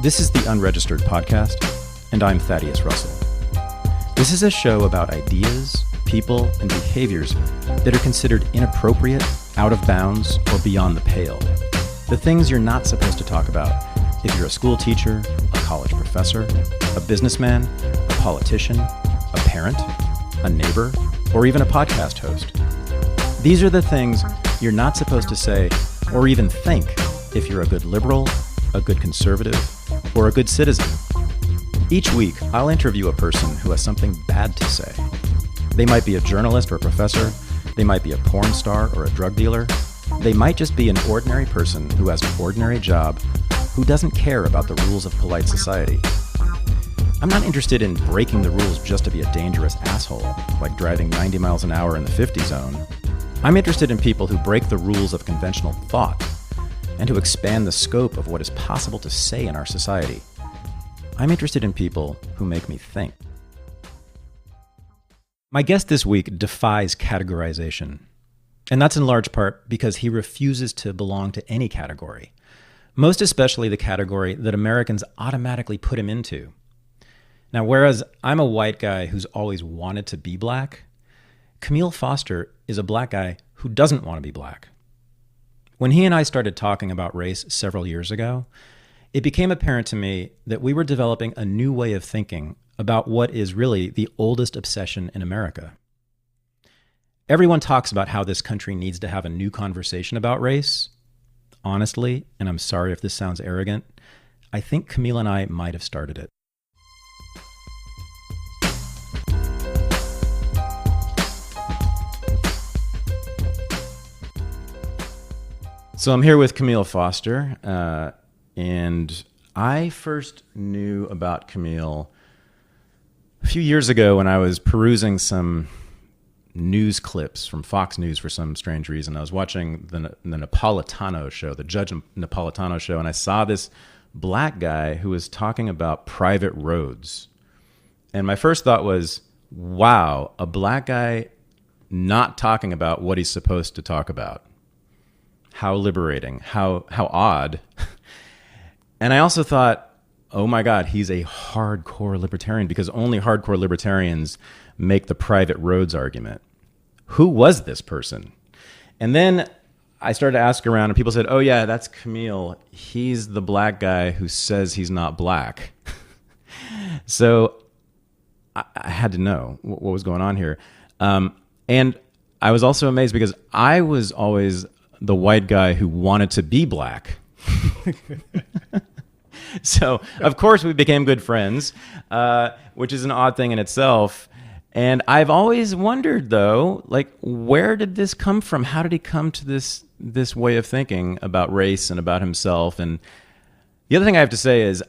This is the Unregistered podcast, and I'm Thaddeus Russell. This is a show about ideas, people, and behaviors that are considered inappropriate, out of bounds, or beyond the pale. The things you're not supposed to talk about if you're a school teacher, a college professor, a businessman, a politician, a parent, a neighbor, or even a podcast host. These are the things you're not supposed to say or even think if you're a good liberal, a good conservative, or a good citizen. Each week, I'll interview a person who has something bad to say. They might be a journalist or a professor. They might be a porn star or a drug dealer. They might just be an ordinary person who has an ordinary job who doesn't care about the rules of polite society. I'm not interested in breaking the rules just to be a dangerous asshole, like driving 90 miles an hour in the 50 zone. I'm interested in people who break the rules of conventional thought and who expand the scope of what is possible to say in our society. I'm interested in people who make me think. My guest this week defies categorization, and that's in large part because he refuses to belong to any category, most especially the category that Americans automatically put him into. Now, whereas I'm a white guy who's always wanted to be black, Kmele Foster is a black guy who doesn't want to be black. When he and I started talking about race several years ago, it became apparent to me that we were developing a new way of thinking about what is really the oldest obsession in America. Everyone talks about how this country needs to have a new conversation about race. Honestly, and I'm sorry if this sounds arrogant, I think Camille and I might have started it. So I'm here with Kmele Foster, and I first knew about Camille a few years ago when I was perusing some news clips from Fox News for some strange reason. I was watching the Napolitano show, the Judge Napolitano show, and I saw this black guy who was talking about private roads. And my first thought was, wow, a black guy not talking about what he's supposed to talk about. How liberating, how odd. And I also thought, oh my God, he's a hardcore libertarian because only hardcore libertarians make the private roads argument. Who was this person? And then I started to ask around and people said, oh yeah, that's Camille. He's the black guy who says he's not black. So I had to know what was going on here. And I was also amazed because I was always the white guy who wanted to be black. So, of course, we became good friends, which is an odd thing in itself. And I've always wondered, though, like, where did this come from? How did he come to this way of thinking about race and about himself? And the other thing I have to say is,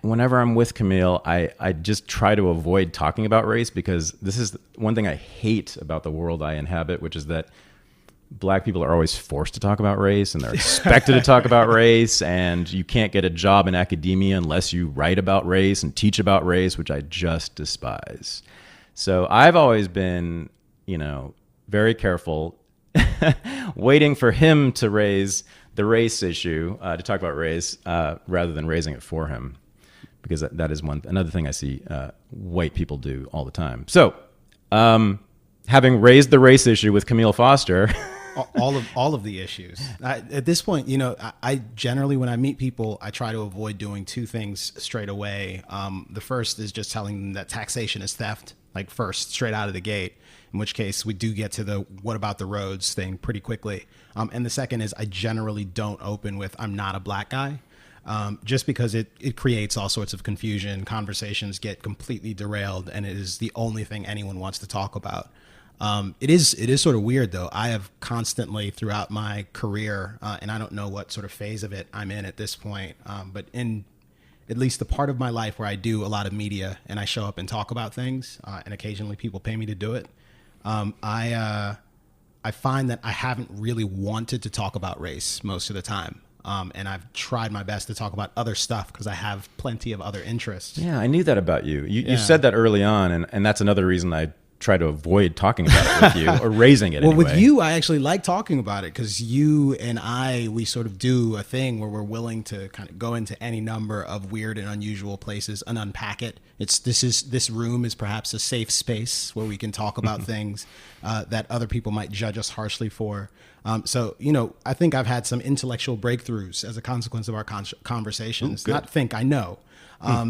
whenever I'm with Camille, I just try to avoid talking about race because this is one thing I hate about the world I inhabit, which is that black people are always forced to talk about race and they're expected to talk about race, and you can't get a job in academia unless you write about race and teach about race, which I just despise. So I've always been, very careful waiting for him to raise the race issue, to talk about race, rather than raising it for him, because that is another thing I see white people do all the time. So having raised the race issue with Kmele Foster, all of the issues. At this point, I generally, when I meet people, I try to avoid doing two things straight away. The first is just telling them that taxation is theft, like first, straight out of the gate, in which case we do get to the what about the roads thing pretty quickly. And the second is I generally don't open with I'm not a black guy, just because it creates all sorts of confusion. Conversations get completely derailed, and it is the only thing anyone wants to talk about. It is sort of weird, though. I have constantly throughout my career, and I don't know what sort of phase of it I'm in at this point, but in at least the part of my life where I do a lot of media and I show up and talk about things, and occasionally people pay me to do it, I find that I haven't really wanted to talk about race most of the time. And I've tried my best to talk about other stuff because I have plenty of other interests. Yeah, I knew that about you. You said that early on, and that's another reason I try to avoid talking about it with you or raising it Well, anyway. with you, I actually like talking about it because you and we sort of do a thing where we're willing to kind of go into any number of weird and unusual places and unpack it. This room is perhaps a safe space where we can talk about things that other people might judge us harshly for. So, I think I've had some intellectual breakthroughs as a consequence of our conversations. Ooh, Not think, I know.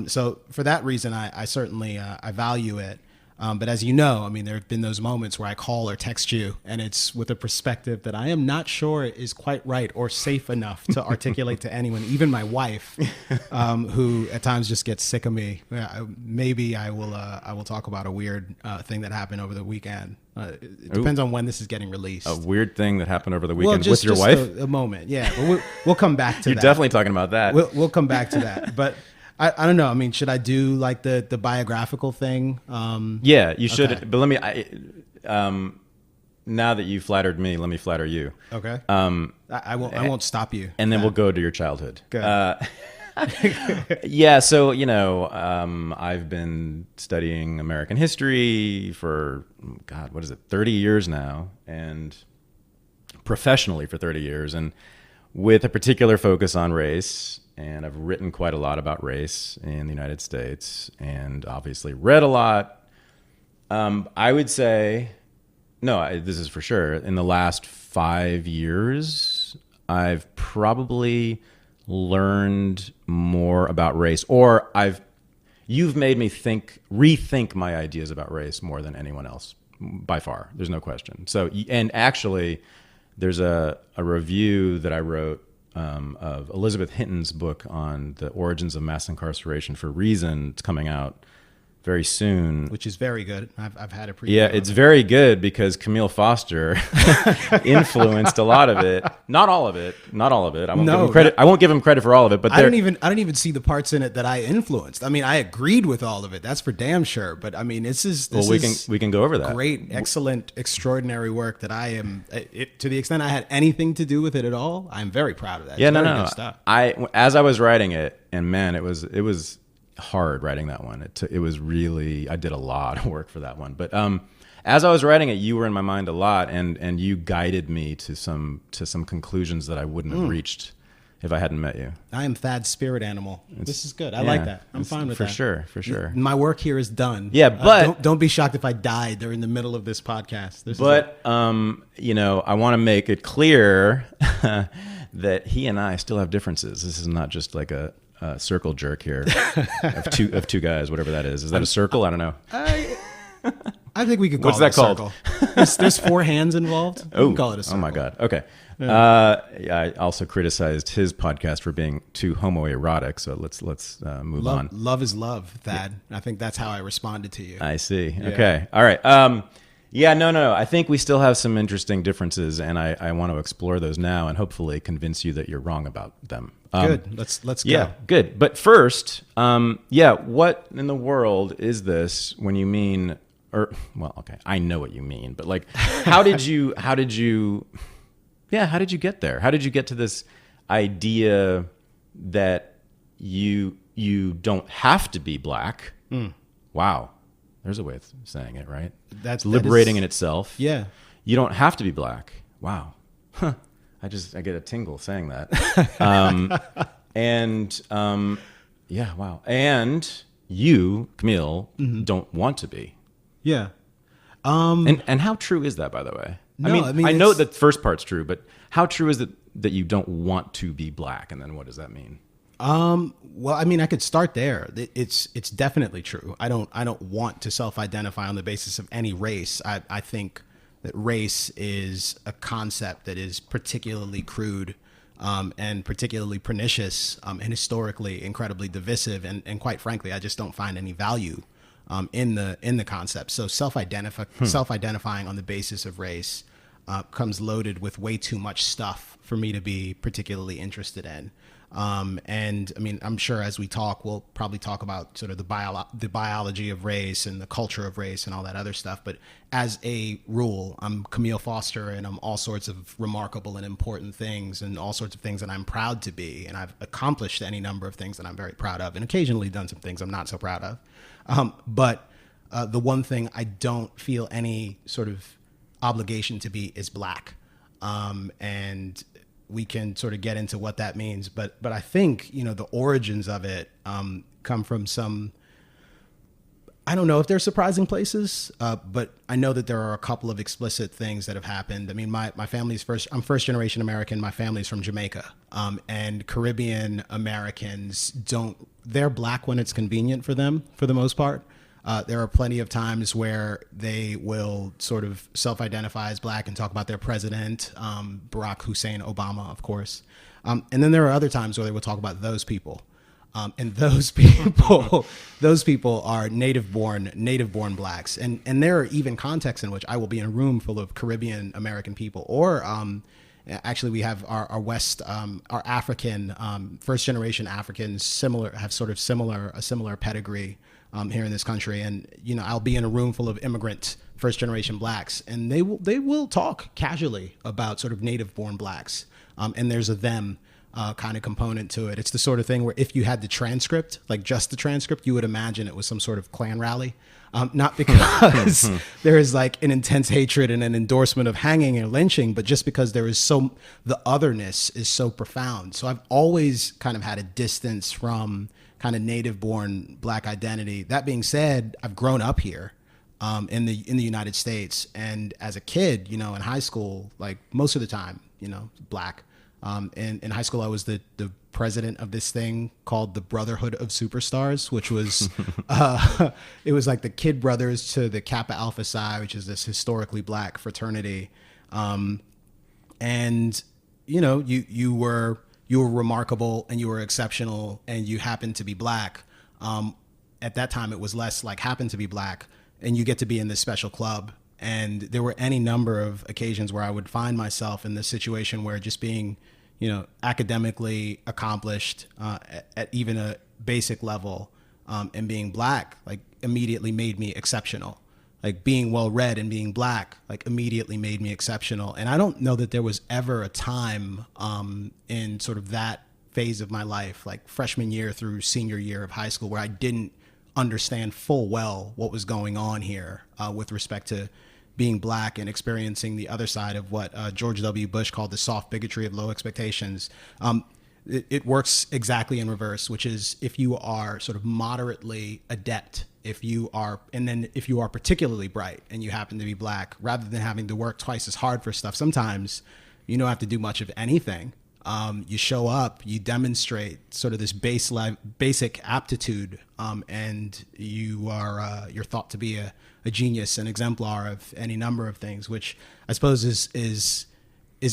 So for that reason, I certainly I value it. But as you know, I mean, there have been those moments where I call or text you, and it's with a perspective that I am not sure is quite right or safe enough to articulate to anyone, even my wife, who at times just gets sick of me. Maybe I will talk about a weird thing that happened over the weekend. It depends on when this is getting released. A weird thing that happened over the weekend with your wife? A moment, yeah. But we'll come back to You're that. You're definitely talking about that. We'll come back to that, but. I don't know. I mean, should I do like the biographical thing? Yeah, you should. Okay. But let me. Now that you flattered me, let me flatter you. Okay. I won't stop you. And then we'll go to your childhood. Good. Yeah. So I've been studying American history for 30 years now, and professionally for 30 years, and with a particular focus on race. And I've written quite a lot about race in the United States, and obviously read a lot. I would say, this is for sure. In the last 5 years, I've probably learned more about race, or you've made me rethink my ideas about race more than anyone else, by far. There's no question. So, and actually, there's a review that I wrote of Elizabeth Hinton's book on the origins of mass incarceration for Reason. It's coming out very soon, which is very good. I've had a preview. Yeah, it's very good because Kmele Foster influenced a lot of it. Not all of it. I won't give him credit. I won't give him credit for all of it. But I don't even see the parts in it that I influenced. I mean, I agreed with all of it. That's for damn sure. But I mean, we can go over that. Great, excellent, extraordinary work that I am. To the extent I had anything to do with it at all, I'm very proud of that. Yeah, it's no. Good stuff. As I was writing it, and man, it was hard writing that one. It was really, I did a lot of work for that one. But as I was writing it, you were in my mind a lot, and you guided me to some conclusions that I wouldn't have reached if I hadn't met you. I am Thad's spirit animal. This is good. I like that. I'm fine with that. For sure. My work here is done. Yeah, but don't be shocked if I die during the middle of this podcast. I want to make it clear that he and I still have differences. This is not just like a circle jerk here of two guys, whatever that is. Is that a circle? I don't know. I think we could call What's it that a called? Circle. There's 4 hands involved. We can call it a circle. Oh my God. Okay. Yeah. I also criticized his podcast for being too homoerotic. So let's move on. Love is love, Thad. I think that's how I responded to you. I see. Yeah. Okay. All right. No. I think we still have some interesting differences, and I want to explore those now and hopefully convince you that you're wrong about them. Good. Let's go. Yeah, good. But first, what in the world is this when you mean, I know what you mean, but like, how did you get there? How did you get to this idea that you don't have to be black? Wow. There's a way of saying it, right? That's liberating in itself. Yeah. You don't have to be black. Wow. Huh. I get a tingle saying that. Wow. And you, Camille, don't want to be. Yeah. And how true is that, by the way? No, I know that the first part's true, but how true is it that you don't want to be black? And then what does that mean? Well, I mean, I could start there. It's definitely true. I don't want to self-identify on the basis of any race. I think that race is a concept that is particularly crude, and particularly pernicious, and historically incredibly divisive. And quite frankly, I just don't find any value, in the concept. So self-identifying on the basis of race, comes loaded with way too much stuff for me to be particularly interested in. And I mean, I'm sure as we talk, we'll probably talk about sort of the biology of race and the culture of race and all that other stuff. But as a rule, I'm Camille Foster, and I'm all sorts of remarkable and important things, and all sorts of things that I'm proud to be. And I've accomplished any number of things that I'm very proud of, and occasionally done some things I'm not so proud of. But The one thing I don't feel any sort of obligation to be is black. And we can sort of get into what that means. But I think, the origins of it come from some, I don't know if they're surprising places, but I know that there are a couple of explicit things that have happened. I mean, my family's I'm first generation American. My family's from Jamaica, and Caribbean Americans they're black when it's convenient for them, for the most part. There are plenty of times where they will sort of self-identify as black and talk about their president, Barack Hussein Obama, of course. And then there are other times where they will talk about those people. And those people are native-born blacks. And there are even contexts in which I will be in a room full of Caribbean American people, or actually we have our West, our African, first-generation Africans have sort of a similar pedigree here in this country. And, I'll be in a room full of immigrant first-generation blacks, and they will talk casually about sort of native-born blacks. And there's a them kind of component to it. It's the sort of thing where if you had the transcript, like just the transcript, you would imagine it was some sort of Klan rally. Not because there is like an intense hatred and an endorsement of hanging or lynching, but just because the otherness is so profound. So I've always kind of had a distance from kind of native-born black identity. That being said, I've grown up here in the United States, and as a kid, in high school, like most of the time, black. In high school, I was the president of this thing called the Brotherhood of Superstars, which was it was like the kid brothers to the Kappa Alpha Psi, which is this historically black fraternity. And you were remarkable and you were exceptional and you happened to be black. At that time, it was less like happen to be black, and you get to be in this special club. And there were any number of occasions where I would find myself in this situation where just being, academically accomplished at even a basic level, and being black, like immediately made me exceptional. Like being well read and being black, like immediately made me exceptional. And I don't know that there was ever a time in sort of that phase of my life, like freshman year through senior year of high school, where I didn't understand full well what was going on here with respect to being black and experiencing the other side of what George W. Bush called the soft bigotry of low expectations. It works exactly in reverse, which is if you are sort of moderately adept, if you are particularly bright and you happen to be black, rather than having to work twice as hard for stuff, sometimes you don't have to do much of anything. You show up, you demonstrate sort of this basic aptitude, and you're thought to be a genius, an exemplar of any number of things, which I suppose is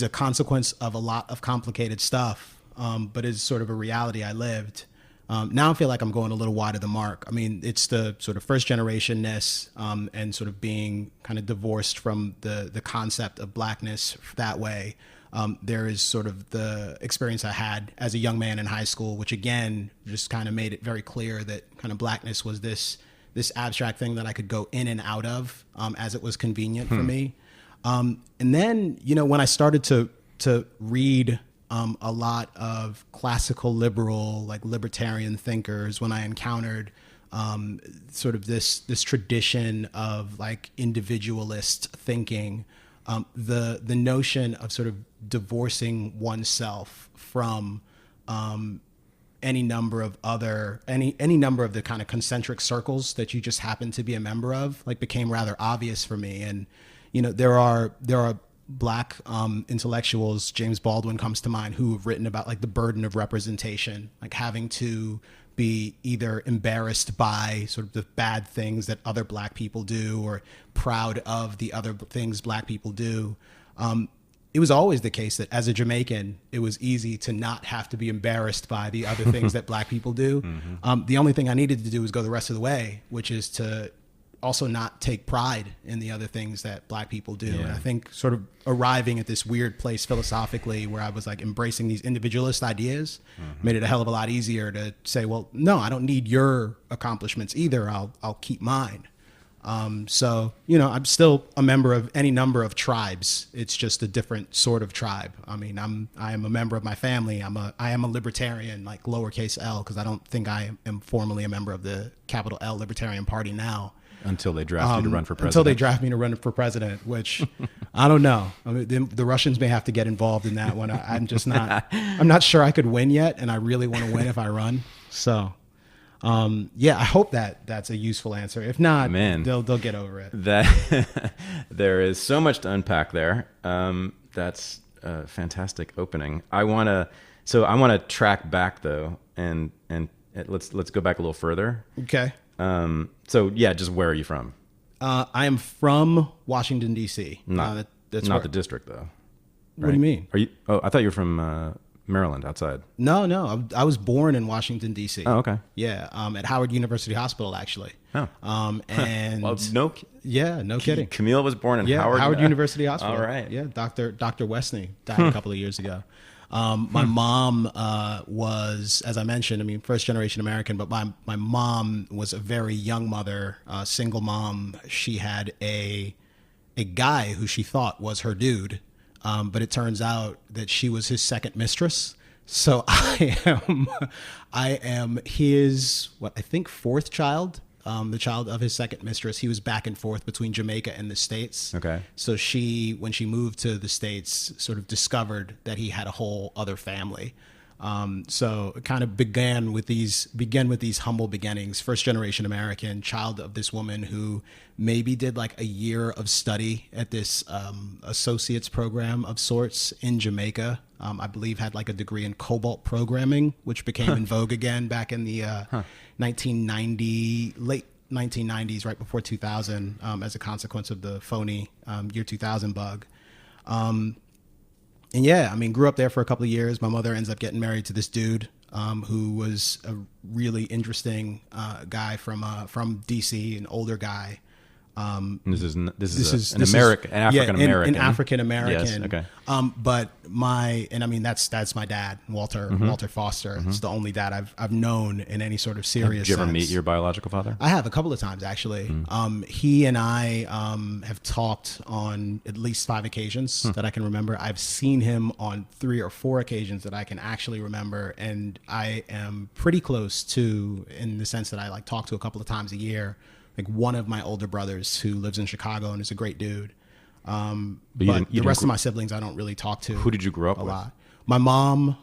a consequence of a lot of complicated stuff, but is sort of a reality I lived. Now I feel like I'm going a little wide of the mark. I mean, it's the sort of first generationness and sort of being kind of divorced from the concept of blackness that way. There is sort of the experience I had as a young man in high school, which again just kind of made it very clear that kind of blackness was this abstract thing that I could go in and out of as it was convenient for me. And then, when I started to read a lot of classical liberal, like libertarian thinkers, when I encountered sort of this tradition of like individualist thinking, the notion of sort of divorcing oneself from any number of the kind of concentric circles that you just happen to be a member of, like became rather obvious for me. And there are black intellectuals, James Baldwin comes to mind, who have written about like the burden of representation, like having to be either embarrassed by sort of the bad things that other black people do or proud of the other things black people do. It was always the case that as a Jamaican, it was easy to not have to be embarrassed by the other things that black people do. Mm-hmm. The only thing I needed to do was go the rest of the way, which is to also not take pride in the other things that black people do. Yeah. And I think sort of arriving at this weird place philosophically where I was like embracing these individualist ideas made it a hell of a lot easier to say, well, no, I don't need your accomplishments either. I'll keep mine. So, I'm still a member of any number of tribes. It's just a different sort of tribe. I mean, I am a member of my family. I am a libertarian, like lowercase L, because I don't think I am formally a member of the capital L Libertarian Party now. Until they draft you to run for president. Until they draft me to run for president, which I don't know. I mean, the Russians may have to get involved in that one. I'm just not. I'm not sure I could win yet, and I really want to win if I run. So, yeah, I hope that's a useful answer. If not, they'll get over it. That there is so much to unpack there. That's a fantastic opening. I want to track back though, and let's go back a little further. Okay. So yeah, just where are you from? I am from Washington, D.C. That's not the district, though. Right? What do you mean? Are you? Oh, I thought you were from Maryland, outside. No. I was born in Washington, D.C. Oh, okay. Yeah, at Howard University Hospital, actually. Oh. And well, no kidding. Camille was born in Howard University Hospital. All right. Yeah, Dr. Westney died a couple of years ago. My mom was, as I mentioned, first generation American, but my mom was a very young mother, single mom. She had a guy who she thought was her dude, but it turns out that she was his second mistress. So I am his, I think fourth child. The child of his second mistress. He was back and forth between Jamaica and the States. Okay. So when she moved to the States, sort of discovered that he had a whole other family. So it kind of began with these humble beginnings. First generation American, child of this woman who maybe did like a year of study at this associate's program of sorts in Jamaica. I believe had like a degree in cobalt programming, which became in vogue again back in the 1990, late 1990s, right before 2000, as a consequence of the phony year 2000 bug. And yeah, grew up there for a couple of years. My mother ends up getting married to this dude who was a really interesting guy from DC, an older guy. This is an African American. An African American. Yes, okay. But that's my dad, Walter Foster. It's the only dad I've known in any sort of serious. Did you ever sense. meet your biological father? I have a couple of times actually. He and I have talked on at least 5 occasions that I can remember. I've seen him on 3 or 4 occasions that I can actually remember, and I am pretty close to, in the sense that I talk to a couple of times a year. Like one of my older brothers who lives in Chicago and is a great dude. But the rest of my siblings I don't really talk to. Who did you grow up with? Lot. My mom,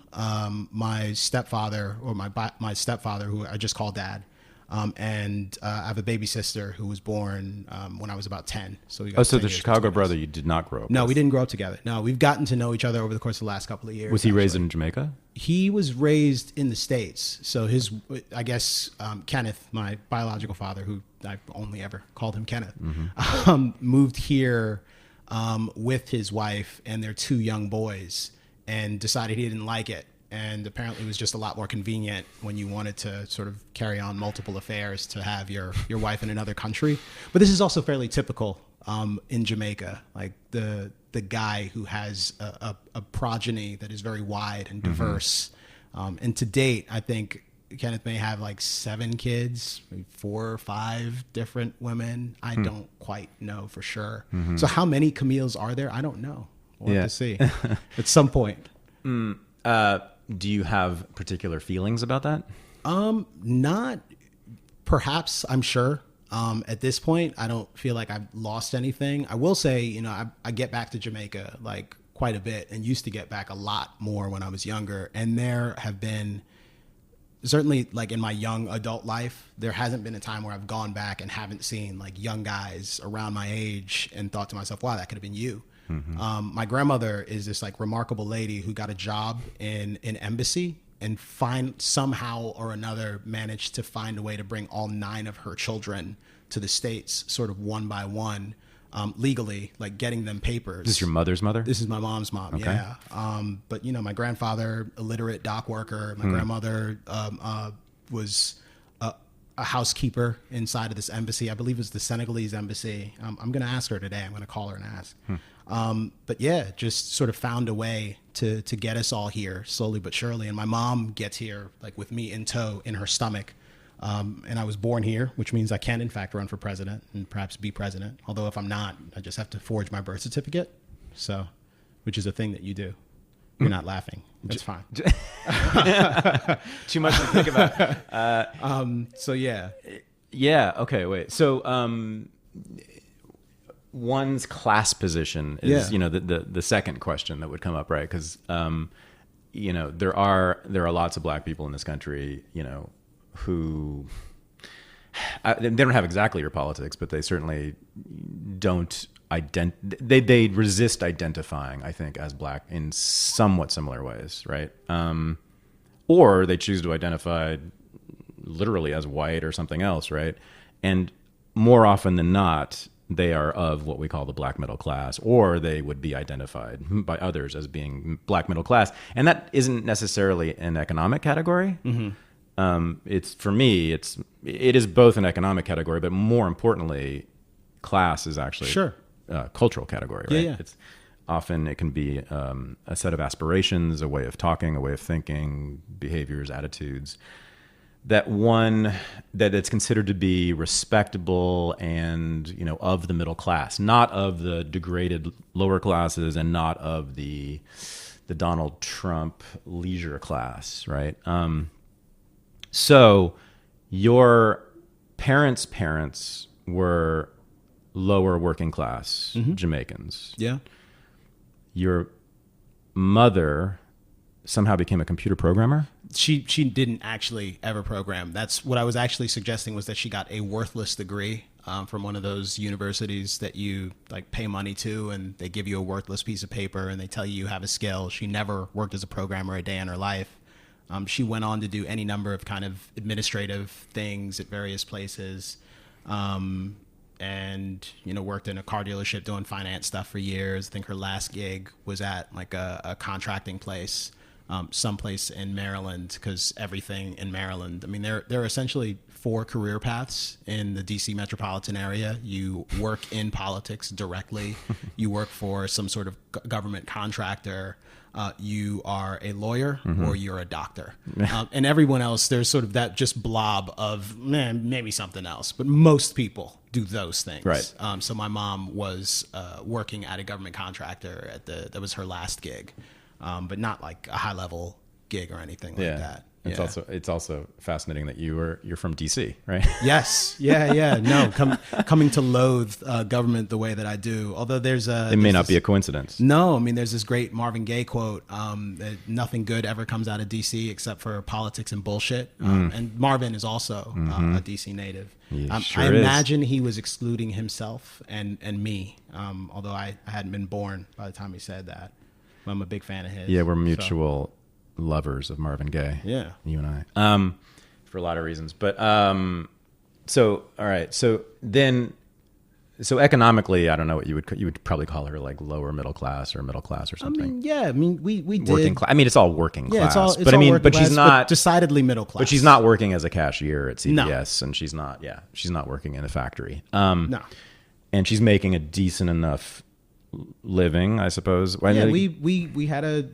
my stepfather, or my stepfather, who I just call dad, and I have a baby sister who was born when I was about 10. So so the Chicago brother you did not grow up with? No, we didn't grow up together. No, we've gotten to know each other over the course of the last couple of years. Was he raised in Jamaica? He was raised in the States. So Kenneth, my biological father, who I've only ever called him Kenneth, moved here with his wife and their 2 young boys, and decided he didn't like it. And apparently it was just a lot more convenient when you wanted to sort of carry on multiple affairs to have your wife in another country. But this is also fairly typical in Jamaica, like the guy who has a progeny that is very wide and diverse. And to date, I think Kenneth may have 7 kids, maybe 4 or 5 different women. I don't quite know for sure. So how many Camilles are there? I don't know. We'll have to see at some point. Do you have particular feelings about that? Not perhaps, I'm sure. At this point, I don't feel like I've lost anything. I will say, I get back to Jamaica quite a bit, and used to get back a lot more when I was younger. And there have been, certainly in my young adult life, there hasn't been a time where I've gone back and haven't seen young guys around my age and thought to myself, wow, that could have been you. My grandmother is this remarkable lady who got a job in an embassy and somehow or another managed to find a way to bring all 9 of her children to the States, sort of one by one, legally, getting them papers. This is your mother's mother? This is my mom's mom. Okay. Yeah. But my grandfather, illiterate dock worker. My grandmother was a housekeeper inside of this embassy. I believe it was the Senegalese embassy. I'm going to ask her today. I'm going to call her and ask. But yeah, just sort of found a way to get us all here slowly but surely. And my mom gets here with me in tow in her stomach. And I was born here, which means I can in fact run for president and perhaps be president. Although if I'm not, I just have to forge my birth certificate. So, which is a thing that you do. You're not laughing. It's fine. Too much to think about. So yeah. Yeah. Okay. Wait. So, one's class position is, the second question that would come up, right? Because, there are lots of black people in this country, who they don't have exactly your politics, but they certainly don't they resist identifying, I think, as black in somewhat similar ways, right? Or they choose to identify literally as white or something else, right? And more often than not, they are of what we call the black middle class, or they would be identified by others as being black middle class. And that isn't necessarily an economic category. It's, for me, it is both an economic category, but more importantly, class is actually a cultural category, right? Yeah. It's often, it can be a set of aspirations, a way of talking, a way of thinking, behaviors, attitudes, that it's considered to be respectable and, of the middle class, not of the degraded lower classes and not of the Donald Trump leisure class, right? So your parents were lower working class Jamaicans. Yeah. Your mother somehow became a computer programmer? She didn't actually ever program. That's what I was actually suggesting, was that she got a worthless degree from one of those universities that you pay money to, and they give you a worthless piece of paper and they tell you have a skill. She never worked as a programmer a day in her life. She went on to do any number of kind of administrative things at various places, and worked in a car dealership doing finance stuff for years. I think her last gig was at a contracting place, someplace in Maryland, because everything in Maryland, there are essentially 4 career paths in the DC metropolitan area. You work in politics directly, you work for some sort of government contractor, you are a lawyer, or you're a doctor. And everyone else, there's sort of that just blob of maybe something else, but most people do those things. Right. So my mom was working at a government contractor that was her last gig, but not like a high level gig or anything like that. It's also fascinating that you're from DC, right? Yes. Yeah. No, coming to loathe government the way that I do. Although it may not be a coincidence. No, there's this great Marvin Gaye quote, that nothing good ever comes out of DC except for politics and bullshit. And Marvin is also a DC native. I imagine he was excluding himself and me, although I hadn't been born by the time he said that. I'm a big fan of his. Yeah, we're mutual lovers of Marvin Gaye. Yeah, you and I, for a lot of reasons. But so all right, so economically, I don't know what you would probably call her, like lower middle class or middle class or something. We did working class. It's all working class. It's but all but she's not decidedly middle class. But she's not working as a cashier at CVS, No. and she's not working in a factory. No, and she's making a decent enough living, I suppose. We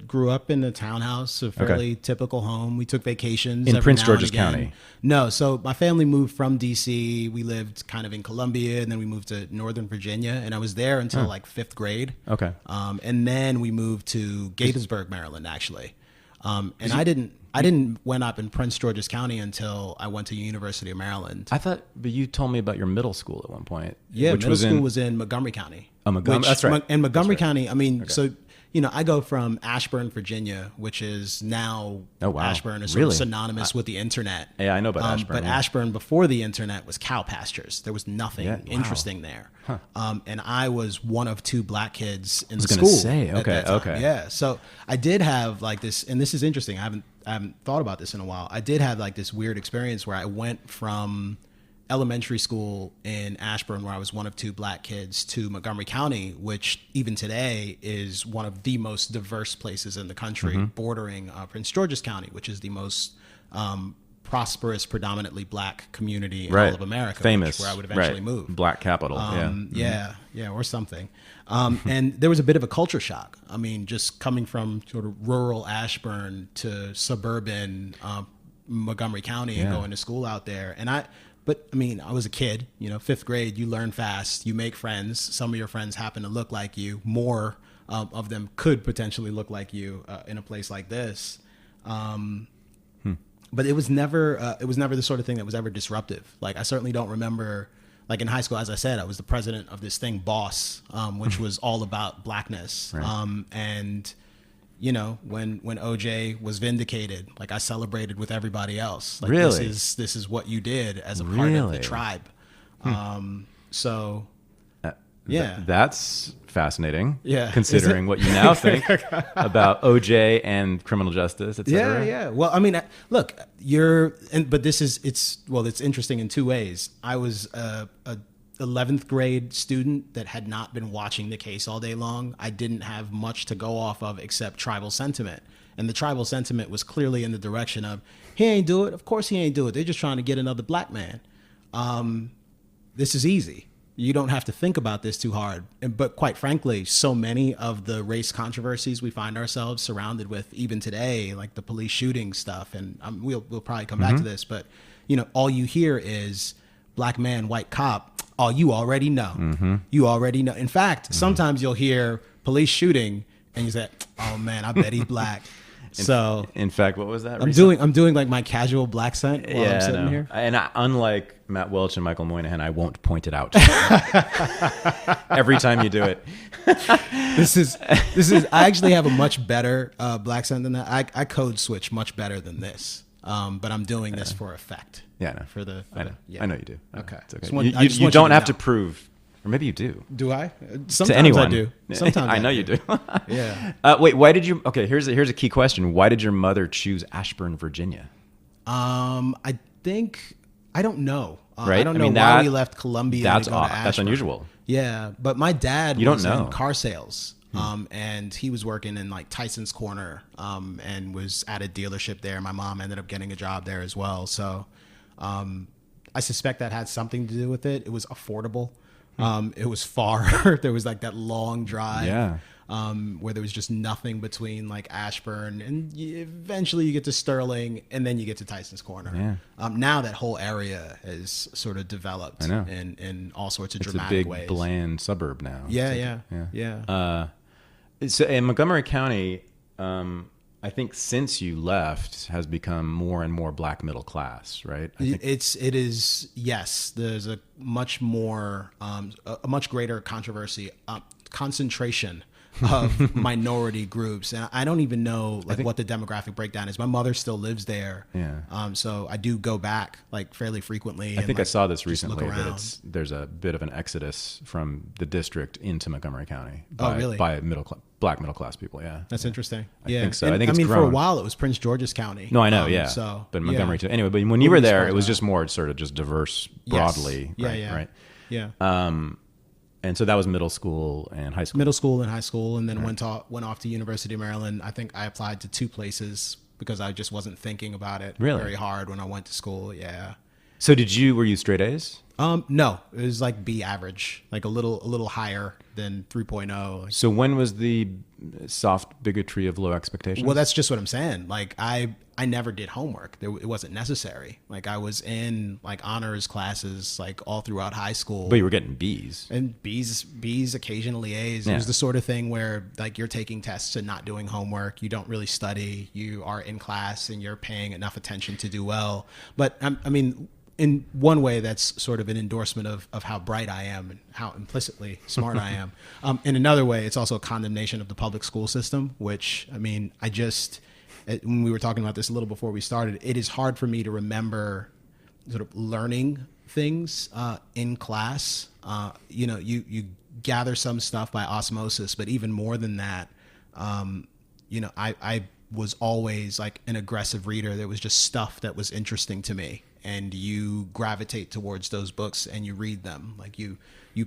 grew up in a townhouse, a fairly typical home. We took vacations in Prince George's County. No, so my family moved from DC. We lived kind of in Columbia, and then we moved to Northern Virginia, and I was there until 5th grade. Okay. And then we moved to Gaithersburg, Maryland, actually. And I didn't went up in Prince George's County until I went to University of Maryland. But you told me about your middle school at one point. Yeah, middle school was in Montgomery County. Oh, Montgomery. That's right. And Montgomery County, so, I go from Ashburn, Virginia, which is now Ashburn is sort of synonymous with the internet. Yeah, I know about Ashburn. But Ashburn before the internet was cow pastures. There was nothing interesting there. Huh. And I was one of 2 black kids in the school. I was going to say, okay. Yeah, so I did have this, and this is interesting. I haven't thought about this in a while. I did have this weird experience where I went from elementary school in Ashburn, where I was one of 2 black kids, to Montgomery County, which even today is one of the most diverse places in the country, bordering Prince George's County, which is the most prosperous, predominantly black community in all of America. Famous. Where I would eventually move. Black capital. Or something. And there was a bit of a culture shock. Just coming from sort of rural Ashburn to suburban Montgomery County and going to school out there. But I was a kid, 5th grade, you learn fast, you make friends. Some of your friends happen to look like you. More of them could potentially look like you in a place like this. but it was never the sort of thing that was ever disruptive. Like, I certainly don't remember, like in high school, as I said, I was the president of this thing, Boss, which was all about blackness. Right. And you know, when OJ was vindicated, like, I celebrated with everybody else. Like, really? This is what you did as a part of the tribe. So yeah, that's fascinating. Yeah, considering what you now think about OJ and criminal justice, etc. Yeah. Well, I mean, look, but it's interesting in two ways. I was a 11th grade student that had not been watching the case all day long. I didn't have much to go off of except tribal sentiment. And the tribal sentiment was clearly in the direction of, he ain't do it. Of course he ain't do it. They're just trying to get another black man. This is easy. You don't have to think about this too hard. But quite frankly, so many of the race controversies we find ourselves surrounded with, even today, like the police shooting stuff, and we'll probably come back to this, but you know, all you hear is black man, white cop. Oh, you already know. You already know. In fact, sometimes you'll hear police shooting and you say, oh man, I bet he's black. In fact, what was that? I'm doing like my casual black scent while I'm sitting here. And unlike Matt Welch and Michael Moynihan, I won't point it out every time you do it. This is. I actually have a much better black scent than that. I code switch much better than this. But I'm doing this for effect. Yeah, I know. I know you do. Okay. It's okay. You don't have to prove, or maybe you do. Do I? Sometimes to anyone. I do. Sometimes I know you do. Yeah. Wait, why did you? Okay, here's a key question. Why did your mother choose Ashburn, Virginia? I don't know. Right? I don't know why we left Columbia. That's to go to Ashburn. That's unusual. Yeah, but my dad was in car sales. And he was working in like Tyson's Corner, and was at a dealership there. My mom ended up getting a job there as well. So, I suspect that had something to do with it. It was affordable. It was far. There was like that long drive, where there was just nothing between like Ashburn, and eventually you get to Sterling, and then you get to Tyson's Corner. Yeah. Now that whole area has sort of developed in all sorts of dramatic ways. It's a big, bland suburb now. Yeah. So in Montgomery County, I think since you left, has become more and more black middle class, right? It is. Yes, there's a much more, a much greater concentration of minority groups, and I don't even know what the demographic breakdown is. My mother still lives there, so I do go back like fairly frequently. I think I saw this recently that there's a bit of an exodus from the district into Montgomery County by black middle class people. Yeah, that's interesting. I think so. And, I think it's grown. For a while it was Prince George's County. No, I know. But Montgomery too. Anyway, but when you were there, it was just more sort of just diverse broadly. Right. And so that was middle school and high school. And then went off to University of Maryland. I think I applied to 2 places because I just wasn't thinking about it very hard when I went to school. Yeah. So were you straight A's? No, it was like B average, like a little higher than 3.0. So when was the soft bigotry of low expectations? Well, that's just what I'm saying. Like I never did homework. It wasn't necessary. Like I was in like honors classes like all throughout high school. But you were getting B's. And B's, occasionally A's. It was the sort of thing where like you're taking tests and not doing homework. You don't really study. You are in class and you're paying enough attention to do well. But I mean, in one way, that's sort of an endorsement of how bright I am and how implicitly smart I am. In another way, it's also a condemnation of the public school system, which, I mean, when we were talking about this a little before we started, it is hard for me to remember sort of learning things in class. You gather some stuff by osmosis, but even more than that, I was always like an aggressive reader. There was just stuff that was interesting to me. And you gravitate towards those books and you read them. Like you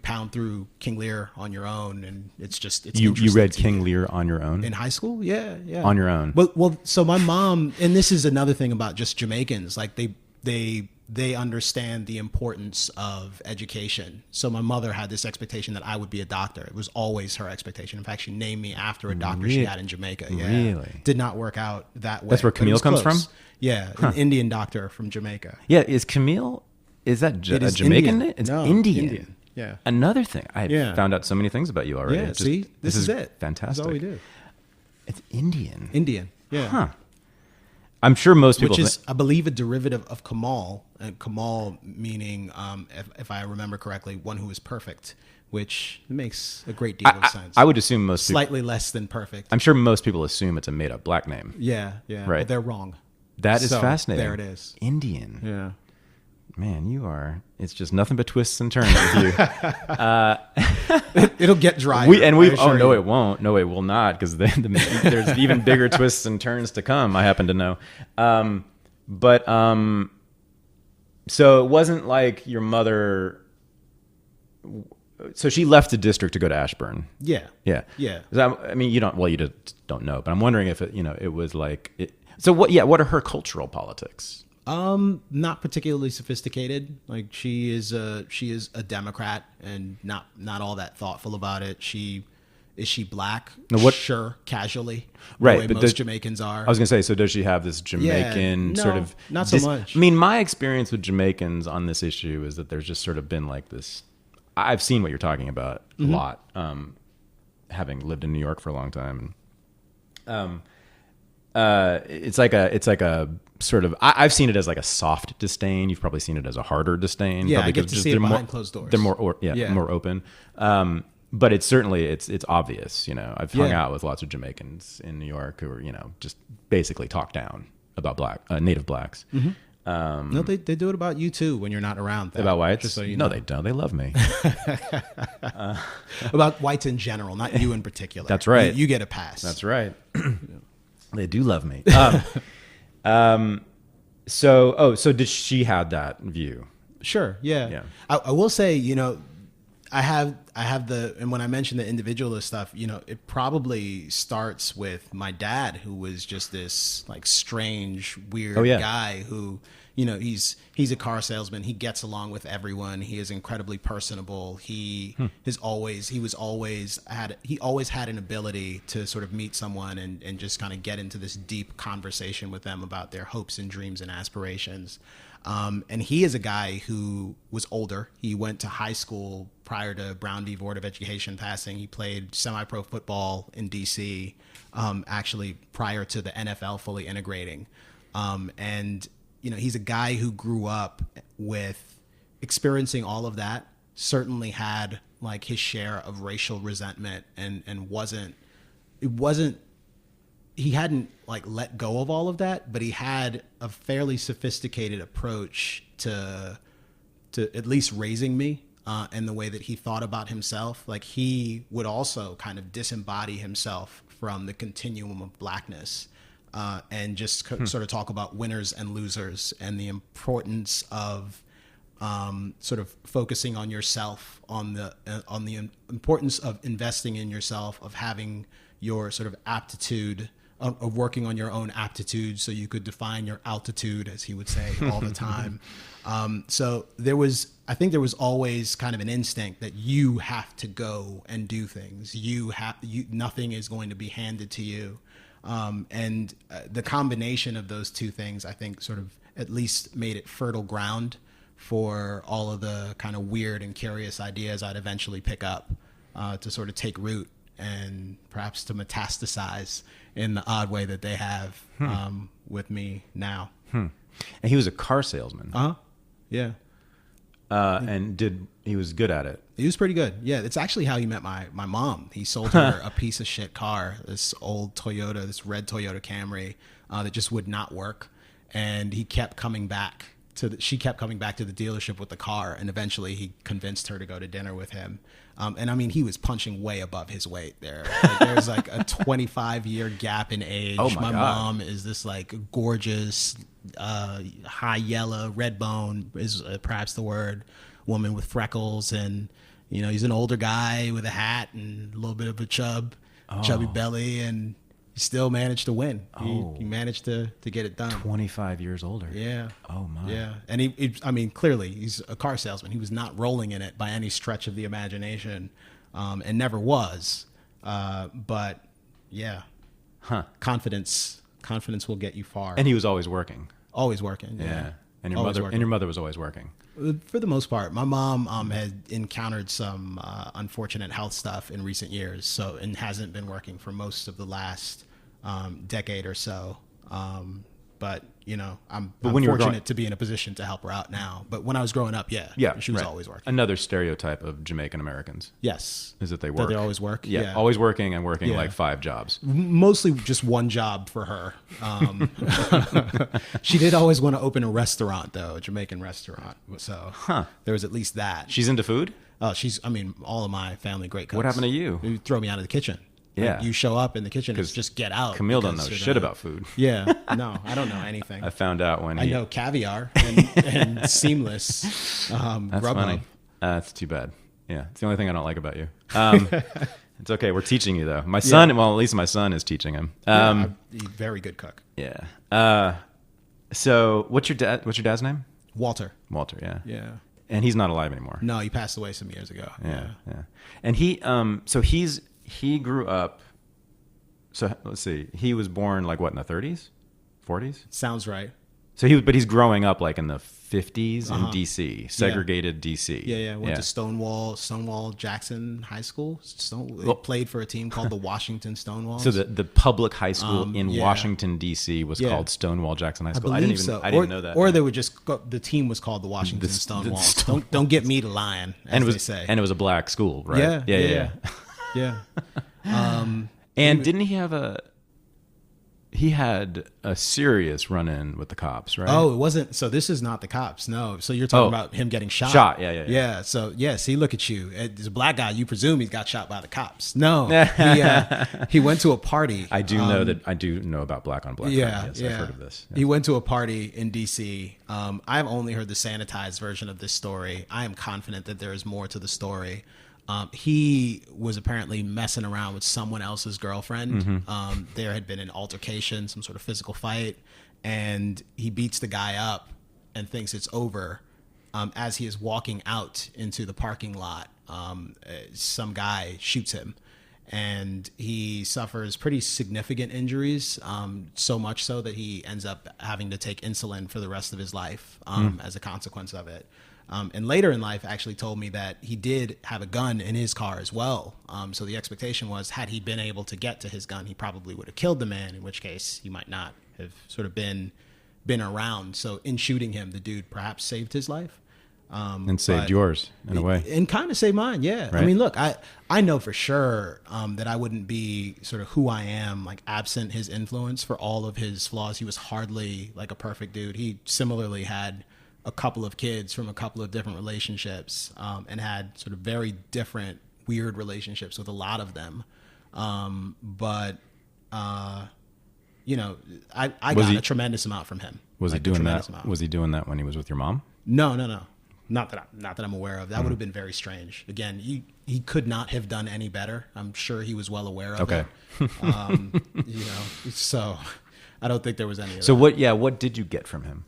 pound through King Lear on your own, and it's you read King Lear on your own in high school. Yeah. On your own. Well, so my mom, and this is another thing about just Jamaicans, like they understand the importance of education. So my mother had this expectation that I would be a doctor. It was always her expectation. In fact, she named me after a doctor she had in Jamaica. Yeah. Really? Did not work out that way. That's where Camille comes from? Yeah, an Indian doctor from Jamaica. Yeah, is Camille, is that a Jamaican name? It's Indian. Yeah. Another thing. I found out so many things about you already. Yeah, see? This is it. Fantastic. That's all we do. It's Indian. Indian, yeah. Huh. I'm sure most people, which is, I believe, a derivative of Kamal, and Kamal meaning, if I remember correctly, one who is perfect, which makes a great deal of sense. I would assume most people, slightly less than perfect. I'm sure most people assume it's a made up black name. Yeah, Right. But they're wrong. That is fascinating. There it is. Indian. Yeah. Man, you are. It's just nothing but twists and turns with you. It'll get dry. No, it won't. No, it will not, because there's even bigger twists and turns to come. I happen to know. So it wasn't like your mother. So she left the district to go to Ashburn. Yeah. Yeah. Yeah. I mean, you just don't know, but I'm wondering if it was like it. So what? Yeah. What are her cultural politics? Not particularly sophisticated. Like she is a Democrat and not all that thoughtful about it. Is she black? Now Sure, casually. Right, The way but most Jamaicans are. I was gonna say, so does she have this Jamaican sort of? Not so much. I mean, my experience with Jamaicans on this issue is that there's just sort of been like this. I've seen what you're talking about a lot, having lived in New York for a long time. It's like a sort of, I've seen it as like a soft disdain. You've probably seen it as a harder disdain. Yeah, probably I get to see it behind closed doors. They're more open. But it's certainly it's obvious. I've hung out with lots of Jamaicans in New York who are just basically talk down about native blacks. No, they do it about you too when you're not around. About whites? Just so you know. know. They don't. They love me. About whites in general, not you in particular. That's right. You get a pass. That's right. They do love me. So did she have that view? Sure. Yeah. I will say, I have and when I mention the individualist stuff, it probably starts with my dad, who was just this like strange, weird guy who, he's a car salesman. He gets along with everyone. He is incredibly personable. He always had an ability to sort of meet someone and just kind of get into this deep conversation with them about their hopes and dreams and aspirations. And he is a guy who was older. He went to high school prior to Brown v. Board of Education passing. He played semi-pro football in D.C., actually prior to the NFL fully integrating. And he's a guy who grew up with experiencing all of that, certainly had like his share of racial resentment and he hadn't like let go of all of that, but he had a fairly sophisticated approach to at least raising me, and the way that he thought about himself. Like he would also kind of disembody himself from the continuum of blackness, and just sort of talk about winners and losers and the importance of sort of focusing on yourself, on the importance of investing in yourself, of having your sort of aptitude, of working on your own aptitude so you could define your altitude, as he would say all the time. So I think there was always kind of an instinct that you have to go and do things. Nothing is going to be handed to you. And the combination of those two things, I think, sort of at least made it fertile ground for all of the kind of weird and curious ideas I'd eventually pick up, to sort of take root and perhaps to metastasize in the odd way that they have with me now. And he was a car salesman. Yeah. And he was good at it. He was pretty good. Yeah, it's actually how he met my mom. He sold her a piece of shit car, this old Toyota, this red Toyota Camry, that just would not work. And he kept coming back she kept coming back to the dealership with the car, and eventually he convinced her to go to dinner with him. And I mean, he was punching way above his weight there. Like, there's like a 25-year gap in age. Oh my God. Mom is this like gorgeous, high yellow, red bone is perhaps the word, woman with freckles. And, he's an older guy with a hat and a little bit of a chubby belly, and he still managed to win. He managed to get it done. 25 years older. Yeah. Oh my. Yeah. And he clearly he's a car salesman. He was not rolling in it by any stretch of the imagination, and never was. But yeah. Confidence will get you far. And he was always working. Always working. Yeah. And your mother was always working. For the most part. My mom had encountered some unfortunate health stuff in recent years, and hasn't been working for most of the last decade or so. but I'm when you were fortunate to be in a position to help her out now. But when I was growing up, she was always working. Another stereotype of Jamaican Americans. Yes. Is that they work. That they always work. Yeah. Always working and working like 5 jobs. Mostly just one job for her. She did always want to open a restaurant, though, a Jamaican restaurant. So there was at least that. She's into food? All of my family, great cooks. What happened to you? You throw me out of the kitchen. Yeah. Like, you show up in the kitchen and just get out. Camille don't know shit about food. Yeah. No, I don't know anything. I found out when I know caviar and seamless. That's rub funny. on. That's too bad. Yeah. It's the only thing I don't like about you. It's okay. We're teaching you, though. My son, well, at least my son is teaching him. He's a very good cook. Yeah. So what's your dad's name? Walter. Walter, yeah. Yeah. And he's not alive anymore. No, he passed away some years ago. Yeah. And he grew up. So let's see. He was born like what, in the 30s, 40s? Sounds right. So he's growing up like in the 50s in DC, segregated DC. Yeah. Went to Stonewall Jackson High School. He played for a team called the Washington Stonewalls. So the public high school in Washington DC was called Stonewall Jackson High School. I didn't know that. Or they would just the team was called the Washington Stonewalls. Don't get me to lying, as they say. And it was a black school, right? Yeah. And didn't he have he had a serious run-in with the cops, right? Oh, it wasn't. So this is not the cops. No. So you're talking about him getting shot. Yeah. So see, look at you. As a black guy, you presume he got shot by the cops. No. He went to a party. I do know about black on black. Yes, I've heard of this. Yes. He went to a party in DC. I've only heard the sanitized version of this story. I am confident that there is more to the story. He was apparently messing around with someone else's girlfriend. Mm-hmm. There had been an altercation, some sort of physical fight, and he beats the guy up and thinks it's over. As he is walking out into the parking lot, some guy shoots him, and he suffers pretty significant injuries, so much so that he ends up having to take insulin for the rest of his life as a consequence of it. And later in life actually told me that he did have a gun in his car as well. So the expectation was, had he been able to get to his gun, he probably would have killed the man, in which case he might not have sort of been around. So in shooting him, the dude perhaps saved his life. And saved yours in a way. And kind of saved mine, yeah. Right? I mean, look, I know for sure that I wouldn't be sort of who I am, like, absent his influence. For all of his flaws, he was hardly like a perfect dude. He similarly had a couple of kids from a couple of different relationships, and had sort of very different, weird relationships with a lot of them. I got a tremendous amount from him. Was he doing that? Was he doing that when he was with your mom? No. Not that I'm aware of. That would have been very strange. Again, he could not have done any better. I'm sure he was well aware of it. So I don't think there was any of so that. What did you get from him?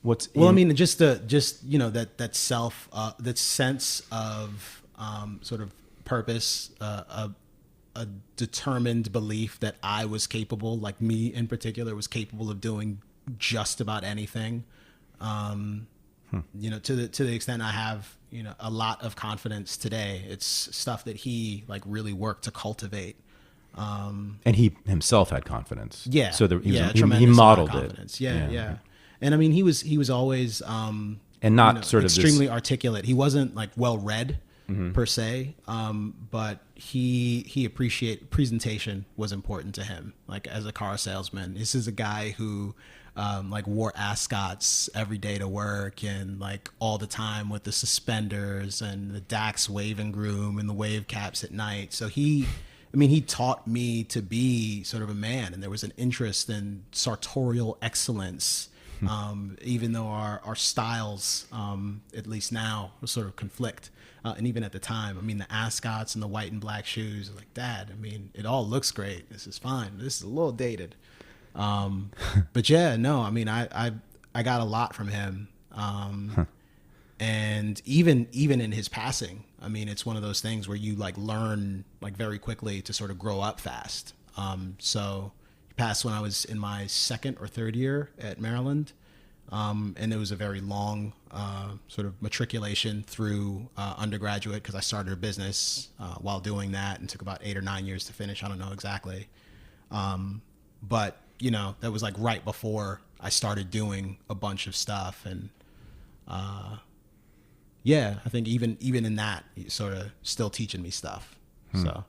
Well, I mean, just that self, that sense of sort of purpose, a determined belief that I was capable, like me in particular, was capable of doing just about anything. To the extent I have, a lot of confidence today. It's stuff that he like really worked to cultivate. And he himself had confidence. Yeah. So he modeled it. Yeah. And I mean, he was always and not sort of extremely articulate. He wasn't like well read per se, but he appreciated presentation was important to him. Like as a car salesman, this is a guy who like wore ascots every day to work and like all the time with the suspenders and the Dax waving groom and the wave caps at night. So he taught me to be sort of a man, and there was an interest in sartorial excellence, even though our styles, at least now, sort of conflict. And even at the time, the ascots and the white and black shoes, like, Dad, it all looks great. This is fine. This is a little dated. But yeah, no, I got a lot from him. And even in his passing, it's one of those things where you like learn like very quickly to sort of grow up fast. So he passed when I was in my second or third year at Maryland. And it was a very long sort of matriculation through undergraduate, because I started a business while doing that, and took about 8 or 9 years to finish. I don't know exactly. But that was like right before I started doing a bunch of stuff. And I think even in that, he's sort of still teaching me stuff. So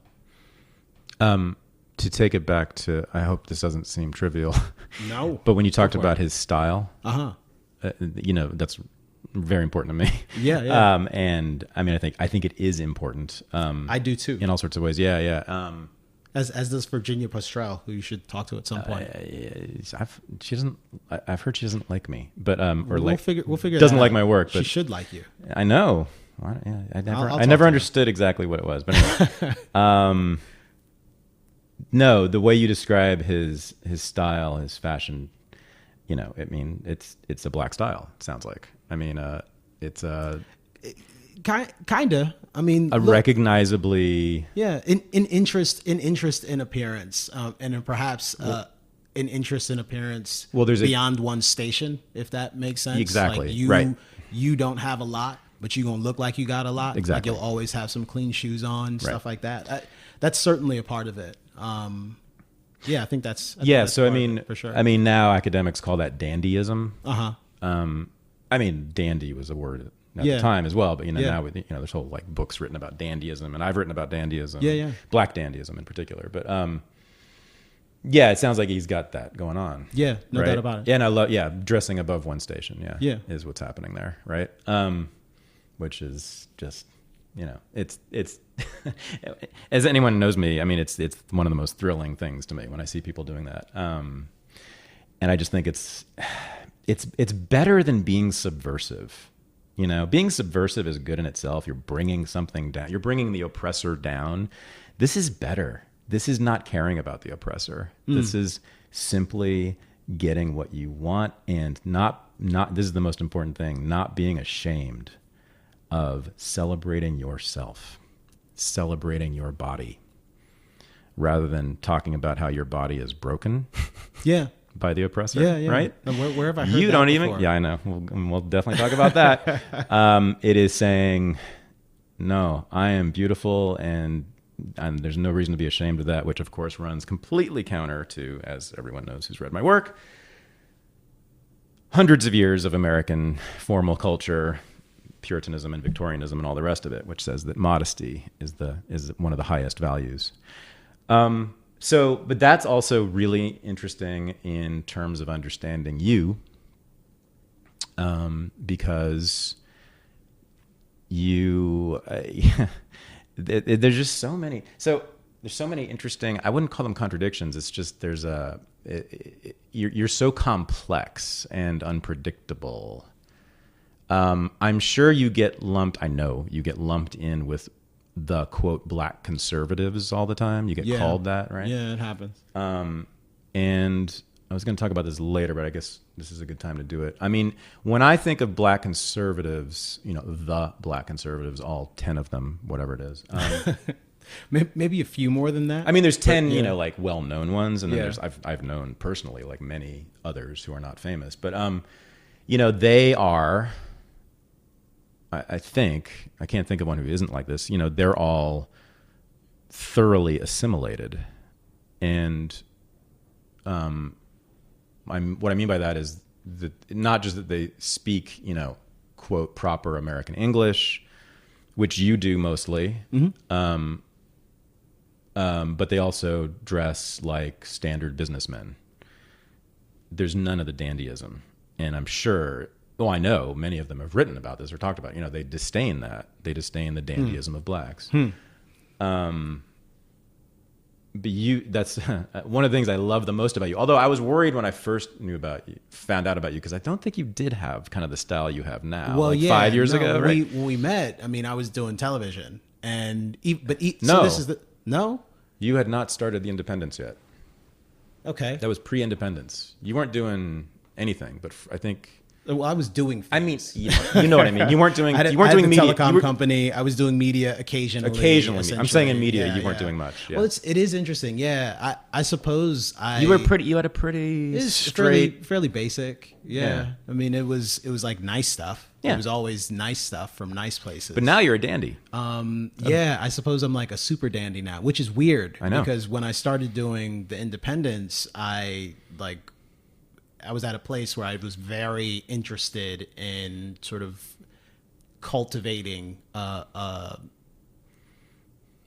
to take it back to, I hope this doesn't seem trivial. No. But when you talked about his style, that's very important to me. Yeah. And I mean, I think it is important. I do too. In all sorts of ways. Yeah. As does Virginia Postrel, who you should talk to at some point. I've heard she doesn't like me, but we'll figure doesn't that like out. my work. But she should like you. I know. I never understood exactly what it was, but anyway. No, the way you describe his style, his fashion, it's a black style. It sounds like. I mean, it's a kinda. I mean, recognizably. Yeah, in interest in appearance, and perhaps an interest in appearance. Well, there's beyond one station, if that makes sense. Exactly. Like right. You don't have a lot, but you're gonna look like you got a lot. Exactly. Like you'll always have some clean shoes on, stuff Right. like that. That's certainly a part of it. I think that's. So I mean, for sure. I mean, now academics call that dandyism. Uh-huh. I mean, dandy was a word at the time as well, but now with there's whole like books written about dandyism, and I've written about dandyism. Yeah. Black dandyism in particular, but it sounds like he's got that going on. Yeah, no doubt about it. And I love dressing above one station. Yeah, is what's happening there, right? Which is just it's as anyone who knows me, I mean, it's one of the most thrilling things to me when I see people doing that. And I just think it's better than being subversive. Being subversive is good in itself. You're bringing something down. You're bringing the oppressor down. This is better. This is not caring about the oppressor. This is simply getting what you want and not, this is the most important thing, not being ashamed of celebrating yourself, celebrating your body, rather than talking about how your body is broken. Yeah. By the oppressor, yeah. right? Where have I heard you that don't before? even. Yeah, I know. We'll definitely talk about that. It is saying, no, I am beautiful, and there's no reason to be ashamed of that. Which, of course, runs completely counter to, as everyone knows who's read my work, hundreds of years of American formal culture, Puritanism and Victorianism, and all the rest of it, which says that modesty is one of the highest values. But that's also really interesting in terms of understanding you, because there's just so many. So there's so many interesting. I wouldn't call them contradictions. It's just you're so complex and unpredictable. I'm sure you get lumped. I know you get lumped in with the quote black conservatives all the time. You get called that, right? Yeah, it happens. And I was going to talk about this later, but I guess this is a good time to do it. I mean, when I think of black conservatives, the black conservatives, all 10 of them, whatever it is. Maybe a few more than that. I mean, there's 10, like well-known ones, and then there's I've known personally like many others who are not famous, but they are. I think, I can't think of one who isn't like this. They're all thoroughly assimilated. And what I mean by that is that not just that they speak, quote, proper American English, which you do mostly, but they also dress like standard businessmen. There's none of the dandyism. And I'm sure... Well, I know many of them have written about this or talked about it. They disdain that. They disdain the dandyism of blacks. But that's one of the things I love the most about you. Although I was worried when I first found out about you, because I don't think you did have kind of the style you have now. Well, 5 years ago, right? When we met, I mean, I was doing television, and no, so this is no. You had not started the Independence yet. Okay, that was pre-Independence. You weren't doing anything, but I think. Well, I was doing things. I mean, you know what I mean. You weren't doing. You weren't I had doing the media. telecom You were, company. I was doing media occasionally. I'm saying in media, Yeah, you weren't yeah. doing much. Yeah. Well, it is interesting. Yeah, I suppose you had a pretty It's straight. fairly basic. Yeah. I mean, it was like nice stuff. Yeah. It was always nice stuff from nice places. But now you're a dandy. Yeah, I suppose I'm like a super dandy now, which is weird. I know. Because when I started doing the Independents, I was at a place where I was very interested in sort of cultivating a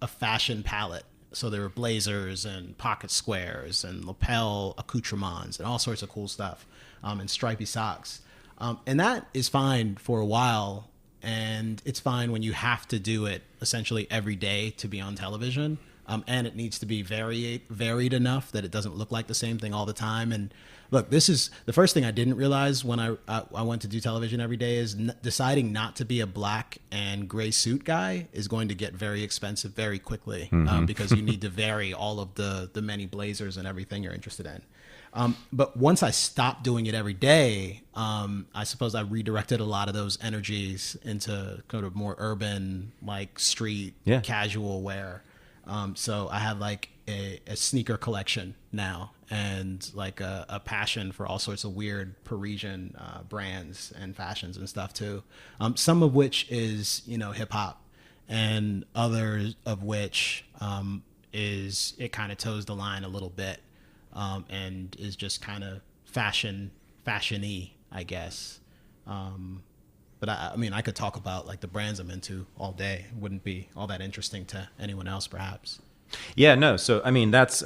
fashion palette. So there were blazers and pocket squares and lapel accoutrements and all sorts of cool stuff, and stripy socks. And that is fine for a while, and it's fine when you have to do it essentially every day to be on television. And it needs to be varied enough that it doesn't look like the same thing all the time. And look, this is the first thing I didn't realize when I went to do television every day is deciding not to be a black and gray suit guy is going to get very expensive very quickly, because you need to vary all of the many blazers and everything you're interested in. But once I stopped doing it every day, I suppose I redirected a lot of those energies into kind of more urban, like street, casual wear. So I have like a sneaker collection now, and like a passion for all sorts of weird Parisian brands and fashions and stuff too. Some of which is, hip hop, and others of which is it kind of toes the line a little bit, and is just kind of fashion-y, I guess. But I mean, I could talk about like the brands I'm into all day. It wouldn't be all that interesting to anyone else, perhaps. Yeah, no. So, I mean, that's,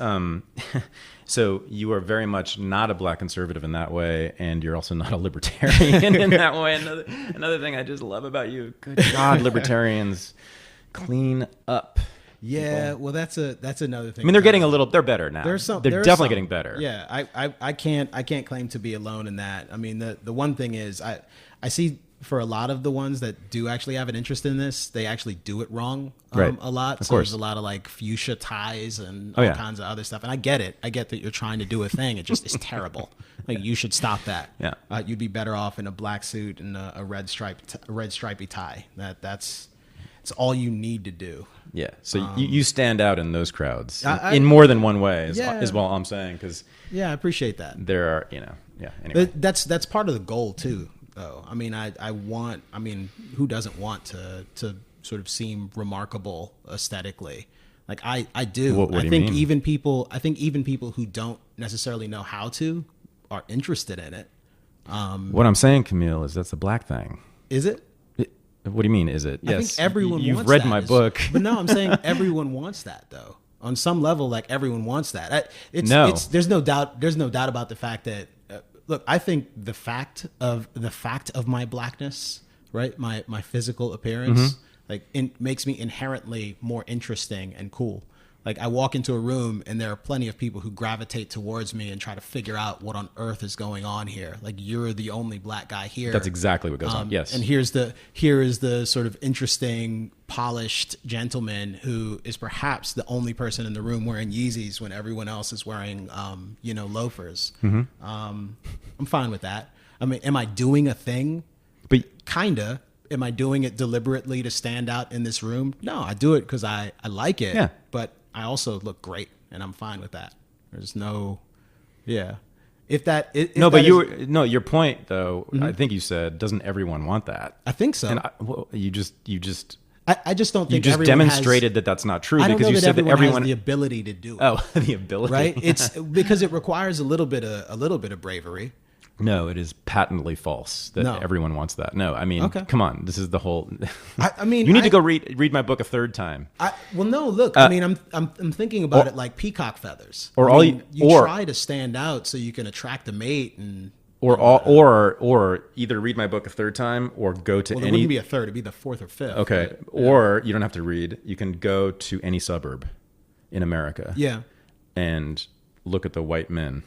so you are very much not a black conservative in that way. And you're also not a libertarian in that way. Another thing I just love about you, good God, libertarians, clean up. Yeah, people. well, that's another thing. I mean, they're better now. They're definitely getting better. Yeah, I can't claim to be alone in that. I mean, the one thing is I see for a lot of the ones that do actually have an interest in this, they actually do it wrong a lot. Of so course. there's a lot of like fuchsia ties and all kinds of other stuff. And I get it. I get that you're trying to do a thing. It just is terrible. Like, you should stop that. Yeah. You'd be better off in a black suit and a red stripy tie. It's all you need to do. Yeah. So you stand out in those crowds in more than one way is what I'm saying. Cause yeah, I appreciate that. There are, anyway. That's part of the goal too, though. I mean, who doesn't want to sort of seem remarkable aesthetically? Like I do. What do you think mean? even people who don't necessarily know how to are interested in it. What I'm saying, Camille, is that's a black thing. Is it? What do you mean, is it? I Yes. think everyone You've wants read that. my book. But no, I'm saying everyone wants that, though. On some level, like, everyone wants that. There's no doubt about the fact that look, I think the fact of my blackness, right? My physical appearance, makes me inherently more interesting and cool. Like, I walk into a room and there are plenty of people who gravitate towards me and try to figure out what on earth is going on here. Like, you're the only black guy here. That's exactly what goes on. Yes. And here is the sort of interesting, polished gentleman who is perhaps the only person in the room wearing Yeezys when everyone else is wearing, loafers. I'm fine with that. I mean, am I doing a thing? But Kinda. Am I doing it deliberately to stand out in this room? No, I do it because I like it. Yeah. But I also look great, and I'm fine with that. There's no, yeah. Your point though, I think you said, doesn't everyone want that? I think so. And you just I just don't think everyone demonstrated that that's not true I don't because know you that said that everyone has the ability to do it. Oh, the ability. Right? It's because it requires a little bit of bravery. No, it is patently false that everyone wants that. No, I mean, come on. This is the whole. I mean, you need to go read my book a third time. No, look. I mean, I'm thinking about it like peacock feathers. You try to stand out so you can attract a mate, and or either read my book a third time or go to it any. Wouldn't be a third; it'd be the fourth or fifth. Okay, right? Or you don't have to read. You can go to any suburb in America. Yeah, and look at the white men.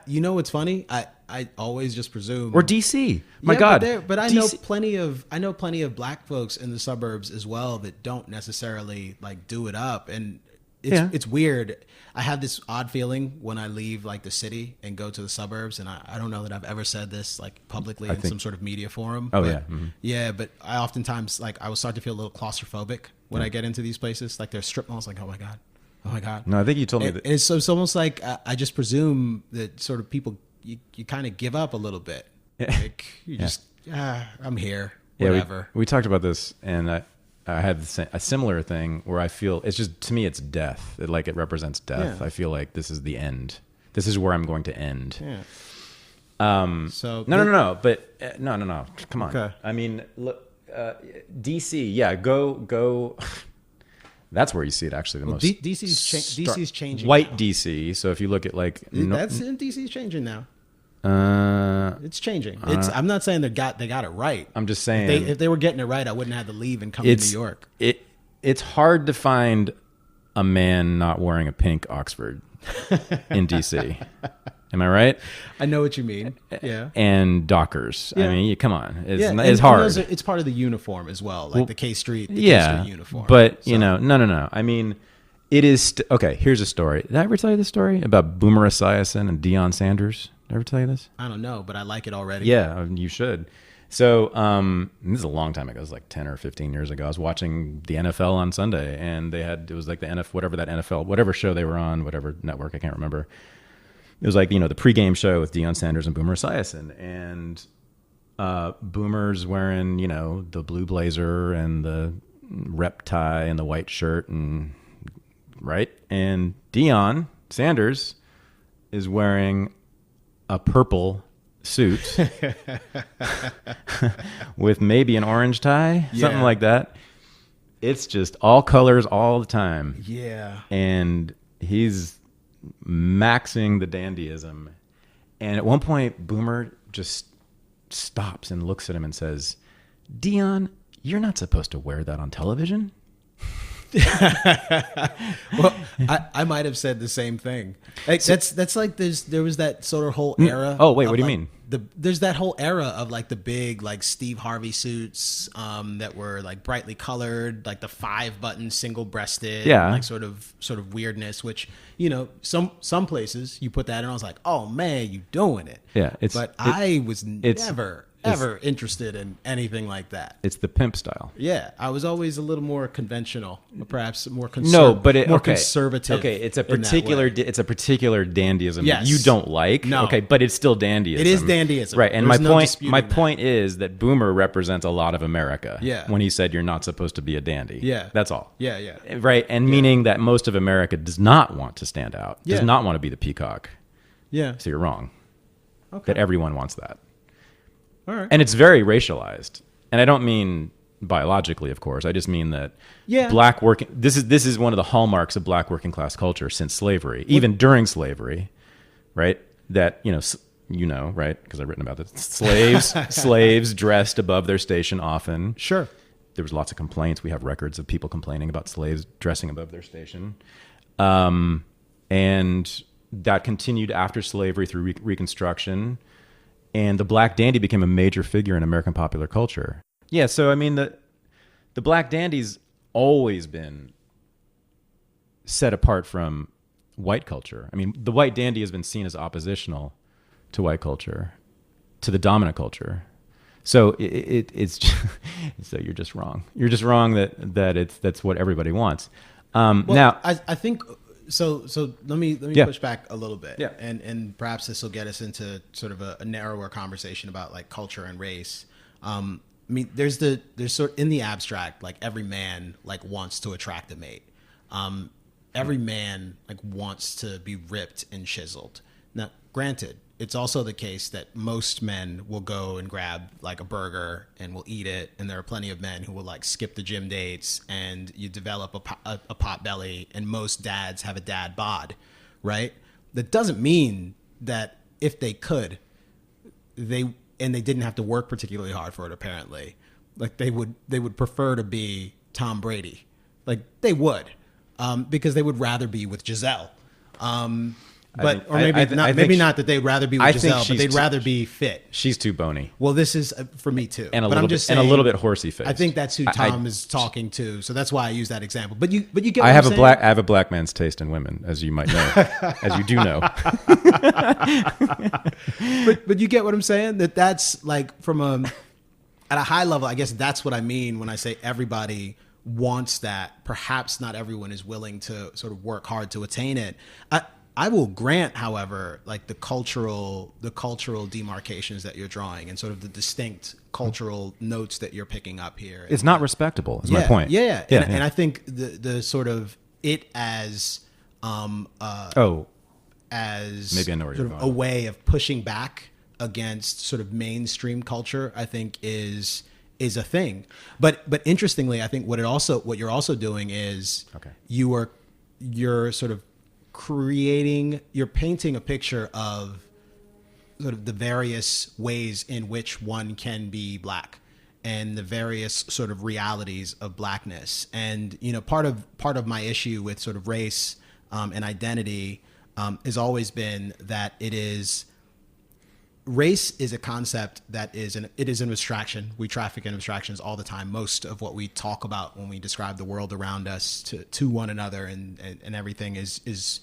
You know what's funny? I always just presume. Or DC. My God. But I DC. know plenty of black folks in the suburbs as well that don't necessarily like do it up. And it's weird. I have this odd feeling when I leave like the city and go to the suburbs, and I don't know that I've ever said this like publicly in some sort of media forum. Oh, but, yeah. Mm-hmm. Yeah, but I oftentimes like I will start to feel a little claustrophobic when I get into these places. Like there's strip malls, like oh my god. No, I think you told me that. It's almost like I just presume that sort of people you kind of give up a little bit. Like you just I'm here, whatever. We talked about this, and I had a similar thing where I feel it's just, to me, it's death. It represents death. Yeah. I feel like this is the end. This is where I'm going to end. Yeah. So No. But no. Come on. Okay. I mean, look, DC. Yeah, go. That's where you see it actually the most. DC's changing. White now. DC. So if you look at DC's changing now. It's changing. I'm not saying they got it right. I'm just saying if they were getting it right, I wouldn't have to leave and come to New York. It's hard to find a man not wearing a pink Oxford in DC. Am I right? I know what you mean. Yeah. And Dockers. Yeah. I mean, come on. It's and hard. It's part of the uniform as well, like the K Street. K Street uniform. But no. I mean, it is okay. Here's a story. Did I ever tell you this story about Boomer Esiason and Deion Sanders? Did I ever tell you this? I don't know, but I like it already. Yeah, you should. So this is a long time ago. It was like 10 or 15 years ago. I was watching the NFL on Sunday, and it was like the NFL, whatever show they were on, whatever network, I can't remember. It was like, the pregame show with Deion Sanders and Boomer Esiason. And Boomer's wearing, the blue blazer and the rep tie and the white shirt, and right? And Deion Sanders is wearing a purple suit with maybe an orange tie, something like that. It's just all colors all the time. Yeah. And he's maxing the dandyism. And at one point, Boomer just stops and looks at him and says, "Deion, you're not supposed to wear that on television." Well, I might have said the same thing. Like, that's like there was that sort of whole era. Oh wait, what do you mean? There's that whole era of like the big like Steve Harvey suits that were like brightly colored, like the 5-button single breasted, like sort of weirdness. Which some places you put that and I was like, oh man, you doing it? Yeah, I was never ever interested in anything like that. It's the pimp style. Yeah, I was always a little more conventional, perhaps more conservative. Conservative. Okay, it's a particular dandyism that you don't like. No. Okay, but it's still dandyism. It is dandyism. Right, and my point is that Boomer represents a lot of America. Yeah. When he said you're not supposed to be a dandy. Yeah. That's all. Yeah. Right, and meaning that most of America does not want to stand out. Yeah. Does not want to be the peacock. Yeah. So you're wrong. Okay. That everyone wants that. All right. And it's very racialized. And I don't mean biologically, of course. I just mean that black working. This is one of the hallmarks of black working class culture since slavery, even during slavery, right? That right? Because I've written about this. Slaves dressed above their station often. Sure. There was lots of complaints. We have records of people complaining about slaves dressing above their station, and that continued after slavery through Reconstruction. And the black dandy became a major figure in American popular culture. Yeah, so I mean, the black dandy's always been set apart from white culture. I mean, the white dandy has been seen as oppositional to white culture, to the dominant culture. So it's just, so you're just wrong. You're just wrong that's what everybody wants. Now, I think. So let me push back a little bit, and perhaps this will get us into sort of a narrower conversation about like culture and race. I mean, there's sort in the abstract, like every man like wants to attract a mate. Every man like wants to be ripped and chiseled. Now, granted, it's also the case that most men will go and grab like a burger and will eat it. And there are plenty of men who will like skip the gym dates and you develop a pot belly, and most dads have a dad bod, right? That doesn't mean that if they could, they didn't have to work particularly hard for it, apparently. Like they would prefer to be Tom Brady. Like they would, because they would rather be with Giselle. But or maybe not that they'd rather be with Giselle, but they'd rather be fit. She's too bony. Well, this is for me too. And a little bit horsey faced. I think that's who Tom is talking to, so that's why I use that example. But you get. What I have a black man's taste in women, as you might know, as you do know. but you get what I'm saying? That's like at a high level. I guess that's what I mean when I say everybody wants that. Perhaps not everyone is willing to sort of work hard to attain it. I will grant, however, like the cultural demarcations that you're drawing and sort of the distinct cultural notes that you're picking up here. It's not respectable, is my point. Yeah. And I think the sort of it as maybe I know where you're going. A way of pushing back against sort of mainstream culture, I think is a thing. But interestingly, I think what you're also doing is you're sort of you're painting a picture of sort of the various ways in which one can be black and the various sort of realities of blackness. And, part of my issue with sort of race and identity has always been that race is a concept that is an abstraction. We traffic in abstractions all the time. Most of what we talk about when we describe the world around us to one another and everything is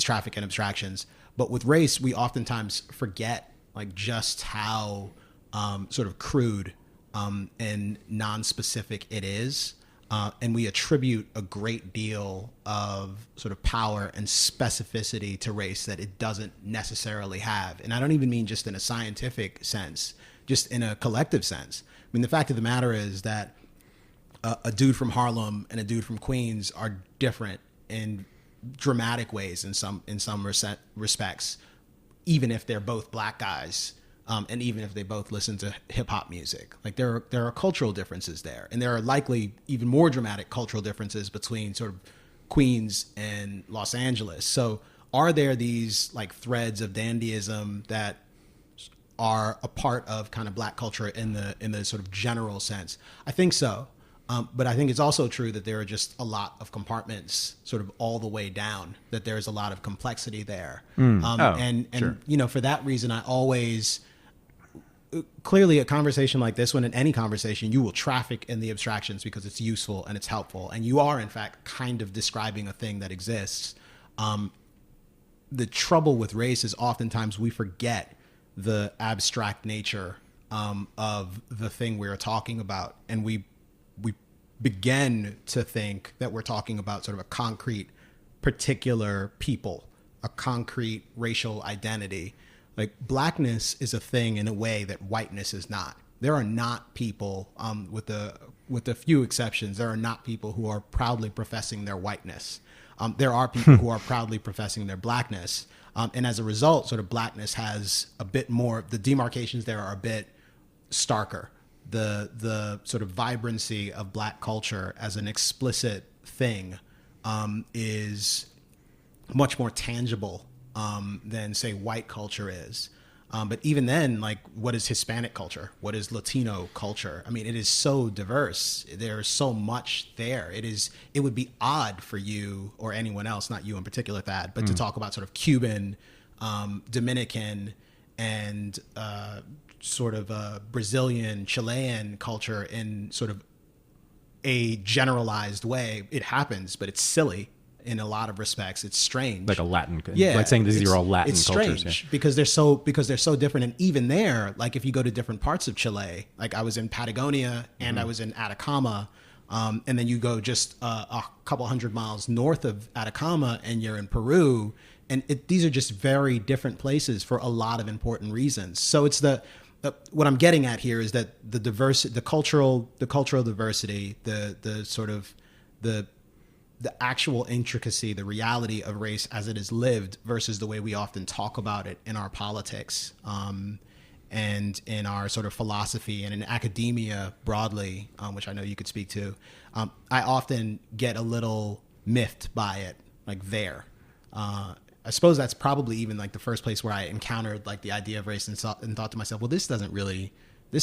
traffic in abstractions. But with race, we oftentimes forget like just how sort of crude and non-specific it is. And we attribute a great deal of sort of power and specificity to race that it doesn't necessarily have. And I don't even mean just in a scientific sense, just in a collective sense. I mean, the fact of the matter is that a dude from Harlem and a dude from Queens are different in dramatic ways in some respects, even if they're both black guys. And even if they both listen to hip hop music, like there are cultural differences there, and there are likely even more dramatic cultural differences between sort of Queens and Los Angeles. So, are there these like threads of dandyism that are a part of kind of black culture in the sort of general sense? I think so, but I think it's also true that there are just a lot of compartments, sort of all the way down. That there's a lot of complexity there, and sure. For that reason, I always. Clearly, a conversation like this one, in any conversation, you will traffic in the abstractions because it's useful and it's helpful. And you are, in fact, kind of describing a thing that exists. The trouble with race is oftentimes we forget the abstract nature of the thing we're talking about. And we begin to think that we're talking about sort of a concrete, particular people, a concrete racial identity. Like blackness is a thing in a way that whiteness is not. There are not people, with a few exceptions, there are not people who are proudly professing their whiteness. There are people who are proudly professing their blackness. And as a result, sort of blackness has a bit more, the demarcations there are a bit starker. The sort of vibrancy of black culture as an explicit thing is much more tangible than say white culture is. But even then, like, what is Hispanic culture? What is Latino culture? I mean, it is so diverse. There's so much there. It would be odd for you or anyone else, not you in particular, Thad, but to talk about sort of Cuban, Dominican, and sort of Brazilian, Chilean culture in sort of a generalized way. It happens, but it's silly. In a lot of respects, it's strange. Like a Latin, like saying these are all Latin it's cultures. Strange because they're so different. And even there, like if you go to different parts of Chile, like I was in Patagonia and I was in Atacama, and then you go just a couple hundred miles north of Atacama and you're in Peru, and these are just very different places for a lot of important reasons. So it's what I'm getting at here is that the cultural diversity, the sort of the actual intricacy, the reality of race as it is lived versus the way we often talk about it in our politics, and in our sort of philosophy and in academia broadly, which I know you could speak to. I often get a little miffed by it, like there. I suppose that's probably even like the first place where I encountered like the idea of race and thought to myself, well, this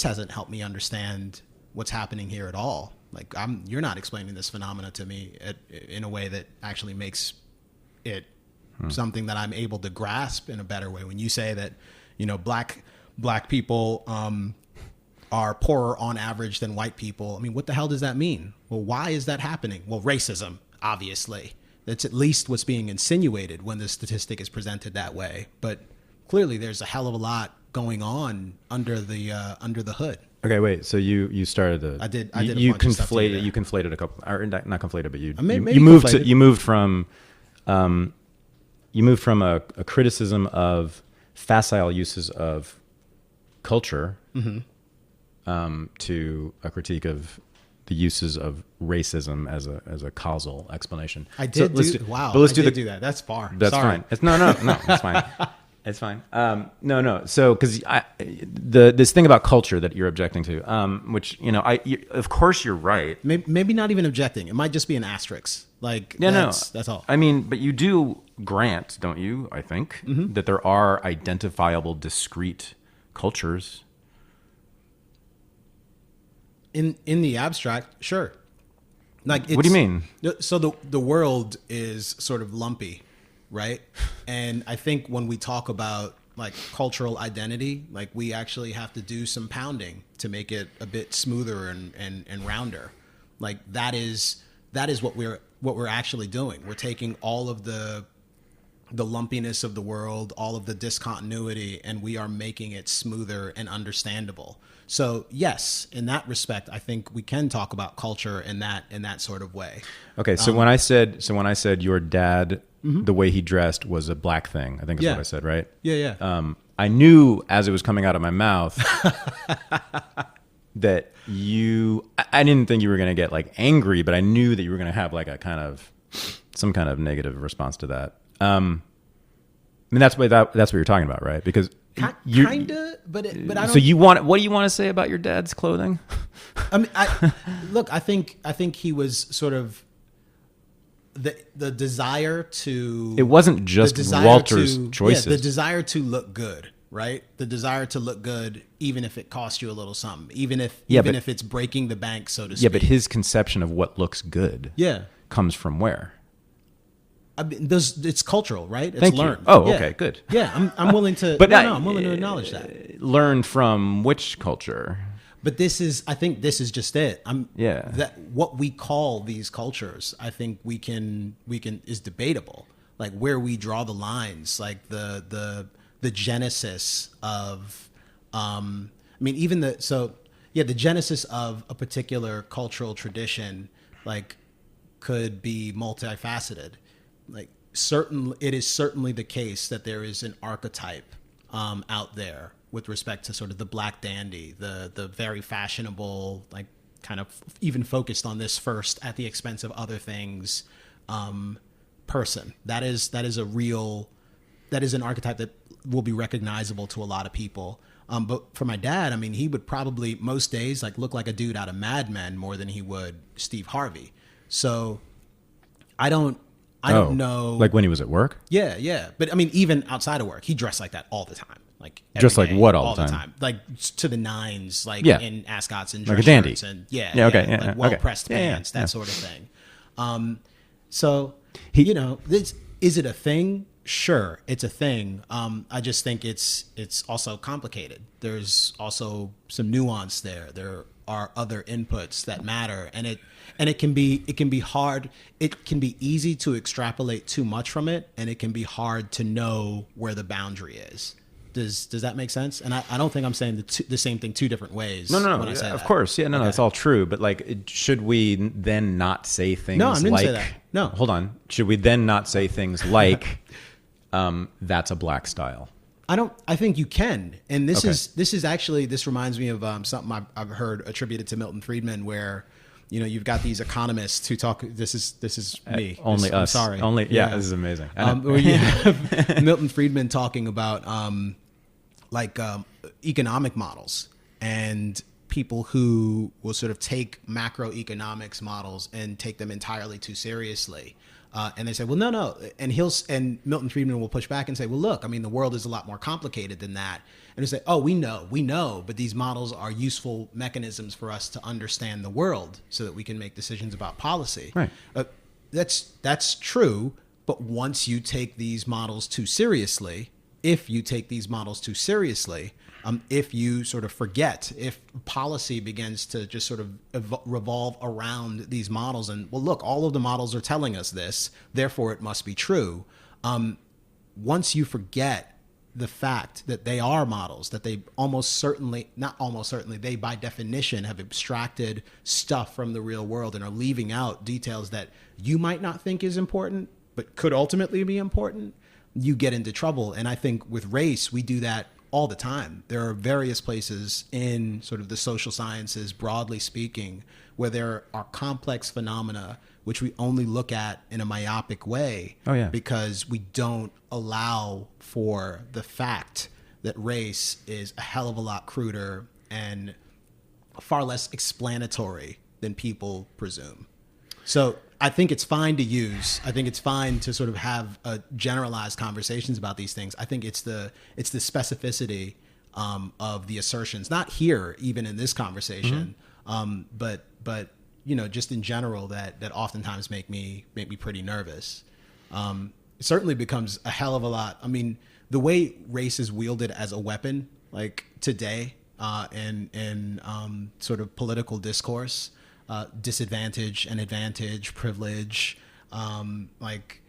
hasn't helped me understand what's happening here at all. Like you're not explaining this phenomena to me in a way that actually makes it something that I'm able to grasp in a better way. When you say that, black people are poorer on average than white people, I mean, what the hell does that mean? Well, why is that happening? Well, racism, obviously. That's at least what's being insinuated when the statistic is presented that way. But clearly, there's a hell of a lot going on under the hood. Okay, wait. So you started to. I did. You conflated. You conflated a couple, or not conflated, but you moved from a criticism of facile uses of culture to a critique of the uses of racism as a causal explanation. I did. Wow. But let's do that. That's far. That's Sorry. fine. No. That's fine. It's fine. No. So, because this thing about culture that you're objecting to, which of course you're right. Maybe not even objecting. It might just be an asterisk. That's all. I mean, but you do grant, don't you? I think that there are identifiable, discrete cultures. In the abstract, sure. What do you mean? So the world is sort of lumpy, right? And I think when we talk about cultural identity, we actually have to do some pounding to make it a bit smoother and rounder. That is what we're actually doing. We're taking all of the lumpiness of the world, all of the discontinuity, and we are making it smoother and understandable. So yes, in that respect, I think we can talk about culture in that sort of way. Okay, so when I said your dad, the way he dressed was a black thing, I think is what I said, right? Yeah. I knew as it was coming out of my mouth that I didn't think you were going to get angry, but I knew that you were going to have some kind of negative response to that. I mean, that's what you're talking about, right? Because kinda, but I don't. So what do you want to say about your dad's clothing? I mean, I think he was sort of the desire to. It wasn't just Walter's choices. Yeah, the desire to look good, right? The desire to look good, even if it costs you a little something, even if it's breaking the bank, so to speak. Yeah, but his conception of what looks good, comes from where? I mean, it's cultural, right? It's learned. Oh, okay, good. Yeah, I'm willing to. But I'm willing to acknowledge that. Learned from which culture? But I think this is just it. That what we call these cultures, I think we can is debatable. Where we draw the lines, the genesis of, the genesis of a particular cultural tradition, could be multifaceted. It is certainly the case that there is an archetype out there with respect to sort of the black dandy, the very fashionable, kind of even focused on this first at the expense of other things, person. That is an archetype that will be recognizable to a lot of people. But for my dad, I mean, he would probably most days look like a dude out of Mad Men more than he would Steve Harvey. So I don't know. When he was at work? Yeah. But I mean, even outside of work, he dressed like that all the time. Just day, what all the time? To the nines, in ascots and dress like a dandy. shirts and well-pressed pants, that sort of thing. So, is it a thing? Sure, it's a thing. I just think it's also complicated. There's also some nuance there. There are other inputs that matter, and it can be hard. It can be easy to extrapolate too much from it, and it can be hard to know where the boundary is. Does that make sense? And I don't think I'm saying the same thing two different ways. No. When I say Of that. course, yeah, no, that's all true. But should we then not say things? No, I didn't say that. No, hold on. Should we then not say things like, "That's a black style"? I think you can, and this reminds me of something I've heard attributed to Milton Friedman, where you've got these economists who talk. This is me. Only us. I'm sorry. Only this is amazing. Where you have Milton Friedman talking about economic models and people who will sort of take macroeconomics models and take them entirely too seriously. And they say, well, no. And Milton Friedman will push back and say, well, look, I mean, the world is a lot more complicated than that. And they say, oh, we know, but these models are useful mechanisms for us to understand the world so that we can make decisions about policy. Right. That's true. But once you take these models too seriously, if you take these models too seriously, if you sort of forget, if policy begins to just sort of revolve around these models and, well, look, all of the models are telling us this, therefore it must be true. Once you forget the fact that they are models, that they they by definition have abstracted stuff from the real world and are leaving out details that you might not think is important, but could ultimately be important, you get into trouble. And I think with race, we do that all the time. There are various places in sort of the social sciences, broadly speaking, where there are complex phenomena which we only look at in a myopic way because we don't allow for the fact that race is a hell of a lot cruder and far less explanatory than people presume. So I think it's fine to use. I think it's fine to sort of have generalized conversations about these things. I think it's the specificity of the assertions, not here, even in this conversation, but just in general that oftentimes make me pretty nervous. It certainly becomes a hell of a lot. I mean, the way race is wielded as a weapon, like today, in sort of political discourse. Disadvantage and advantage, privilege, like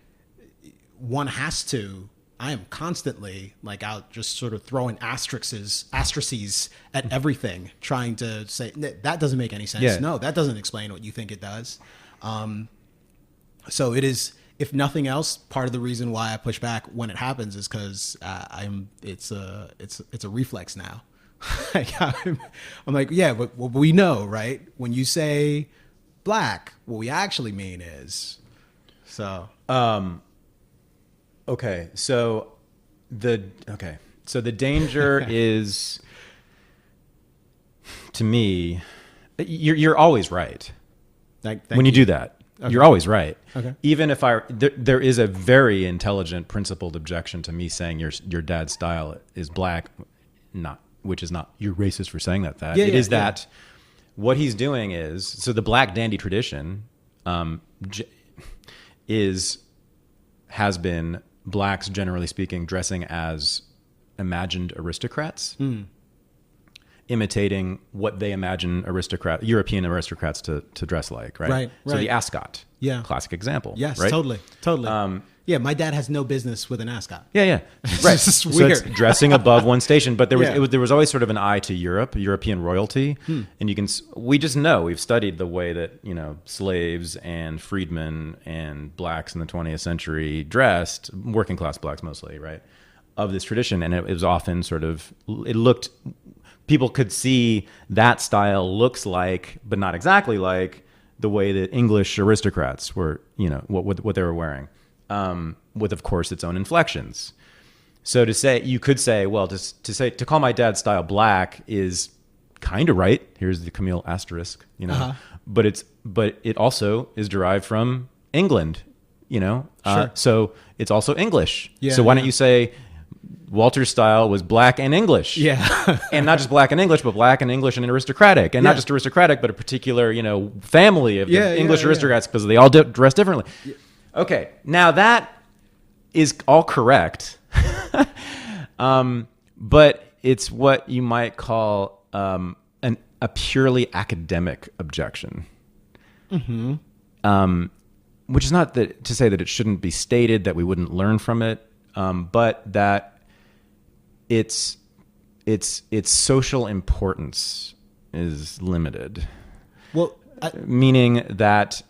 one has to, I am constantly like out just sort of throwing asterisks at everything, trying to say that doesn't make any sense. Yeah. No, that doesn't explain what you think it does. So it is, if nothing else, part of the reason why I push back when it happens is because it's a reflex now. I'm like, yeah, but we know, right? When you say black, what we actually mean is so. Okay, so the danger is, to me, you're always right. Thank when you do that. Okay. You're always right. Okay. Even if there is a very intelligent, principled objection to me saying your dad's style is black, which is not, you're racist for saying that. That what he's doing is, so the black dandy tradition has been blacks, generally speaking, dressing as imagined aristocrats, imitating what they imagine European aristocrats to dress like, right? Right. So the ascot, classic example. Yes, right? totally. Yeah, my dad has no business with an ascot. Yeah. Right. It's just so weird. it's dressing above one station, but there was always sort of an eye to European royalty, and we just know, we've studied the way that slaves and freedmen and blacks in the 20th century dressed, working class blacks mostly, right, of this tradition, and it was often people could see that style looks like, but not exactly like, the way that English aristocrats were, what they were wearing. With, of course, its own inflections. So you could say, well, to call my dad's style black is kind of right. Here's the Camille asterisk, but it also is derived from England, Sure. So it's also English. Yeah, so why don't you say Walter's style was black and English? Yeah. And not just black and English, but black and English and aristocratic, and not just aristocratic, but a particular, family of English aristocrats, because they all dress differently. Yeah. Okay, now that is all correct, but it's what you might call a purely academic objection, which is not to say that it shouldn't be stated, that we wouldn't learn from it, but that its social importance is limited. Well. Meaning that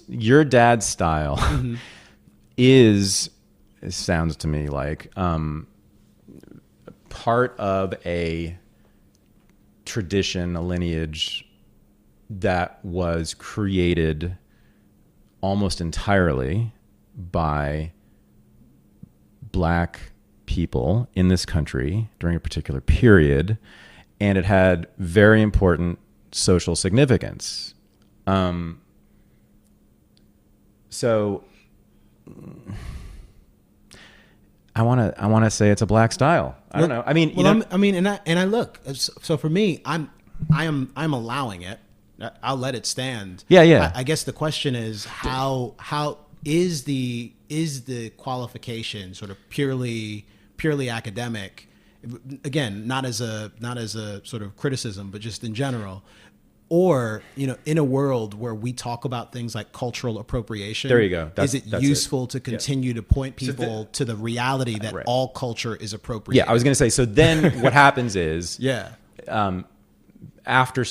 your dad's style it sounds to me like part of a tradition, a lineage that was created almost entirely by black people in this country during a particular period, and it had very important social significance. So I want to say it's a black style. I don't know. I mean, and I look. So for me, I'm allowing it. I'll let it stand. Yeah. I guess the question is how is the qualification sort of purely academic? Again, not as a sort of criticism, but just in general. Or, in a world where we talk about things like cultural appropriation, there you go. Is it useful to continue to point people to the reality that all culture is appropriated? Yeah, I was going to say, so then what happens is, after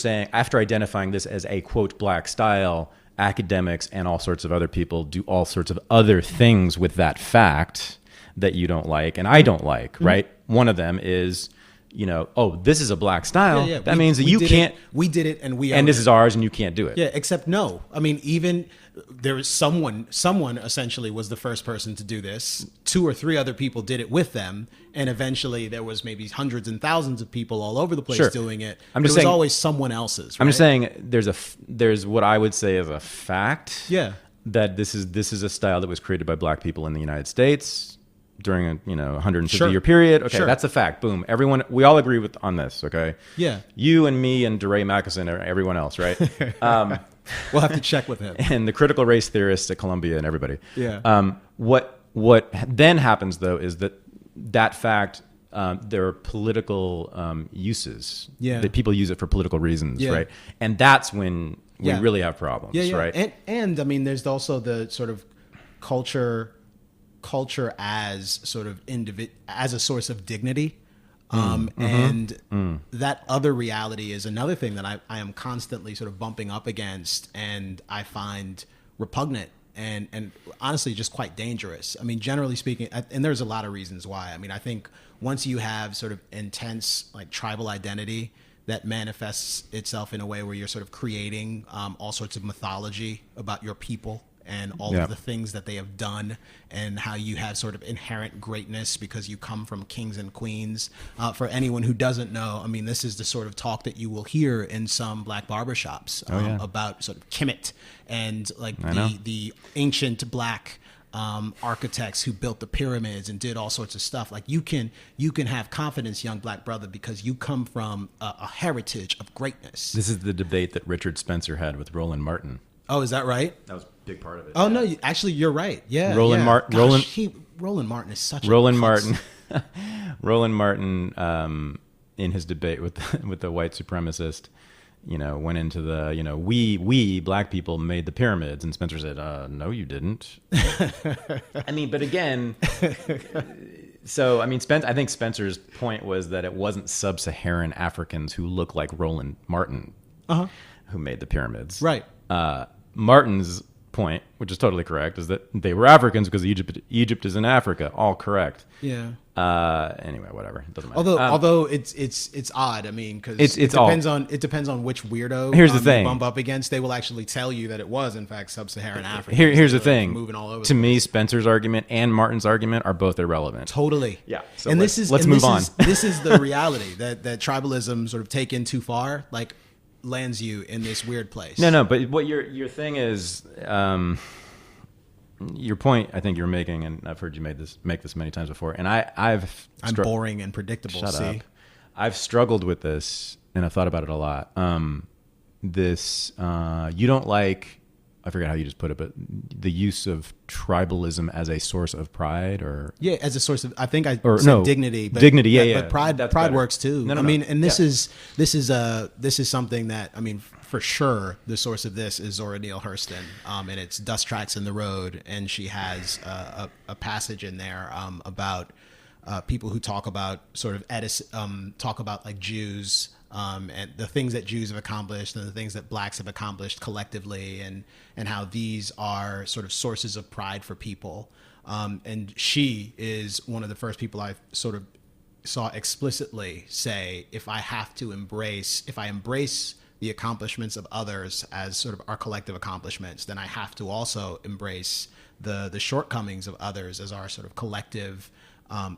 identifying this as a, quote, black style, academics and all sorts of other people do all sorts of other things with that fact that you don't like and I don't like, right? One of them is, this is a black style. Yeah. That means that you can't. We did it, and this is ours, and you can't do it. Yeah, except no. I mean, even there was someone essentially was the first person to do this. 2 or 3 other people did it with them, and eventually there was maybe hundreds and thousands of people all over the place doing it. I'm just saying, it was always someone else's. Right? I'm just saying there's what I would say is a fact. Yeah. That this is a style that was created by black people in the United States during a 150-year period. Okay, that's a fact. Boom. Everyone, we all agree on this. Okay. Yeah. You and me and DeRay Mackison and everyone else, right? We'll have to check with him and the critical race theorists at Columbia and everybody. Yeah. What then happens though is that fact. There are political uses. Yeah. That people use it for political reasons, right? And that's when we really have problems, right? And I mean, there's also the sort of culture as sort of as a source of dignity. That other reality is another thing that I am constantly sort of bumping up against, and I find repugnant and honestly just quite dangerous. I mean, generally speaking, and there's a lot of reasons why. I mean, I think once you have sort of intense like tribal identity that manifests itself in a way where you're sort of creating all sorts of mythology about your people and all of the things that they have done, and how you have sort of inherent greatness because you come from kings and queens. For anyone who doesn't know, I mean, this is the sort of talk that you will hear in some black barbershops about sort of Kemet and like the ancient black architects who built the pyramids and did all sorts of stuff. Like you can have confidence, young black brother, because you come from a heritage of greatness. This is the debate that Richard Spencer had with Roland Martin. Oh, is that right? That was a big part of it. Oh, no, actually, you're right. Yeah. Roland Martin is such Roland a Martin. Roland Martin, in his debate with the white supremacist, went into the, we black people made the pyramids. And Spencer said, no, you didn't. I mean, but again, so, I mean, I think Spencer's point was that it wasn't sub-Saharan Africans who look like Roland Martin who made the pyramids. Right. Martin's point, which is totally correct, is that they were Africans because Egypt is in Africa. All correct. Yeah. Anyway, whatever. It doesn't matter. Although it's odd. I mean, because it depends on which weirdo here's the thing. You bump up against. They will actually tell you that it was in fact sub-Saharan Africa. Here's the thing. Moving all over. To me, Spencer's argument and Martin's argument are both irrelevant. Totally. Yeah. So and let's move on. This is the reality that tribalism sort of taken too far, like, lands you in this weird place. No, but what your thing is, your point I think you're making, and I've heard you make this many times before, and I'm boring and predictable. Shut up. I've struggled with this, and I've thought about it a lot. You don't like, I forget how you just put it, but the use of tribalism as a source of pride, or as a source of, I think said dignity. But, dignity, but pride works too. I mean, and this is something that, I mean, for sure, the source of this is Zora Neale Hurston, and it's Dust Tracks in the Road, and she has a passage in there about people who talk about sort of talk about like Jews. And the things that Jews have accomplished and the things that blacks have accomplished collectively, and how these are sort of sources of pride for people. And she is one of the first people I sort of saw explicitly say, if I embrace the accomplishments of others as sort of our collective accomplishments, then I have to also embrace the shortcomings of others as our sort of collective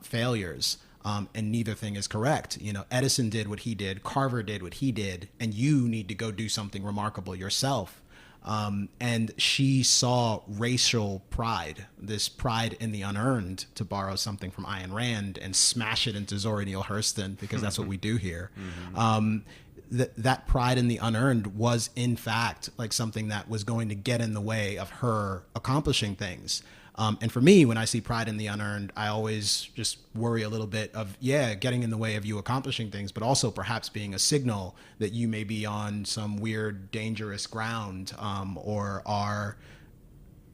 failures. And neither thing is correct. Edison did what he did, Carver did what he did, and you need to go do something remarkable yourself. And she saw racial pride, this pride in the unearned, to borrow something from Ayn Rand, and smash it into Zora Neale Hurston, because that's what we do here. that pride in the unearned was in fact like something that was going to get in the way of her accomplishing things. And for me, when I see pride in the unearned, I always just worry a little bit of, getting in the way of you accomplishing things, but also perhaps being a signal that you may be on some weird, dangerous ground, or are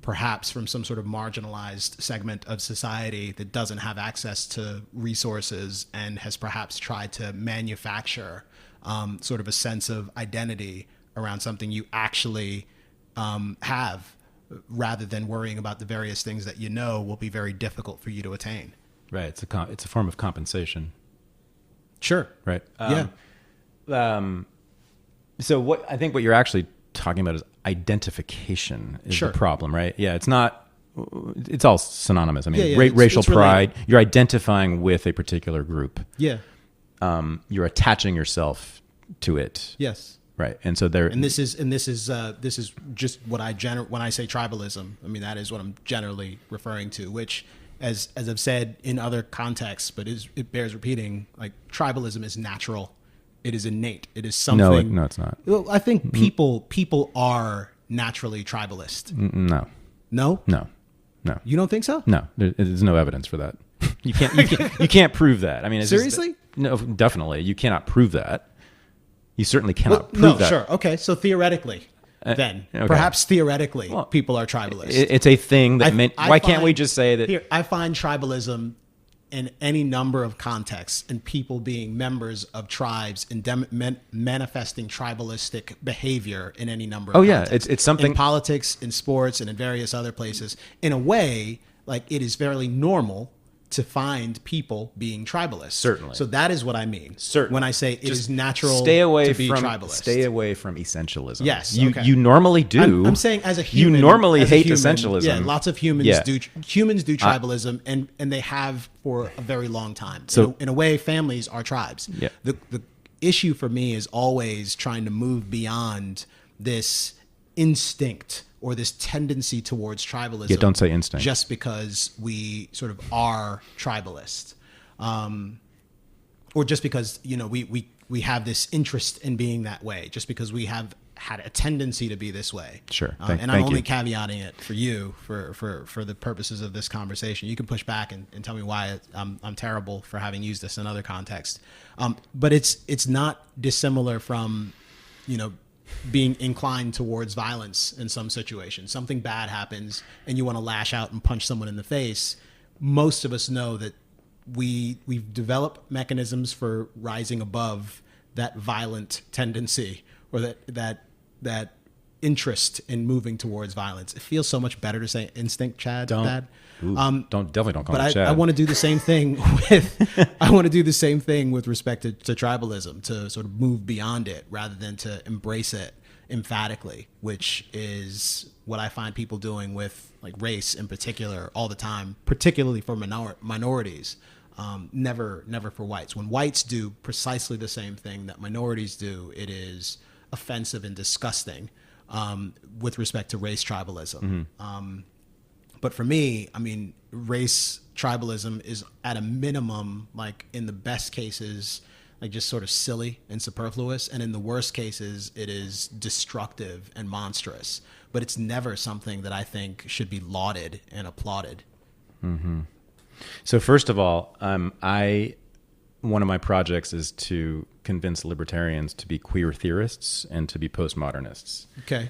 perhaps from some sort of marginalized segment of society that doesn't have access to resources and has perhaps tried to manufacture sort of a sense of identity around something you actually have, rather than worrying about the various things that will be very difficult for you to attain. Right. It's a form of compensation. Sure. Right. So what I think what you're actually talking about is identification is the problem, right? Yeah. It's all synonymous. I mean, racial it's pride, related. You're identifying with a particular group. Yeah. You're attaching yourself to it. Yes. Right. And so there, and this is just what when I say tribalism, I mean, that is what I'm generally referring to, which as I've said in other contexts, but it bears repeating, like tribalism is natural. It is innate. It is something. No, it's not. Well, I think people are naturally tribalist. No. No? No. You don't think so? No, there's no evidence for that. You can't prove that. I mean, seriously? No, definitely. You cannot prove that. You certainly cannot prove that. Sure. Okay. So theoretically, then okay. Perhaps theoretically, people are tribalist. It's a thing that why can't we just say that? Here, I find tribalism in any number of contexts, and people being members of tribes and manifesting tribalistic behavior in any number of contexts. It's something in politics, in sports, and in various other places. In a way, like it is fairly normal to find people being tribalist. Certainly. So that is what I mean. Certainly. When I say it is natural to be tribalist. Stay away from essentialism. Yes. You normally do. I'm saying as a human. You normally hate essentialism. Yeah, lots of humans do tribalism, and they have for a very long time. So in a way, families are tribes. Yeah. The issue for me is always trying to move beyond this instinct or this tendency towards tribalism. Yeah, don't say instinct. Just because we sort of are tribalist. Or just because, we have this interest in being that way, just because we have had a tendency to be this way. Sure. And I'm only caveating it for you for the purposes of this conversation. You can push back and tell me why I'm terrible for having used this in other contexts. But it's not dissimilar from, being inclined towards violence in some situations. Something bad happens and you want to lash out and punch someone in the face. Most of us know that we've developed mechanisms for rising above that violent tendency or that interest in moving towards violence. It feels so much better to say instinct, Chad. Definitely don't call but it Chad. I want to do the same thing with respect to tribalism, to sort of move beyond it rather than to embrace it emphatically, which is what I find people doing with like race in particular all the time, particularly for minorities. Never for whites. When whites do precisely the same thing that minorities do, it is offensive and disgusting with respect to race tribalism. Mm-hmm. But for me, I mean, race tribalism is at a minimum, like in the best cases, like just sort of silly and superfluous. And in the worst cases, it is destructive and monstrous. But it's never something that I think should be lauded and applauded. Mm-hmm. So first of all, one of my projects is to convince libertarians to be queer theorists and to be postmodernists. Okay.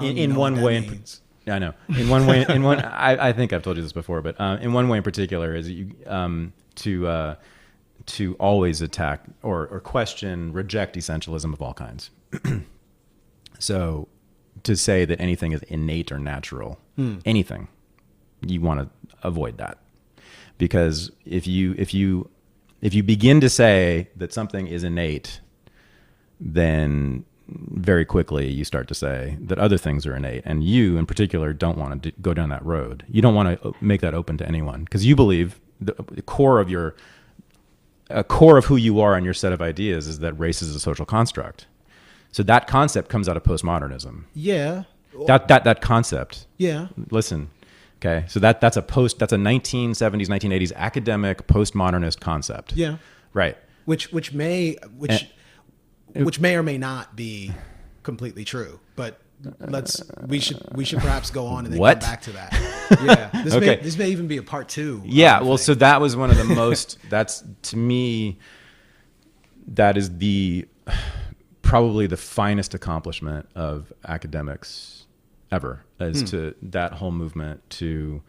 In one way, I know. In one way, I think I've told you this before, but in one way in particular is to always attack or question, reject essentialism of all kinds. So to say that anything is innate or natural, anything, you want to avoid that, because if you begin to say that something is innate, then very quickly you start to say that other things are innate, and you in particular don't want to go down that road. You don't want to make that open to anyone, because you believe the core of who you are and your set of ideas is that race is a social construct. So that concept comes out of postmodernism. Yeah. That concept. Yeah. Listen. Okay. So that's a 1970s, 1980s academic postmodernist concept. Yeah. Right. Which which may or may not be completely true, but we should perhaps go on and then come back to that. Yeah, this may even be a part 2. Yeah, well, so that was one of the most. That's, to me, that is probably the finest accomplishment of academics ever, as to that whole movement to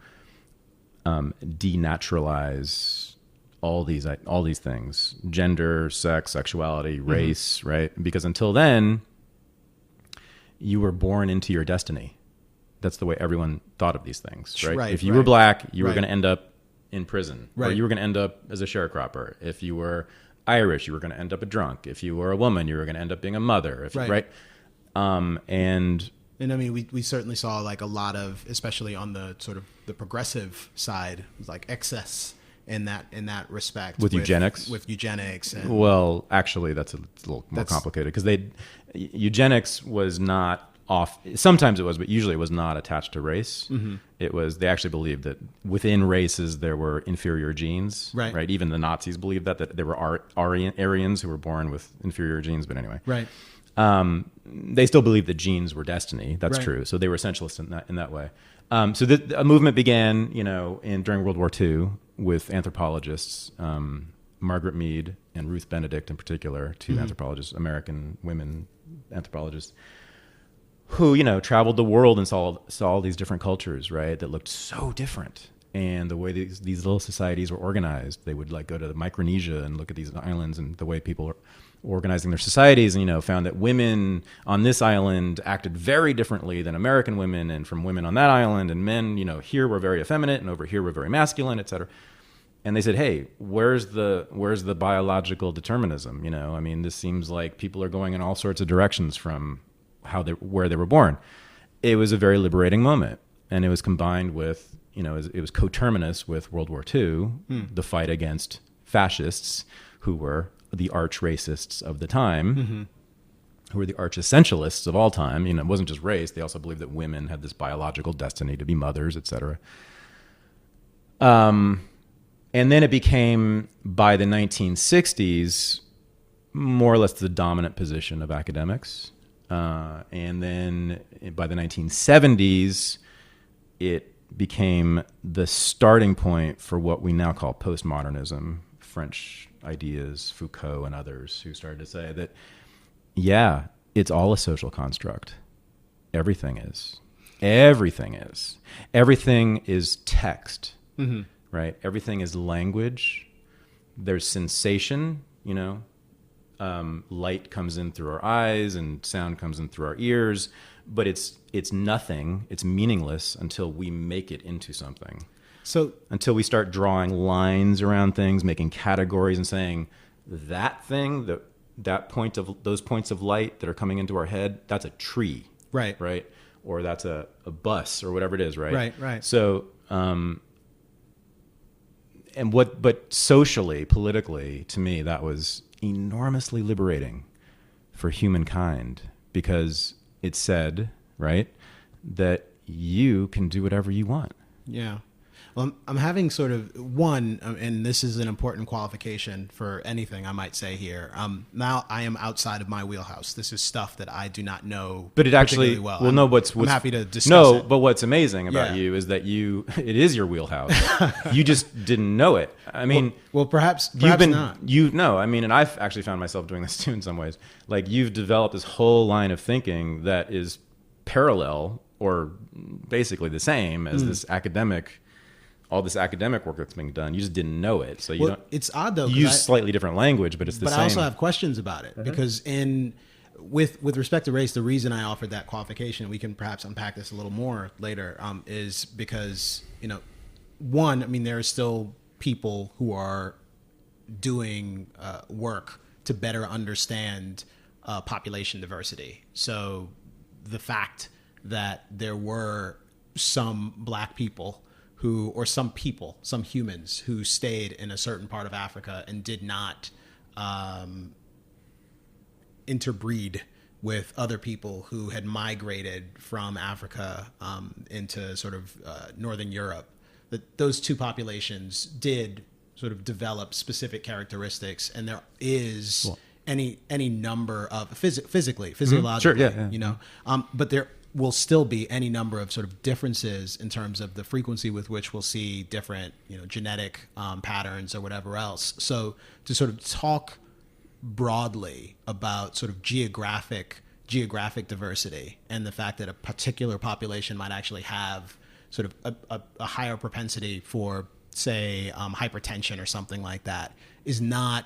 denaturalize all these things: gender, sex, sexuality, race, right? Because until then, you were born into your destiny. That's the way everyone thought of these things, right? If you were black, you were going to end up in prison, or you were going to end up as a sharecropper. If you were Irish, you were going to end up a drunk. If you were a woman, you were going to end up being a mother, right? And I mean, we certainly saw like a lot of, especially on the sort of the progressive side, like excess in that respect with eugenics. And, well, actually, that's a little more complicated, because eugenics was not off. Sometimes it was, but usually it was not attached to race. It was, they actually believed that within races there were inferior genes. Right. Even the Nazis believed that there were Aryans who were born with inferior genes. But anyway. Right. They still believed that genes were destiny. That's true. So they were essentialists in that way. So a movement began, during World War II with anthropologists, Margaret Mead and Ruth Benedict in particular, two anthropologists, American women anthropologists, who, traveled the world and saw all these different cultures, right, that looked so different. And the way these little societies were organized, they would go to Micronesia and look at these islands and the way people are organizing their societies, and found that women on this island acted very differently than American women, and from women on that island, and men, here were very effeminate and over here were very masculine, et cetera. And they said, hey, where's the biological determinism? I mean, this seems like people are going in all sorts of directions from where they were born. It was a very liberating moment, and it was combined with, it was coterminous with World War II, the fight against fascists, who were the arch racists of the time, who were the arch essentialists of all time. It wasn't just race; they also believed that women had this biological destiny to be mothers, etc. And then it became, by the 1960s, more or less the dominant position of academics. And then by the 1970s, it became the starting point for what we now call postmodernism, French ideas, Foucault and others, who started to say that, yeah, it's all a social construct. Everything is. Everything is text, right? Everything is language. There's sensation, light comes in through our eyes and sound comes in through our ears, but it's nothing. It's meaningless until we make it into something. So until we start drawing lines around things, making categories, and saying that thing, those points of light that are coming into our head, that's a tree, right, or that's a bus, or whatever it is, right. So, but socially, politically, to me, that was enormously liberating for humankind, because it said, right, that you can do whatever you want. Yeah. Well, I'm having sort of and this is an important qualification for anything I might say here. Now I am outside of my wheelhouse. This is stuff that I do not know, but it actually well. I'm happy to discuss it. But what's amazing about you is that it is your wheelhouse. You just didn't know it. I mean, well, perhaps not. I mean, and I've actually found myself doing this too in some ways. Like, you've developed this whole line of thinking that is parallel, or basically the same as all this academic work that's being done. You just didn't know it. So it's odd though. You use slightly different language, but it's the same. But I also have questions about it, because with respect to race, the reason I offered that qualification, we can perhaps unpack this a little more later, is because, one, I mean, there are still people who are doing work to better understand population diversity. So the fact that there were some black people some humans who stayed in a certain part of Africa and did not interbreed with other people who had migrated from Africa into sort of Northern Europe, that those two populations did sort of develop specific characteristics. And there is any number of physiologically, Sure, yeah. But there will still be any number of sort of differences in terms of the frequency with which we'll see different, genetic patterns or whatever else. So to sort of talk broadly about sort of geographic diversity and the fact that a particular population might actually have sort of a higher propensity for, say, hypertension or something like that is not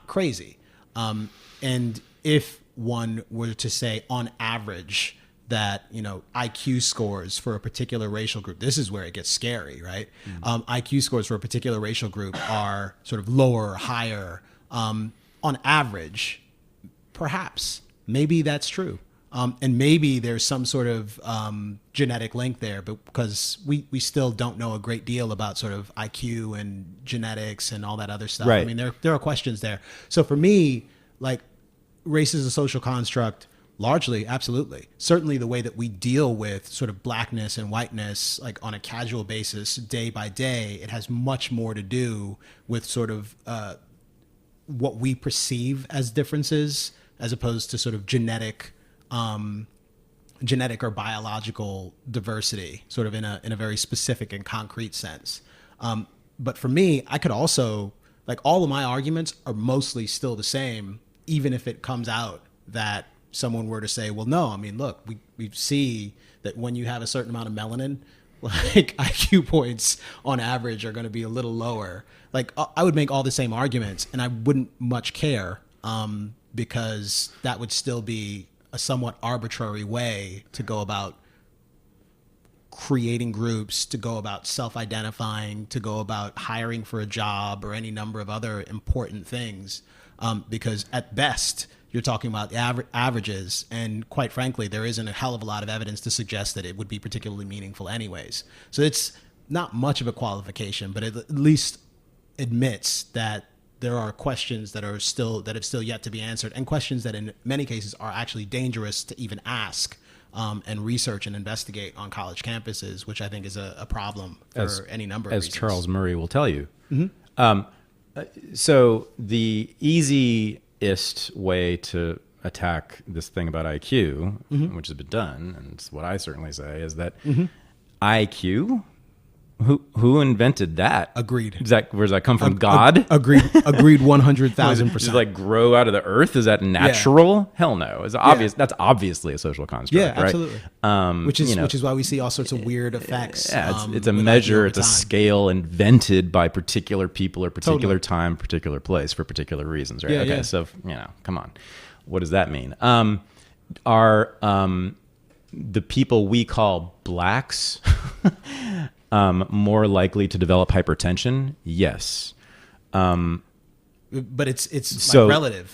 crazy. And if one were to say on average that, IQ scores for a particular racial group, this is where it gets scary, right? IQ scores for a particular racial group are sort of lower or higher on average. Perhaps, maybe that's true. And maybe there's some sort of genetic link there, but because we still don't know a great deal about sort of IQ and genetics and all that other stuff. Right. I mean, there are questions there. So for me, like, race is a social construct. Largely, absolutely. Certainly the way that we deal with sort of blackness and whiteness, like on a casual basis, day by day, it has much more to do with sort of what we perceive as differences as opposed to sort of genetic or biological diversity, sort of in a very specific and concrete sense. But for me, I could also, like, all of my arguments are mostly still the same, even if it comes out that someone were to say, well, no, I mean, look, we see that when you have a certain amount of melanin, like, IQ points on average are going to be a little lower. Like, I would make all the same arguments and I wouldn't much care, because that would still be a somewhat arbitrary way to go about creating groups, to go about self-identifying, to go about hiring for a job or any number of other important things. Because at best, you're talking about averages, and quite frankly, there isn't a hell of a lot of evidence to suggest that it would be particularly meaningful anyways. So it's not much of a qualification, but it at least admits that there are questions that have still yet to be answered, and questions that in many cases are actually dangerous to even ask and research and investigate on college campuses, which I think is a problem for any number of reasons. As Charles Murray will tell you. So the easiest way to attack this thing about IQ, which has been done, and it's what I certainly say, is that IQ, who invented that? Agreed. Where does that come from? God? Agreed 100,000%. Does it like grow out of the earth? Is that natural? Yeah. Hell no. It's obvious. Yeah. That's obviously a social construct. Yeah, absolutely. Right? Which is why we see all sorts of weird effects. Yeah, it's a measure. It's a scale invented by particular people or particular time, particular place for particular reasons. Right? Yeah, okay. Yeah. So come on. What does that mean? Are the people we call blacks more likely to develop hypertension? Yes. But it's so like relative.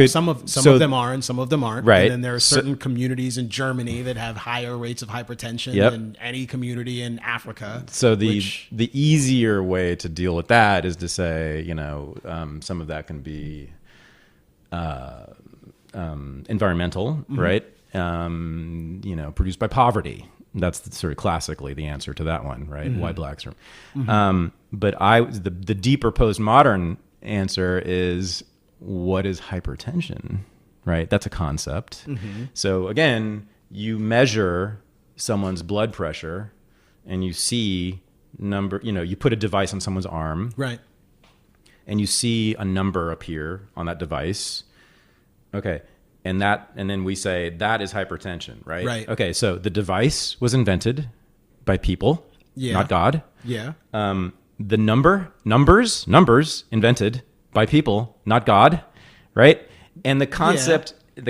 Some of them are and some of them aren't. Right. And then there are certain communities in Germany that have higher rates of hypertension than any community in Africa. So the easier way to deal with that is to say, some of that can be environmental, right? Produced by poverty. That's sort of classically the answer to that one, right? Why blacks are. But the deeper postmodern answer is, what is hypertension, right? That's a concept. So again, you measure someone's blood pressure and you see you put a device on someone's arm. Right. And you see a number appear on that device. Okay. And then we say that is hypertension, right? Right. Okay, so the device was invented by people, not God. Yeah. The numbers invented by people, not God, right? And the concept of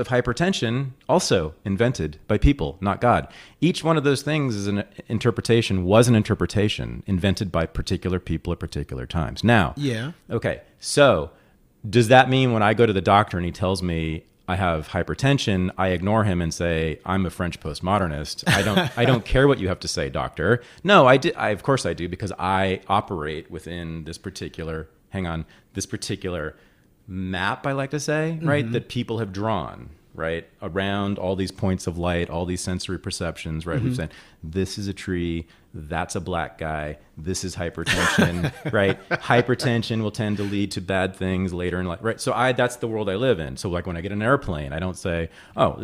hypertension also invented by people, not God. Each one of those things was an interpretation invented by particular people at particular times. Now, okay, so does that mean when I go to the doctor and he tells me I have hypertension, I ignore him and say, I'm a French postmodernist. I don't care what you have to say, doctor. No, of course I do, because I operate within this particular map, I like to say, right? That people have drawn, right? Around all these points of light, all these sensory perceptions, right? We've said, this is a tree, that's a black guy, this is hypertension, right? Hypertension will tend to lead to bad things later in life, right? So that's the world I live in. So like when I get an airplane, I don't say, oh,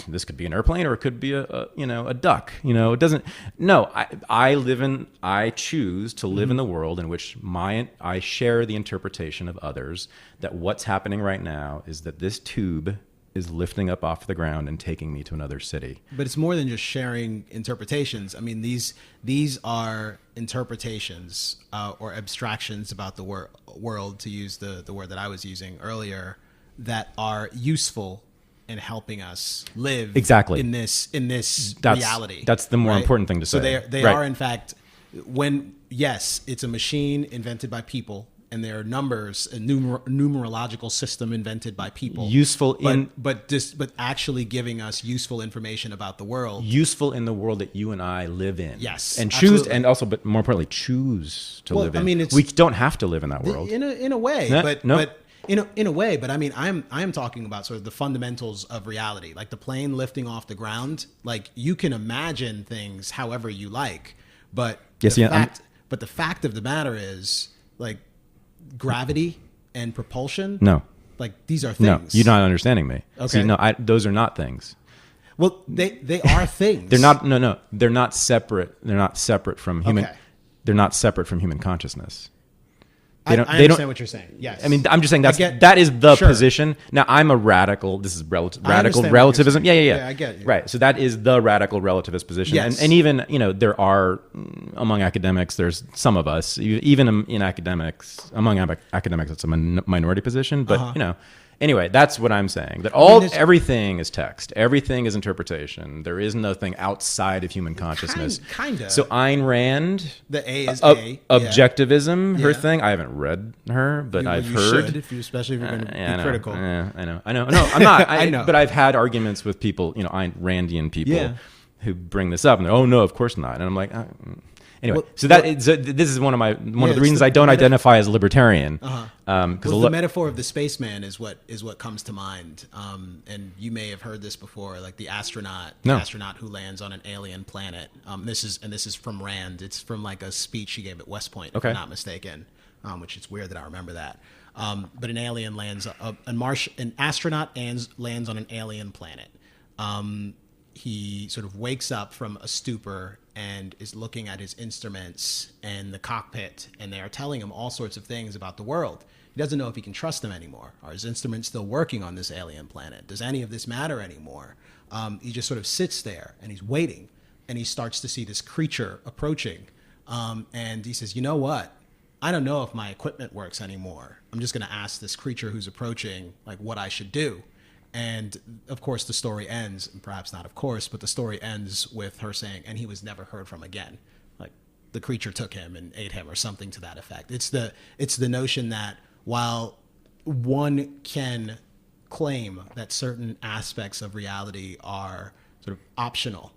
this could be an airplane or it could be a duck. It doesn't. No, I choose to live in the world in which I share the interpretation of others that what's happening right now is that this tube is lifting up off the ground and taking me to another city. But it's more than just sharing interpretations. I mean, these are interpretations or abstractions about the world, to use the word that I was using earlier, that are useful in helping us live exactly in this reality. That's the more right? important thing to say. So they right. are, in fact, yes, it's a machine invented by people. And there are numbers, a numerological system invented by people. Useful but actually giving us useful information about the world. Useful in the world that you and I live in. Yes, and absolutely. and also, but more importantly, choose to live in. I mean, we don't have to live in that world. In a way, No. but in a way. But I mean, I'm talking about sort of the fundamentals of reality, like the plane lifting off the ground. Like you can imagine things however you like, but the fact of the matter is, like, gravity and propulsion. No. Like these are things. No, you're not understanding me. Okay. See, no, those are not things. Well, they are things. They're not. No, they're not separate. They're not separate from human. Okay. They're not separate from human consciousness. I understand what you're saying. Yes. I mean, I'm just saying that is the position. Now, I'm a radical. This is radical relativism. Yeah. I get you. Right. So that is the radical relativist position. Yes. And even, there are, among academics, there's some of us, even in academics, among academics, it's a minority position. But, anyway, that's what I'm saying. That everything is text. Everything is interpretation. There is nothing outside of human consciousness. Kind of. So Ayn Rand, the A is A. Objectivism, her Yeah. thing. I haven't read her, but I've heard. Especially if you're going to be critical. I know. No, I'm not. I know. But I've had arguments with people, Ayn Randian people, who bring this up, and they're, oh no, of course not. And I'm like, anyway. This is one of the reasons I don't identify as libertarian. The metaphor of the spaceman is what comes to mind. And you may have heard this before, like the astronaut who lands on an alien planet. This is from Rand. It's from like a speech she gave at West Point, if I'm not mistaken. Which is weird that I remember that. But an alien lands, an astronaut lands on an alien planet. He sort of wakes up from a stupor and is looking at his instruments and the cockpit, and they are telling him all sorts of things about the world. He doesn't know if he can trust them anymore. Are his instruments still working on this alien planet? Does any of this matter anymore? He just sort of sits there and he's waiting, and he starts to see this creature approaching. And he says, you know what? I don't know if my equipment works anymore. I'm just going to ask this creature who's approaching, like, what I should do. And of course, the story ends, and perhaps not of course, but the story ends with her saying, and he was never heard from again. Like the creature took him and ate him, or something to that effect. It's the notion that while one can claim that certain aspects of reality are sort of optional,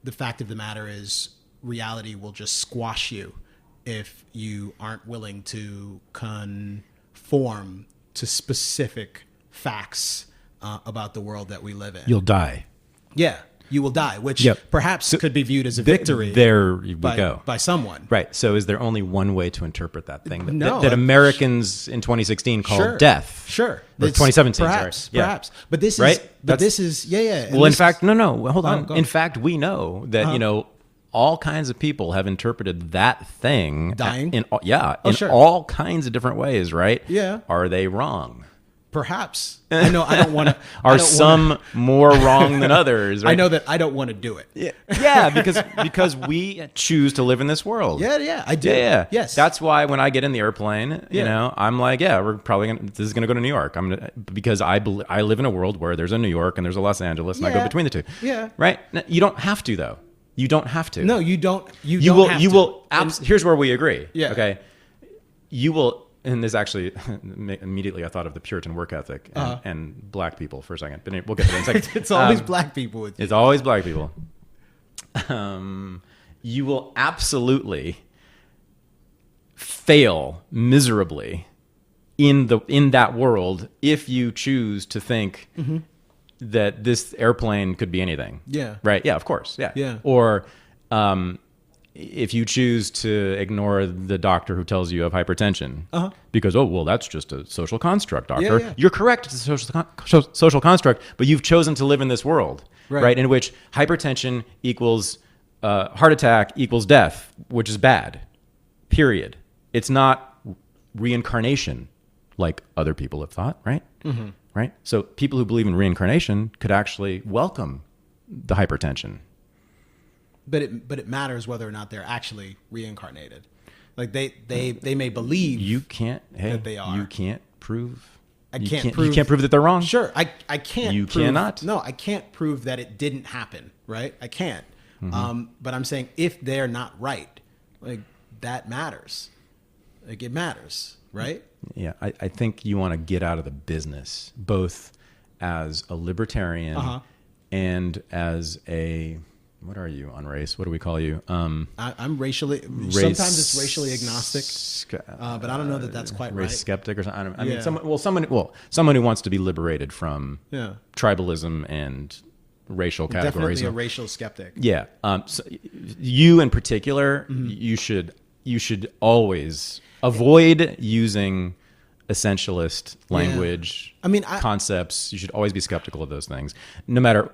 the fact of the matter is reality will just squash you if you aren't willing to conform to specific facts about the world that we live in. You'll die. Yeah, you will die, which perhaps could be viewed as a victory. There we go. By someone. Right. So is there only one way to interpret that thing that No, Americans in 2016 called death? Sure. Or 2017, perhaps. sorry. Perhaps. But this is right? Well, in fact, hold on. Go In fact, we know that, all kinds of people have interpreted that thing dying in sure. all kinds of different ways, right? Yeah. Are they wrong? Perhaps. I know I don't want to. Are some more wrong than others? Right? I know that I don't want to do it. Yeah, because we choose to live in this world. Yeah, I do. Yeah. Yes. That's why when I get in the airplane, I'm like, we're probably this is gonna go to New York. Because I live in a world where there's a New York and there's a Los Angeles, and I go between the two. Yeah. Right. You don't have to though. You don't have to. No, you don't. You will. Here's where we agree. Yeah. Okay. You will. And this actually, immediately I thought of the Puritan work ethic and black people for a second. But we'll get to that in a second. It's always black people with you. It's always black people. You will absolutely fail miserably in that world if you choose to think that this airplane could be anything. Yeah. Right. Yeah, of course. Yeah. Yeah. Or if you choose to ignore the doctor who tells you have hypertension because, oh, well, that's just a social construct, doctor. Yeah. You're correct. It's a social construct, but you've chosen to live in this world, right? In which hypertension equals heart attack equals death, which is bad, period. It's not reincarnation like other people have thought, right? Mm-hmm. Right? So people who believe in reincarnation could actually welcome the hypertension. But it matters whether or not they're actually reincarnated. Like they may believe that they are. You can't prove. You can't prove that they're wrong. Sure, I can't. You cannot. No, I can't prove that it didn't happen. Right? I can't. Mm-hmm. But I'm saying if they're not right, like that matters. Like it matters, right? Yeah, I think you want to get out of the business, both as a libertarian and as a. What are you on race? What do we call you? I'm racially. Sometimes it's racially agnostic, but I don't know that that's quite race right. Skeptic or something. I mean, someone who wants to be liberated from tribalism and racial categories. Definitely a racial skeptic. Yeah. So you in particular, you should always avoid using essentialist language. I mean, concepts. You should always be skeptical of those things, no matter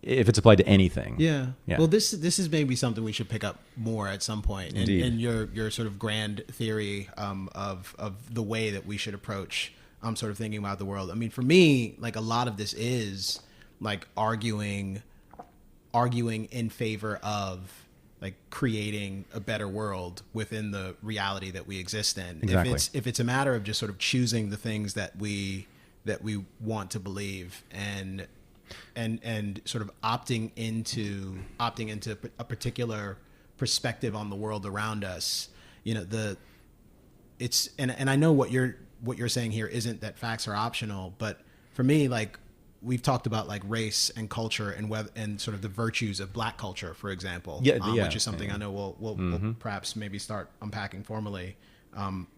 if it's applied to anything. Yeah. Well, this is maybe something we should pick up more at some point. In your sort of grand theory of the way that we should approach sort of thinking about the world. I mean, for me, like a lot of this is like arguing in favor of like creating a better world within the reality that we exist in. Exactly. If it's a matter of just sort of choosing the things that we want to believe and sort of opting into a particular perspective on the world around us, you know, and I know what you're saying here isn't that facts are optional, but for me, like we've talked about like race and culture and sort of the virtues of Black culture, for example, which is something I know we'll perhaps maybe start unpacking formally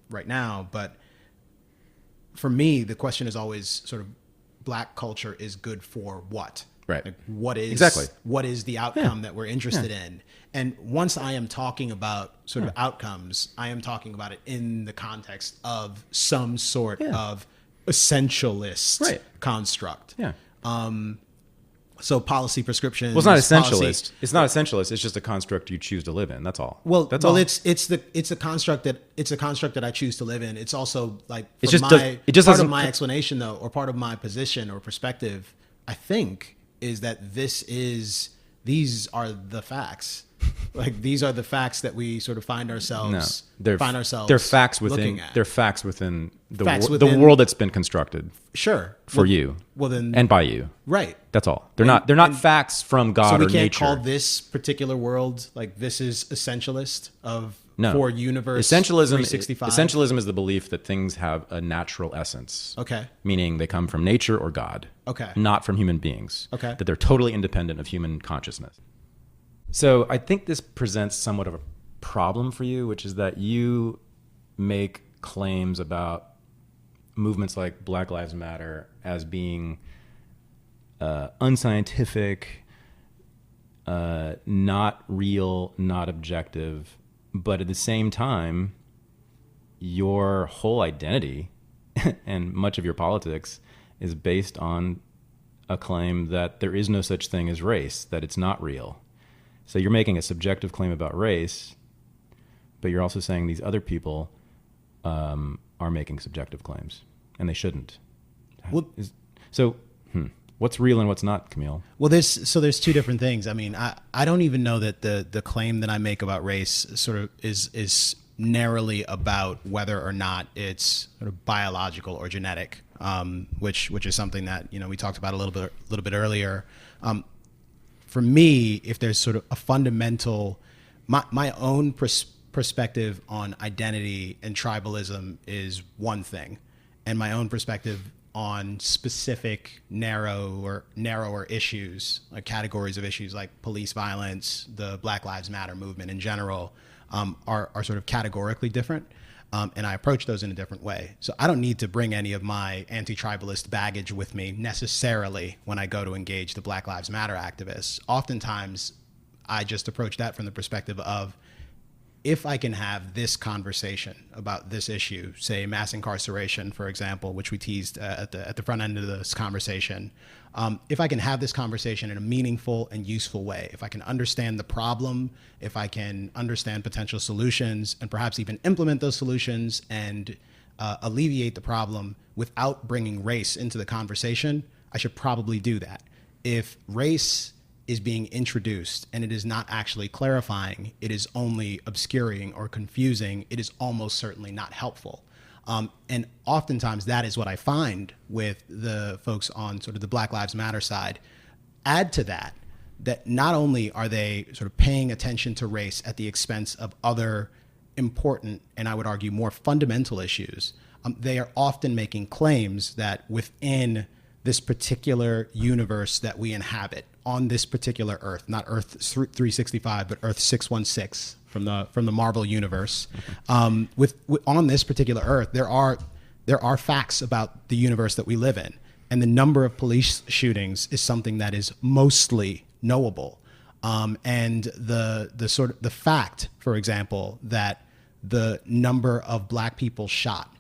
right now. But for me, the question is always sort of Black culture is good for what? Right. Like what is the outcome that we're interested in? And once I am talking about sort of outcomes, I am talking about it in the context of some sort of essentialist construct. Yeah. So policy prescriptions. Well, it's not essentialist. It's not essentialist. It's just a construct you choose to live in. That's all. That's all. It's a construct that I choose to live in. It's also like part of my explanation though, or part of my position or perspective, I think, is that these are the facts. Like these are the facts that we sort of find ourselves. They're facts within. They're facts within the world that's been constructed. Sure. For you. Well then. And by you. Right. That's all. They're not facts from God or nature. So we can't call this particular world like this is essentialist for universe. Essentialism. 365. Essentialism is the belief that things have a natural essence. Okay. Meaning they come from nature or God. Okay. Not from human beings. Okay. That they're totally independent of human consciousness. So I think this presents somewhat of a problem for you, which is that you make claims about movements like Black Lives Matter as being unscientific, not real, not objective, but at the same time, your whole identity and much of your politics is based on a claim that there is no such thing as race, that it's not real. So you're making a subjective claim about race, but you're also saying these other people are making subjective claims, and they shouldn't. What's real and what's not, Camille? Well, there's two different things. I mean, I don't even know that the claim that I make about race sort of is narrowly about whether or not it's sort of biological or genetic, which is something that we talked about a little bit earlier. For me, if there's sort of a fundamental, my own perspective on identity and tribalism is one thing, and my own perspective on specific narrower issues, like categories of issues like police violence, the Black Lives Matter movement in general, are sort of categorically different. And I approach those in a different way. So I don't need to bring any of my anti-tribalist baggage with me necessarily when I go to engage the Black Lives Matter activists. Oftentimes, I just approach that from the perspective of, if I can have this conversation about this issue, say mass incarceration, for example, which we teased at the front end of this conversation, if I can have this conversation in a meaningful and useful way, if I can understand the problem, if I can understand potential solutions, and perhaps even implement those solutions and alleviate the problem without bringing race into the conversation, I should probably do that. If race is being introduced and it is not actually clarifying, it is only obscuring or confusing, it is almost certainly not helpful. And oftentimes that is what I find with the folks on sort of the Black Lives Matter side. Add to that, that not only are they sort of paying attention to race at the expense of other important, and I would argue more fundamental issues, they are often making claims that within this particular universe that we inhabit, on this particular Earth, not Earth 365, but Earth 616 from the Marvel universe. On this particular Earth, there are facts about the universe that we live in, and the number of police shootings is something that is mostly knowable. And the fact, for example, that the number of Black people shot,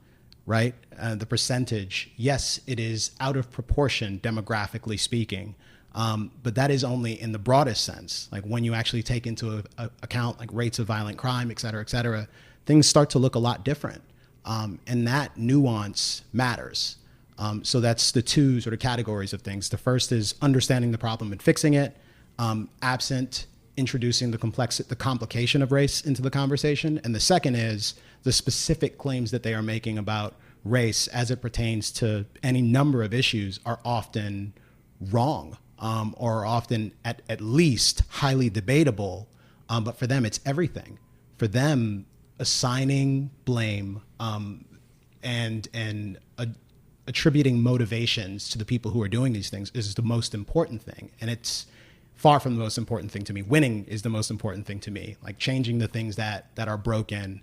right, the percentage, yes, it is out of proportion demographically speaking. But that is only in the broadest sense. Like when you actually take into account like rates of violent crime, et cetera, things start to look a lot different. And that nuance matters. So that's the two sort of categories of things. The first is understanding the problem and fixing it, absent introducing the complication of race into the conversation. And the second is the specific claims that they are making about race as it pertains to any number of issues are often wrong. Or often at least highly debatable, but for them it's everything. For them, assigning blame and attributing motivations to the people who are doing these things is the most important thing, and it's far from the most important thing to me. Winning is the most important thing to me. Like changing the things that are broken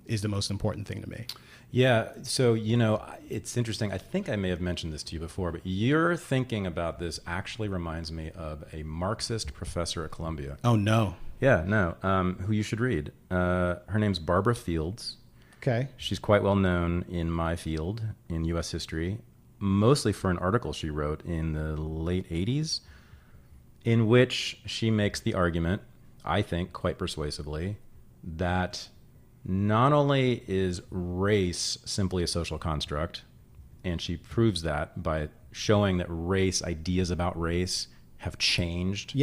is the most important thing to me. Yeah, so, it's interesting. I think I may have mentioned this to you before, but your thinking about this actually reminds me of a Marxist professor at Columbia. Oh, no. Yeah, no, who you should read. Her name's Barbara Fields. Okay. She's quite well known in my field, in U.S. history, mostly for an article she wrote in the late 80s, in which she makes the argument, I think quite persuasively, that not only is race simply a social construct, and she proves that by showing that ideas about race have changed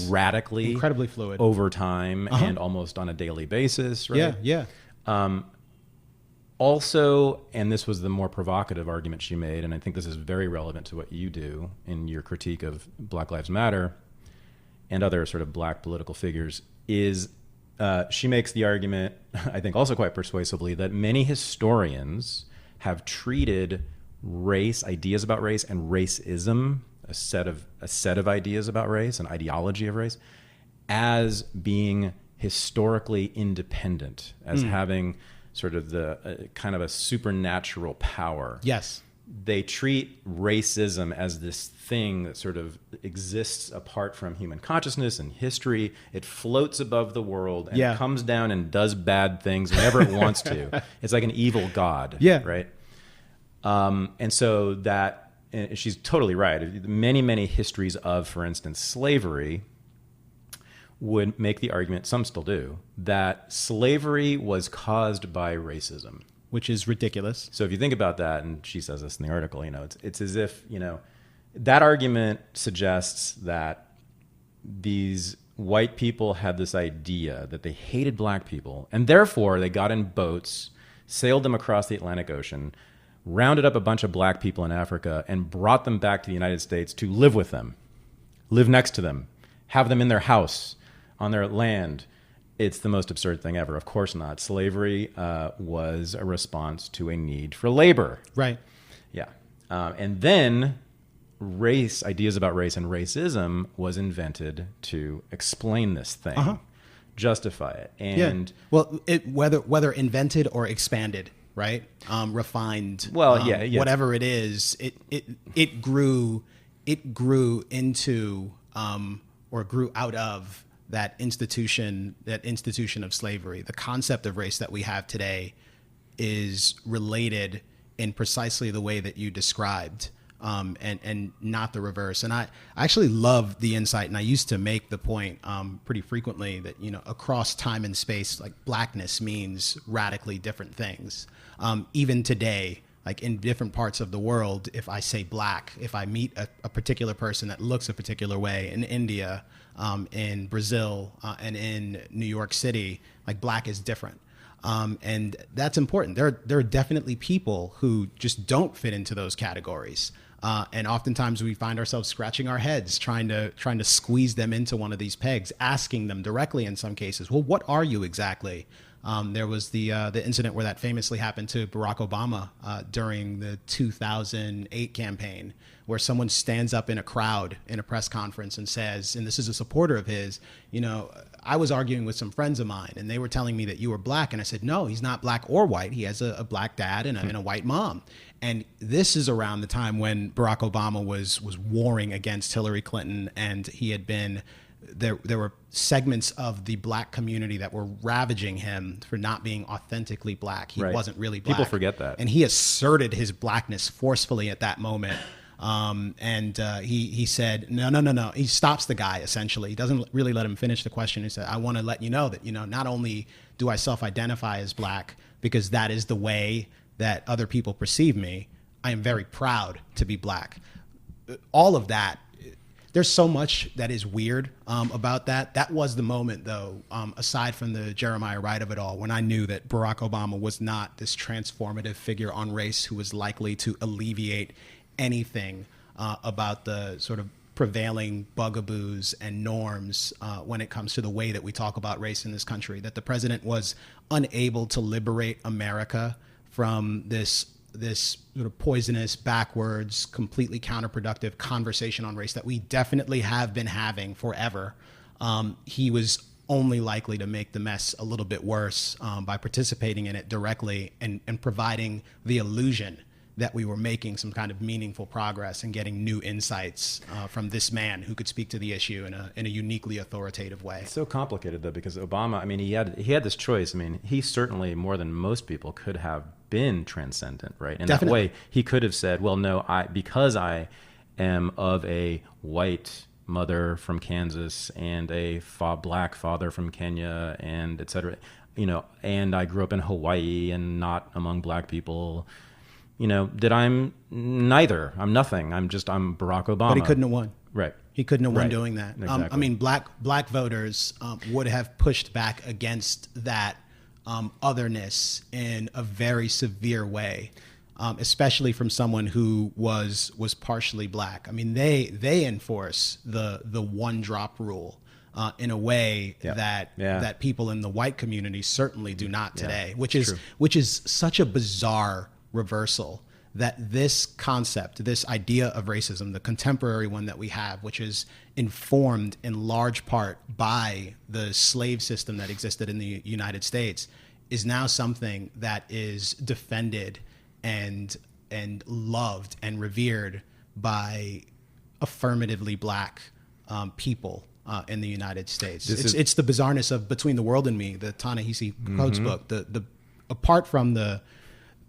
radically, incredibly fluid over time and almost on a daily basis, right? Yeah. Also, and this was the more provocative argument she made, and I think this is very relevant to what you do in your critique of Black Lives Matter and other sort of Black political figures, is she makes the argument, I think also quite persuasively, that many historians have treated race, ideas about race, and racism, a set of ideas about race, an ideology of race, as being historically independent, as having sort of the kind of a supernatural power. Yes. They treat racism as this thing that sort of exists apart from human consciousness and history. It floats above the world and comes down and does bad things whenever it wants to. It's like an evil god, right? And so that, and she's totally right. Many, many histories of, for instance, slavery would make the argument, some still do, that slavery was caused by racism. Which is ridiculous. So if you think about that, and she says this in the article, it's as if, that argument suggests that these white people had this idea that they hated Black people, and therefore they got in boats, sailed them across the Atlantic Ocean, rounded up a bunch of Black people in Africa, and brought them back to the United States to live with them, live next to them, have them in their house, on their land. It's the most absurd thing ever. Of course not. Slavery was a response to a need for labor. Right. Yeah. And then ideas about race and racism was invented to explain this thing. justify it. And well, whether invented or expanded, right? Refined. Yeah. Whatever it is, it grew into or grew out of that institution of slavery. The concept of race that we have today is related in precisely the way that you described, and not the reverse. And I actually love the insight, and I used to make the point pretty frequently that, across time and space, like blackness means radically different things. Even today, like in different parts of the world, if I say black, if I meet a particular person that looks a particular way in India, in Brazil, and in New York City, like black is different. And that's important. There are definitely people who just don't fit into those categories. And oftentimes we find ourselves scratching our heads, trying to squeeze them into one of these pegs, asking them directly in some cases, well, what are you exactly? There was the incident where that famously happened to Barack Obama during the 2008 campaign, where someone stands up in a crowd in a press conference and says, and this is a supporter of his, I was arguing with some friends of mine and they were telling me that you were black. And I said, no, he's not black or white. He has a black dad and a white mom. And this is around the time when Barack Obama was warring against Hillary Clinton, and he had been there were segments of the black community that were ravaging him for not being authentically black. He wasn't really black. People forget that. And he asserted his blackness forcefully at that moment. He said, no. He stops the guy, essentially. He doesn't really let him finish the question. He said, I want to let you know that, not only do I self-identify as black because that is the way that other people perceive me, I am very proud to be black. All of that. There's so much that is weird about that. That was the moment, though, aside from the Jeremiah Wright of it all, when I knew that Barack Obama was not this transformative figure on race who was likely to alleviate anything about the sort of prevailing bugaboos and norms when it comes to the way that we talk about race in this country, that the president was unable to liberate America from this sort of poisonous, backwards, completely counterproductive conversation on race that we definitely have been having forever. He was only likely to make the mess a little bit worse by participating in it directly and providing the illusion that we were making some kind of meaningful progress and getting new insights from this man who could speak to the issue in a uniquely authoritative way. It's so complicated, though, because Obama, I mean, he had this choice. I mean, he certainly, more than most people, could have been transcendent, right? In Definitely. that way, he could have said, well, no, because I am of a white mother from Kansas and a black father from Kenya and et cetera, and I grew up in Hawaii and not among black people, that I'm neither. I'm nothing. I'm Barack Obama. But he couldn't have won. Right. He couldn't have won doing that. Exactly. I mean, black voters would have pushed back against that otherness in a very severe way, especially from someone who was partially black. I mean, they enforce the one drop rule in a way that people in the white community certainly do not today, which is such a bizarre reversal, that this concept, this idea of racism, the contemporary one that we have, which is informed in large part by the slave system that existed in the United States, is now something that is defended and loved and revered by affirmatively black people in the United States. It's the bizarreness of Between the World and Me, the Ta-Nehisi Coates book. The apart from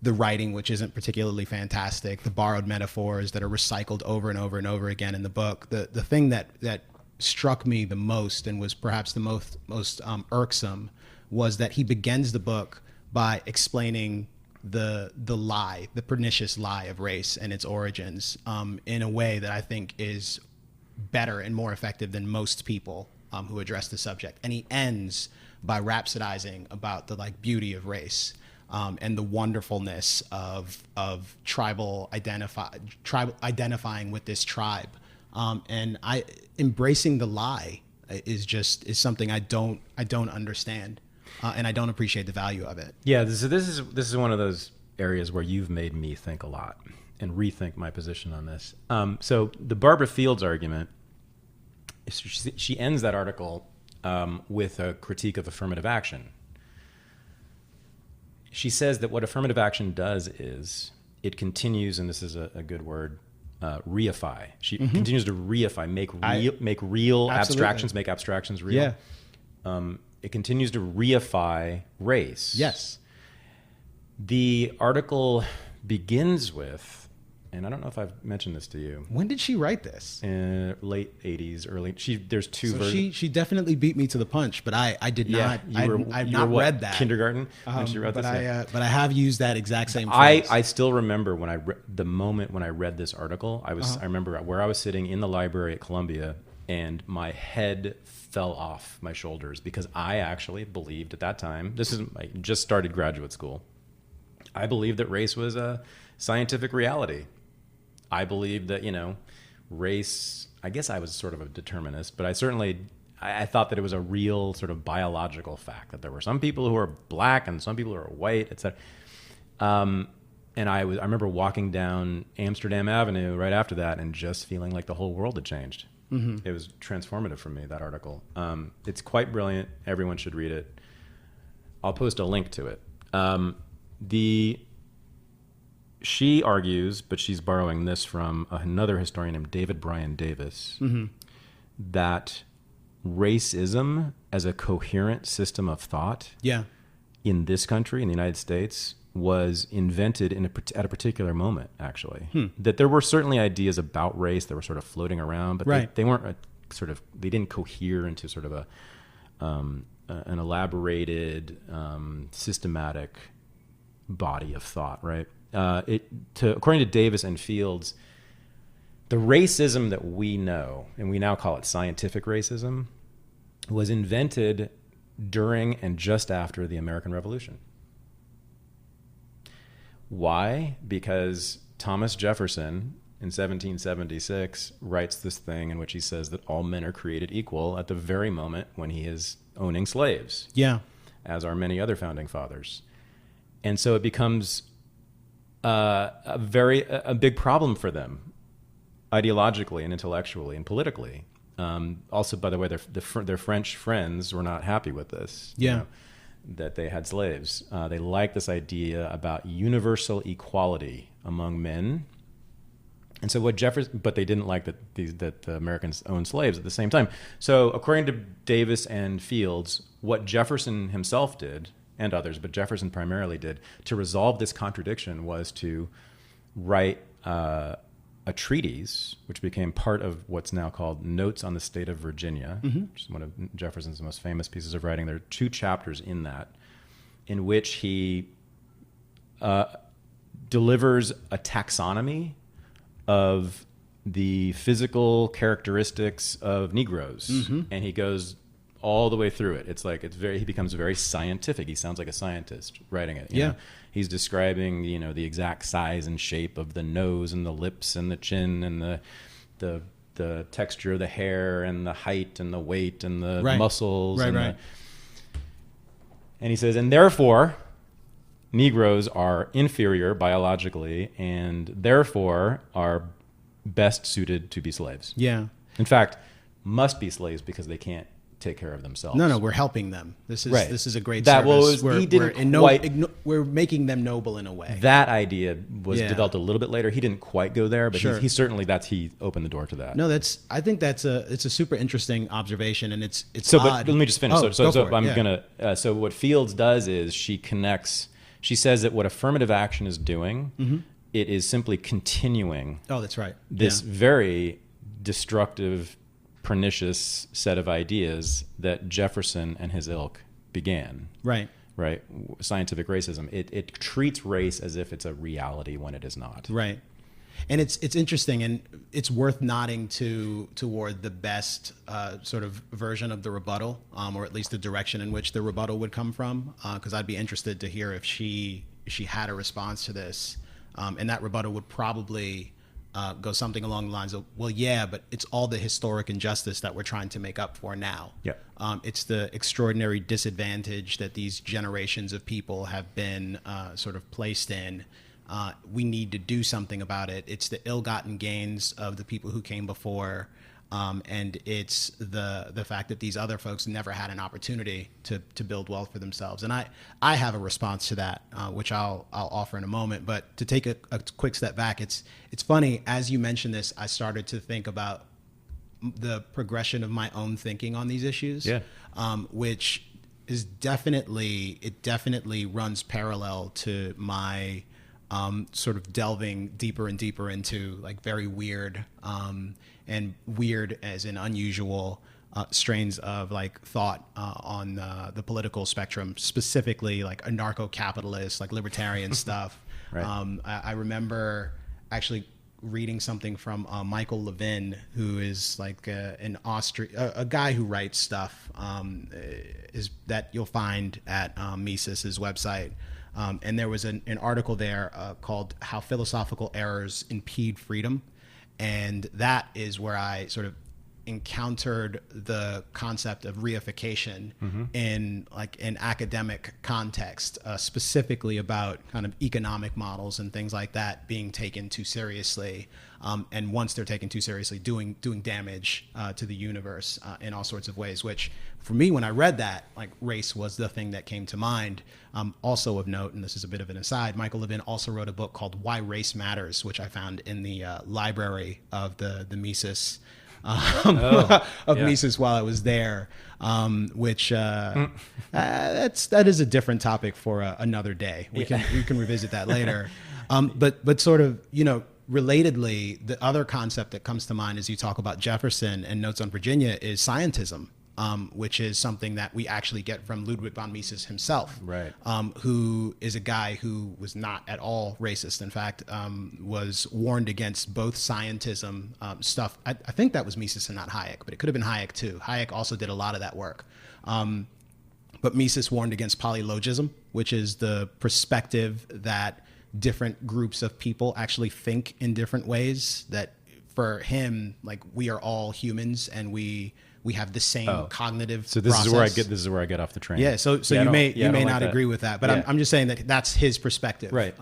the writing, which isn't particularly fantastic, the borrowed metaphors that are recycled over and over and over again in the book, the thing that struck me the most and was perhaps the most irksome was that he begins the book by explaining the lie, the pernicious lie of race and its origins in a way that I think is better and more effective than most people who address the subject. And he ends by rhapsodizing about the beauty of race. And the wonderfulness of tribal identifying with this tribe, and embracing the lie is something I don't understand, and I don't appreciate the value of it. Yeah, this is one of those areas where you've made me think a lot and rethink my position on this. So the Barbara Fields argument, she ends that article with a critique of affirmative action. She says that what affirmative action does is it continues, and this is a good word, reify. She continues to reify, make real abstractions, make abstractions real. Yeah. It continues to reify race. Yes. The article begins with, and I don't know if I've mentioned this to you. When did she write this? Late 80s, early. There's two So versions. she definitely beat me to the punch, but I did not. I've not what, read that. Kindergarten when she wrote but this. but I have used that exact same phrase. I still remember when the moment when I read this article. I remember where I was sitting in the library at Columbia, and my head fell off my shoulders because I actually believed at that time. I just started graduate school. I believed that race was a scientific reality. I believed that, race, I guess I was sort of a determinist, but I thought that it was a real sort of biological fact that there were some people who are black and some people who are white, etc. And I remember walking down Amsterdam Avenue right after that and just feeling like the whole world had changed. It was transformative for me, that article. It's quite brilliant. Everyone should read it. I'll post a link to it. She argues, but she's borrowing this from another historian named David Bryan Davis, that racism as a coherent system of thought in this country, in the United States, was invented at a particular moment, actually. That there were certainly ideas about race that were sort of floating around, but they weren't they didn't cohere into sort of an elaborated, systematic body of thought, right? According to Davis and Fields, the racism that we know, and we now call it scientific racism, was invented during and just after the American Revolution. Why? Because Thomas Jefferson in 1776 writes this thing in which he says that all men are created equal at the very moment when he is owning slaves. Yeah. As are many other founding fathers. And so it becomes a big problem for them, ideologically and intellectually and politically. Also, by the way, their French friends were not happy with this. Yeah, that they had slaves. They liked this idea about universal equality among men, and so but they didn't like that the Americans owned slaves at the same time. So, according to Davis and Fields, what Jefferson himself did, and others, but Jefferson primarily did, to resolve this contradiction was to write a treatise, which became part of what's now called Notes on the State of Virginia, which is one of Jefferson's most famous pieces of writing. There are 2 chapters in that, in which he delivers a taxonomy of the physical characteristics of Negroes, and he goes all the way through it. It's like he becomes very scientific. He sounds like a scientist writing it. You know? He's describing, the exact size and shape of the nose and the lips and the chin and the texture of the hair and the height and the weight and the muscles. And he says, and therefore, Negroes are inferior biologically and therefore are best suited to be slaves. Yeah. In fact, must be slaves because they can't take care of themselves. No, we're helping them. This is a great that service. We're making them noble in a way. That idea was developed a little bit later. He didn't quite go there, but he certainly he opened the door to that. No, I think it's a super interesting observation, and it's so. Odd. But let me just finish. So what Fields does is she says that what affirmative action is doing, it is simply continuing. Oh, that's right. This very destructive, pernicious set of ideas that Jefferson and his ilk began. Right. Scientific racism. It treats race as if it's a reality when it is not. Right. And it's interesting, and it's worth nodding toward the best sort of version of the rebuttal, or at least the direction in which the rebuttal would come from, because I'd be interested to hear if she had a response to this, and that rebuttal would probably go something along the lines of, well, yeah, but it's all the historic injustice that we're trying to make up for now. Yeah. It's the extraordinary disadvantage that these generations of people have been sort of placed in. We need to do something about it. It's the ill-gotten gains of the people who came before. And it's the fact that these other folks never had an opportunity to build wealth for themselves. And I have a response to that, which I'll offer in a moment. But to take a quick step back, it's funny, as you mentioned this, I started to think about the progression of my own thinking on these issues, which is definitely runs parallel to my sort of delving deeper and deeper into like very weird and weird as in unusual strains of like thought on the political spectrum, specifically like anarcho-capitalist, like libertarian stuff. Right. I remember actually reading something from Michael Levin, who is like a guy who writes stuff is that you'll find at Mises's website. And there was an article there called How Philosophical Errors Impede Freedom. And that is where I sort of encountered the concept of reification in like an academic context, specifically about kind of economic models and things like that being taken too seriously. And once they're taken too seriously, doing damage to the universe in all sorts of ways, which for me, when I read that, like race was the thing that came to mind. Also of note, and this is a bit of an aside, Michael Levin also wrote a book called Why Race Matters, which I found in the library of the Mises Mises while I was there, which that is a different topic for another day. We can revisit that later. But sort of, relatedly, the other concept that comes to mind as you talk about Jefferson and Notes on Virginia is scientism, which is something that we actually get from Ludwig von Mises himself, right? Who is a guy who was not at all racist. In fact, was warned against both scientism stuff. I think that was Mises and not Hayek, but it could have been Hayek too. Hayek also did a lot of that work. But Mises warned against polylogism, which is the perspective that different groups of people actually think in different ways. That for him, like we are all humans and we have the same cognitive So this process. is where I get off the train. Yeah. So you may not agree with that, but I'm just saying that that's his perspective. Right.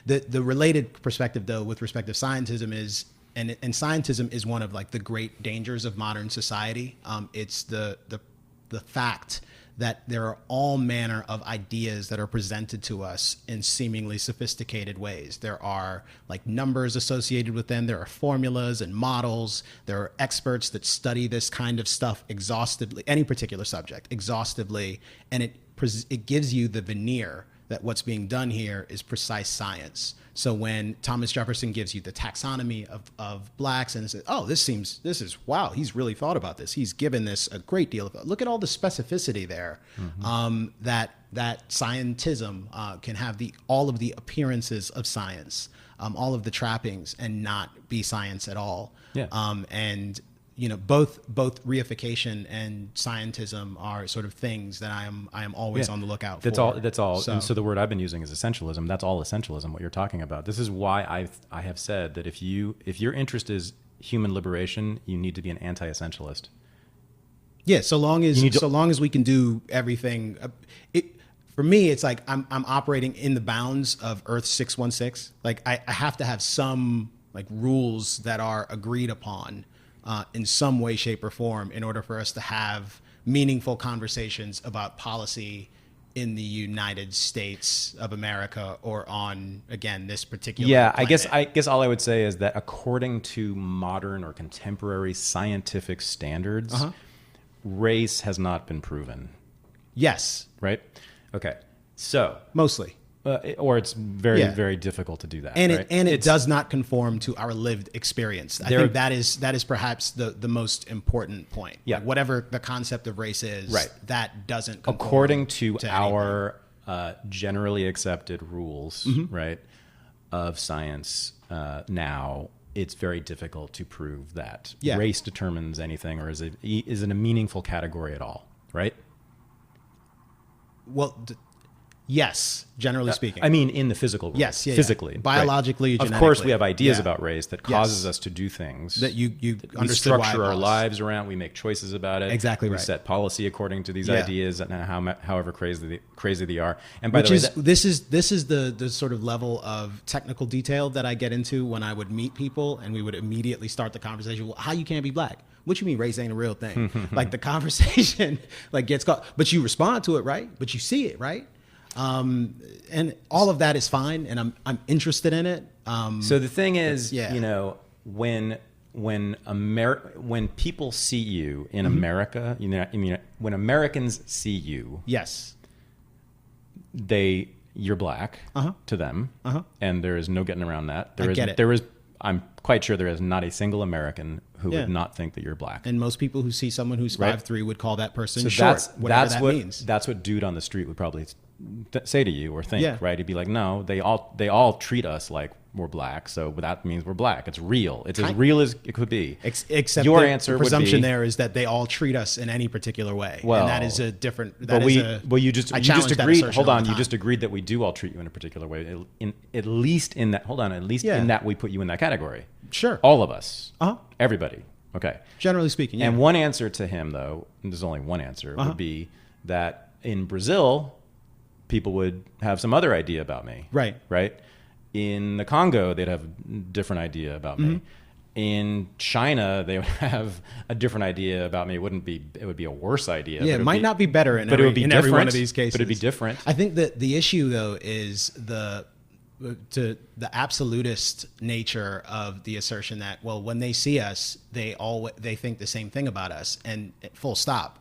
The related perspective though, with respect to scientism is, and scientism is one of like the great dangers of modern society. It's the fact that there are all manner of ideas that are presented to us in seemingly sophisticated ways. There are like numbers associated with them. There are formulas and models. There are experts that study this kind of stuff exhaustively, any particular subject exhaustively. And it gives you the veneer that what's being done here is precise science. So when Thomas Jefferson gives you the taxonomy of blacks and says, oh, this is, wow, he's really thought about this. He's given this a great deal of, look at all the specificity there, that scientism can have all of the appearances of science, all of the trappings and not be science at all. Yeah. And both reification and scientism are sort of things that I am always on the lookout for. That's all. So the word I've been using is essentialism. That's all essentialism, what you're talking about. This is why I have said that if your interest is human liberation, you need to be an anti-essentialist. Yeah, so long as we can do everything. For me, it's like I'm operating in the bounds of Earth 616. Like I have to have some like rules that are agreed upon in some way, shape, or form in order for us to have meaningful conversations about policy in the United States of America or on, again, this particular planet. I guess all I would say is that according to modern or contemporary scientific standards, race has not been proven. Yes. Right? Okay. So mostly. Or it's very difficult to do that. And right? it does not conform to our lived experience. I think that is perhaps the most important point. Yeah. Like whatever the concept of race is, right, that doesn't conform according to our generally accepted rules, right, of science now. It's very difficult to prove that race determines anything or is in a meaningful category at all, right? Well, Yes, generally speaking. I mean, in the physical world. Yes, physically. Yeah. Biologically, right. Genetically. Of course, we have ideas Yeah. about race that causes us to do things. That you we understood why structure it our was. lives around. We make choices about it. Exactly we right. set policy according to these Yeah. ideas and however crazy they are. And by Which the way, is this is the sort of level of technical detail that I get into when I would meet people and we would immediately start the conversation. Well, how you can't be black? What you mean race ain't a real thing? Like the conversation like gets caught, but you respond to it, right? But you see it, right? And all of that is fine, and I'm interested in it. So the thing is, yeah. you know, when people see you in America, you know, I mean, when Americans see you, Yes. you're black to them, and there is no getting around that. get it. There is. I'm quite sure there is not a single American who would not think that you're black. And most people who see someone who's Right. 5'3" would call that person So short, whatever that what means. that's what dude on the street would probably say to you or think, Yeah. right? He'd be like, no, they all treat us like we're black, so that means we're black. It's real. It's as real as it could be. Except your the answer presumption would be, there is that they all treat us in any particular way. Well, and that is a different. You just challenge that agreed. assertion Hold all on, the you time. just agreed that we do all treat you in a particular way. At least in that. Hold on, at least in that we put you in that category. Sure. All of us. Uh-huh. Everybody. Okay. Generally speaking, yeah. And one answer to him, though, and there's only one answer, would be that in Brazil, people would have some other idea about me. Right. Right? In the Congo, they'd have a different idea about me. In China, they would have a different idea about me. It would be a worse idea. Yeah, it might not be better in but it would be every one different, of these cases. But it'd be different. I think that the issue, though, is the absolutist nature of the assertion that, well, when they see us, they think the same thing about us, and full stop,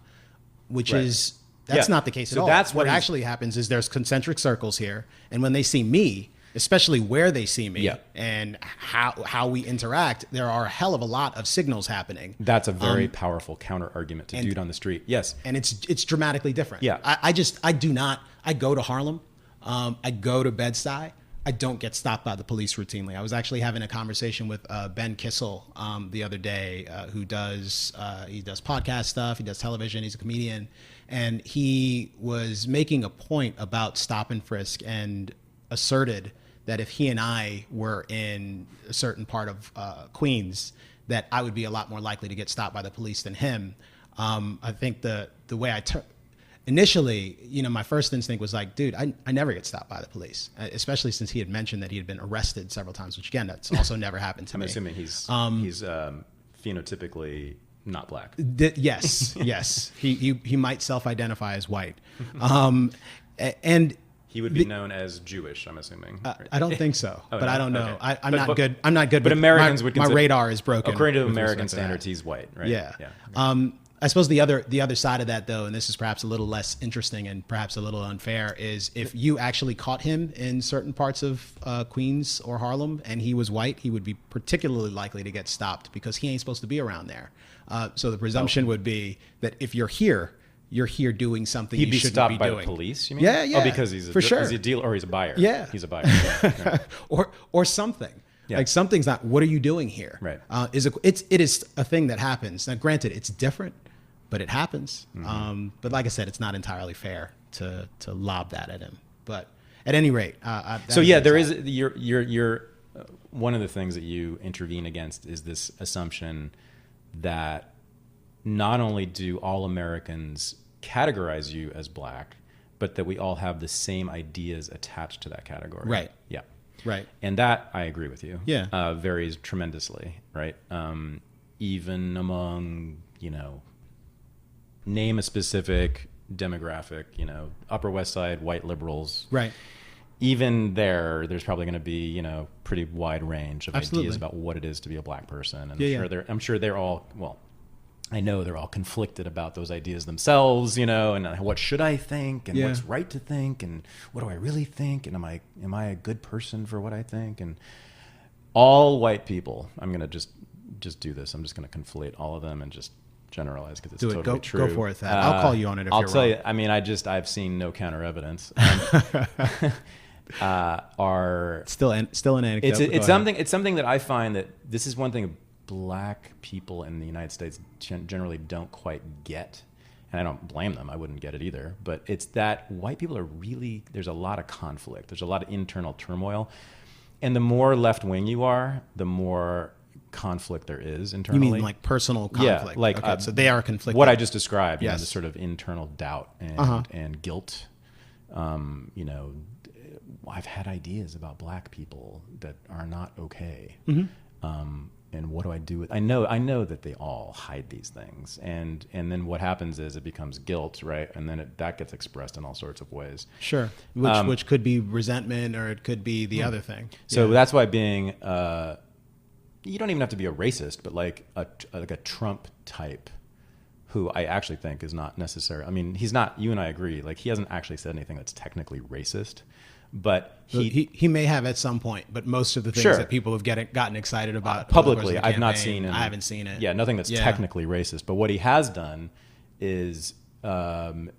which is that's not the case at all. That's what actually happens is there's concentric circles here, and when they see me, especially where they see me and how we interact, there are a hell of a lot of signals happening. That's a very powerful counter argument to dude on the street. Yes. And it's dramatically different. Yeah. I go to Harlem. I go to Bed-Stuy. I don't get stopped by the police routinely. I was actually having a conversation with Ben Kissel the other day, who does podcast stuff. He does television. He's a comedian, and he was making a point about stop and frisk and asserted that if he and I were in a certain part of Queens, that I would be a lot more likely to get stopped by the police than him. I think the way I took. Initially, my first instinct was like, dude, I never get stopped by the police, especially since he had mentioned that he had been arrested several times, which again, that's also never happened to me. I'm assuming he's phenotypically not black. Yes. He might self-identify as white. And he would be known as Jewish, I'm assuming. Right? I don't think so, but no? I don't know. Okay. I'm not good. I'm not good. But with, Americans would my consider, radar is broken. According to with American respect to standards, that. he's white, right? Yeah. Okay. I suppose the other side of that, though, and this is perhaps a little less interesting and perhaps a little unfair, is if you actually caught him in certain parts of Queens or Harlem and he was white, he would be particularly likely to get stopped because he ain't supposed to be around there. So the presumption would be that if you're here doing something He'd you be shouldn't stopped be by doing. the police, you mean? Yeah. Oh, because he's a dealer or he's a buyer. Yeah. He's a buyer. Yeah. or something. Yeah. Like something's not. What are you doing here? Right. It is a thing that happens. Now, granted, it's different, but it happens. But like I said, it's not entirely fair to lob that at him. But at any rate, there is you're one of the things that you intervene against is this assumption that not only do all Americans categorize you as black, but that we all have the same ideas attached to that category. Right. Yeah. Right. And that, I agree with you, Yeah. varies tremendously, right? Even among, name a specific demographic, Upper West Side, white liberals. Right. Even there's probably going to be, pretty wide range of Absolutely. ideas about what it is to be a black person. And I'm sure they're all, I know they're all conflicted about those ideas themselves, and what should I think and what's right to think and what do I really think and am I a good person for what I think? And all white people, I'm going to just do this. I'm just going to conflate all of them and just generalize because it's totally true. Go for it, Thad. I'll call you on it if I'll you're tell wrong. you, I mean, I've seen no counter evidence. Are still an anecdote. It's something that I find that this is one thing black people in the United States generally don't quite get and I don't blame them. I wouldn't get it either. But it's that white people there's a lot of conflict. There's a lot of internal turmoil. And the more left-wing you are, the more conflict there is internally. You mean like personal conflict? Yeah, like okay, so they are conflicted. What I just described, yes. the sort of internal doubt and guilt. I've had ideas about black people that are not okay. And what do I do with? I know that they all hide these things, and then what happens is it becomes guilt, right? And then that gets expressed in all sorts of ways. Sure, which could be resentment, or it could be the other thing. So that's why being you don't even have to be a racist, but like a Trump type, who I actually think is not necessary. I mean, he's not. You and I agree. Like, he hasn't actually said anything that's technically racist. But he may have at some point, but most of the things that people have gotten excited about publicly, I've not seen it. I haven't seen it. Yeah, nothing that's technically racist. But what he has done is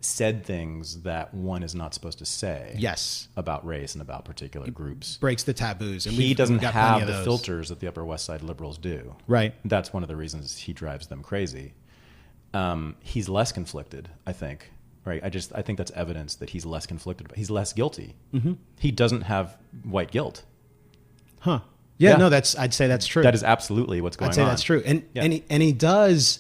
said things that one is not supposed to say. Yes, about race and about particular groups. Breaks the taboos. And he doesn't have the filters that the Upper West Side liberals do. Right. That's one of the reasons he drives them crazy. He's less conflicted, I think. Right. I think that's evidence that he's less conflicted. He's less guilty. He doesn't have white guilt. Huh. Yeah. No, I'd say that's true. That is absolutely what's going on. I'd say that's true. And he does.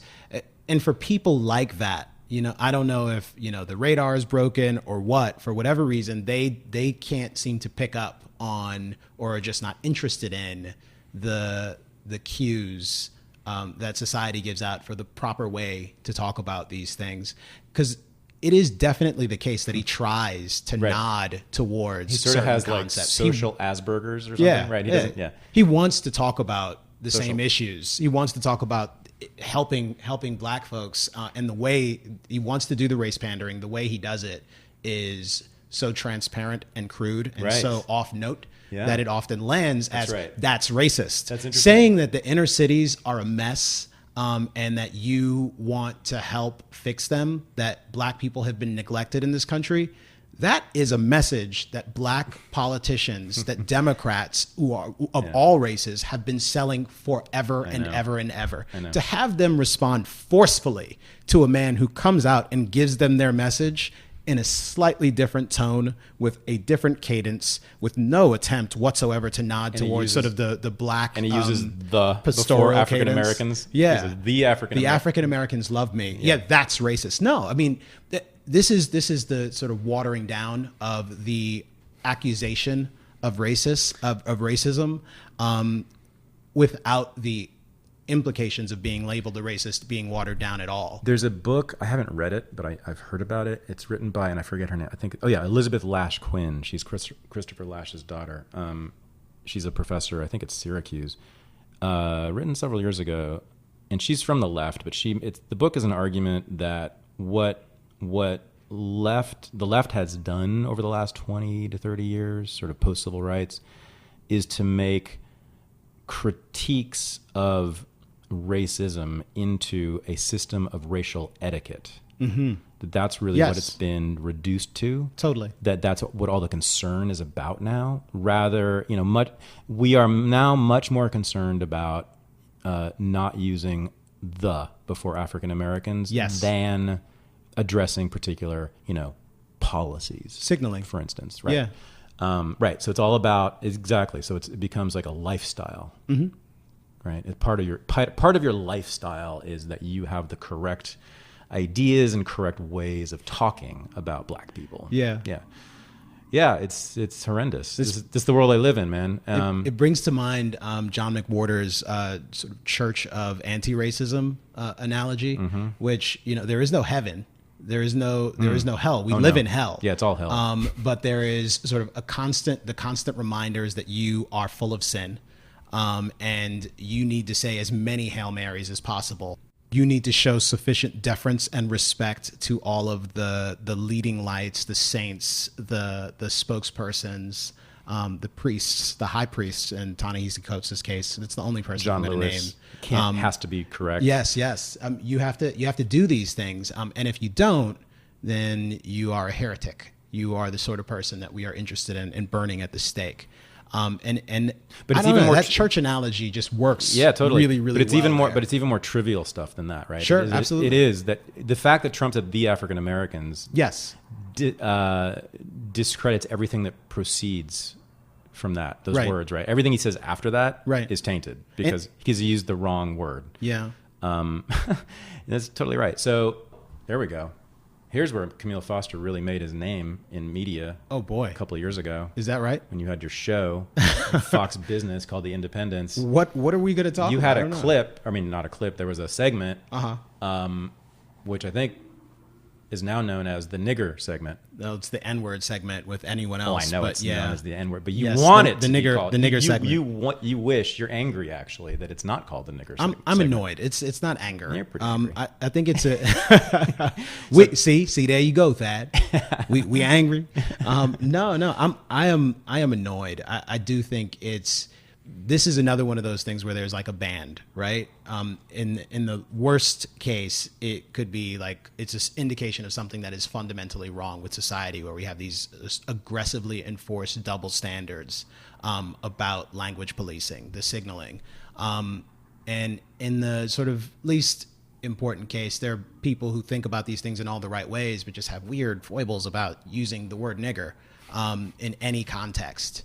And for people like that, I don't know if, the radar is broken or what, for whatever reason, they can't seem to pick up on, or are just not interested in the cues that society gives out for the proper way to talk about these things. Because it is definitely the case that he tries to nod towards. He sort of has concepts. Like social Asperger's or something, right? He doesn't. Yeah. He wants to talk about the same issues. He wants to talk about helping black folks, and the way he wants to do the race pandering. The way he does it is so transparent and crude and so off note that it often lands as that's racist. That's interesting. Saying that the inner cities are a mess. And that you want to help fix them, that black people have been neglected in this country, that is a message that black politicians, that Democrats who are of all races have been selling forever and ever and ever. To have them respond forcefully to a man who comes out and gives them their message in a slightly different tone, with a different cadence, with no attempt whatsoever to nod towards sort of the black, and he uses the pastoral African Americans. Yeah, the African Americans love me. Yeah, that's racist. No, I mean this is the sort of watering down of the accusation of racism, without the implications of being labeled a racist being watered down at all. There's a book, I haven't read it, but I've heard about it. It's written by, and I forget her name, Elizabeth Lash Quinn. She's Christopher Lash's daughter. She's a professor, I think it's Syracuse, written several years ago, and she's from the left, but the book is an argument that what the left has done over the last 20 to 30 years, sort of post-civil rights, is to make critiques of racism into a system of racial etiquette. That's really what it's been reduced to. Totally. That's what all the concern is about now. Rather, we are now much more concerned about not using the before African Americans than addressing particular, policies. Signaling, for instance, right? Yeah. Right. So it's all about exactly. So it becomes like a lifestyle. Right. Part of your lifestyle is that you have the correct ideas and correct ways of talking about black people. Yeah. It's horrendous. This is the world I live in, man. It brings to mind John McWhorter's sort of church of anti-racism analogy, which there is no heaven. There is no hell. We live in hell. Yeah, it's all hell. But there is sort of the constant reminders that you are full of sin. And you need to say as many Hail Marys as possible. You need to show sufficient deference and respect to all of the leading lights, the saints, the spokespersons, the priests, the high priests in Ta-Nehisi Coates' case. It's the only person John I'm going Lewis to name. Has to be correct. Yes. You have to do these things. And if you don't, then you are a heretic. You are the sort of person that we are interested in burning at the stake. But it's even more that church analogy just works. Yeah, totally. Really, really. But it's well even more. there. But it's even more trivial stuff than that, right? Sure, absolutely. It is that the fact that Trump said the African Americans, yes, discredits everything that proceeds from those right. words, right? Everything he says after that right. is tainted because he used the wrong word. Yeah, that's totally right. So there we go. Here's where Kmele Foster really made his name in media. Oh boy, a couple of years ago. Is that right? When you had your show, on Fox Business called The Independents. What are we going to talk about? You had a clip. I mean, not a clip. There was a segment, which I think is now known as the nigger segment. No, it's the N-word segment with anyone else. Oh, I know it's known as the N-word, but you yes, want it the to nigger, be called the nigger segment. You wish, you're angry actually that it's not called the nigger segment. I'm annoyed. It's not anger. You're pretty angry. I think it's a. See, there you go, Thad. We angry. No. I am annoyed. I do think this is another one of those things where there's like a band, right? In the worst case, it could be like it's an indication of something that is fundamentally wrong with society, where we have these aggressively enforced double standards about language policing, the signaling, and in the sort of least important case, there are people who think about these things in all the right ways, but just have weird foibles about using the word nigger in any context.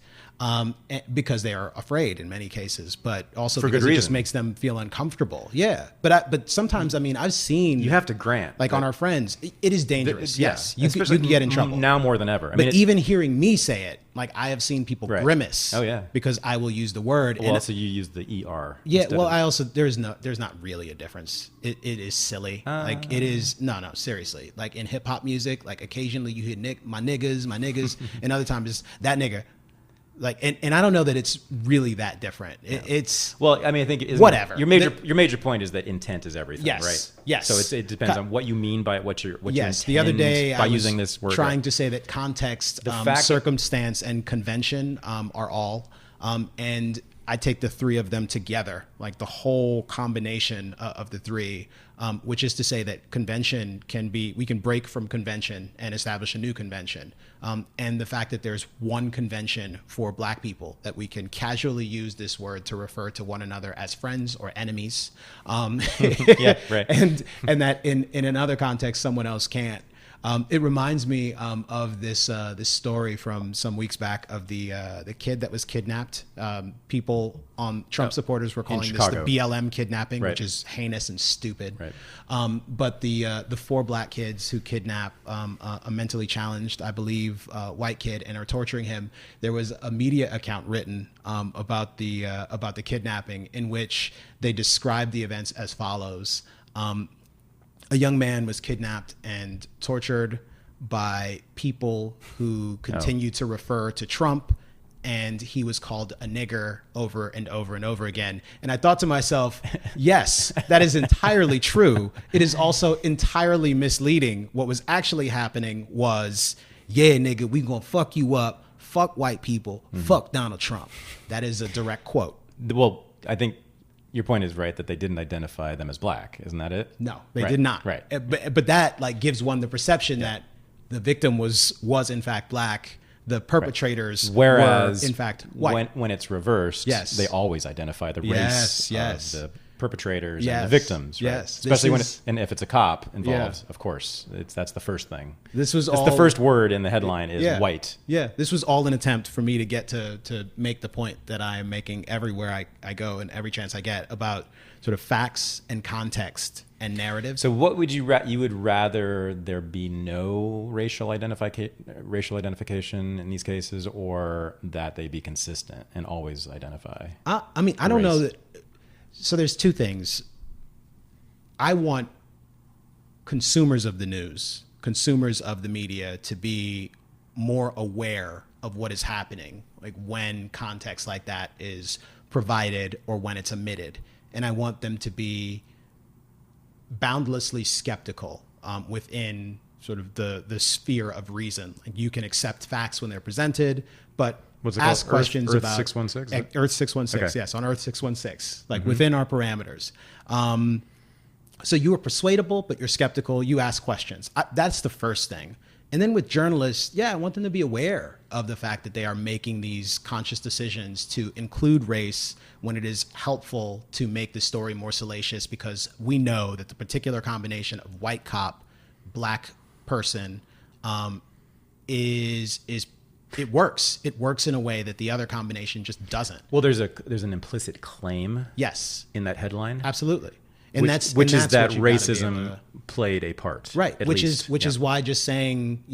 Because they are afraid in many cases, but also for because good it reason. just makes them feel uncomfortable. Yeah, but sometimes, I mean, I've seen You have to grant. like on our friends, it is dangerous. Yes, you especially can get in trouble now more than ever. But even hearing me say it, like I have seen people grimace. Oh yeah, because I will use the word. Well, also you use the ER. Yeah, well, I also there's not really a difference. It is silly. Like it is no seriously. Like in hip hop music, like occasionally you hear my niggas, and other times it's that nigga. Like and I don't know that it's really that different. It's well, I mean, I think whatever. Your major point is that intent is everything, yes, right? Yes. So it depends on what you mean by what you yes. intend The other day, by I was using this word, trying to say that context, circumstance, and convention are all, and I take the three of them together, like the whole combination of the three, which is to say that convention we can break from convention and establish a new convention. And the fact that there's one convention for Black people, that we can casually use this word to refer to one another as friends or enemies. Yeah, right. And that in another context, someone else can't. It reminds me of this story from some weeks back of the kid that was kidnapped. People on Trump supporters were calling this the BLM kidnapping, which is heinous and stupid. Right. But the 4 Black kids who kidnap a mentally challenged, I believe, white kid and are torturing him. There was a media account written about the kidnapping in which they described the events as follows. A young man was kidnapped and tortured by people who continued to refer to Trump, and he was called a nigger over and over and over again. And I thought to myself, yes, that is entirely true. It is also entirely misleading. What was actually happening was, yeah, nigga, we gonna fuck you up, fuck white people, fuck Donald Trump. That is a direct quote. Well, I think your point is right that they didn't identify them as Black. Isn't that it? No, they did not. Right. But that like gives one the perception that the victim was in fact Black. The perpetrators were in fact white. When it's reversed, they always identify the race of the perpetrators and the victims. Right? Yes. Especially and if it's a cop involved, of course, that's the first thing. It's the first word in the headline is white. Yeah, this was all an attempt for me to get to make the point that I am making everywhere I go and every chance I get about sort of facts and context and narrative. So what would you would rather there be no racial identification in these cases, or that they be consistent and always identify? I mean, I don't know that. So there's two things. I want consumers of the news, consumers of the media, to be more aware of what is happening, like when context like that is provided or when it's omitted. And I want them to be boundlessly skeptical within sort of the sphere of reason. Like you can accept facts when they're presented, but ask questions Earth about 616? Earth 616. Okay. Yes, on Earth 616, like within our parameters. So you are persuadable, but you're skeptical. You ask questions. That's the first thing. And then with journalists, I want them to be aware of the fact that they are making these conscious decisions to include race when it is helpful to make the story more salacious, because we know that the particular combination of white cop, black person is it works. It works in a way that the other combination just doesn't. Well, there's an implicit claim. Yes. In that headline. Absolutely. And that's that racism played a part, right? Which is why just saying,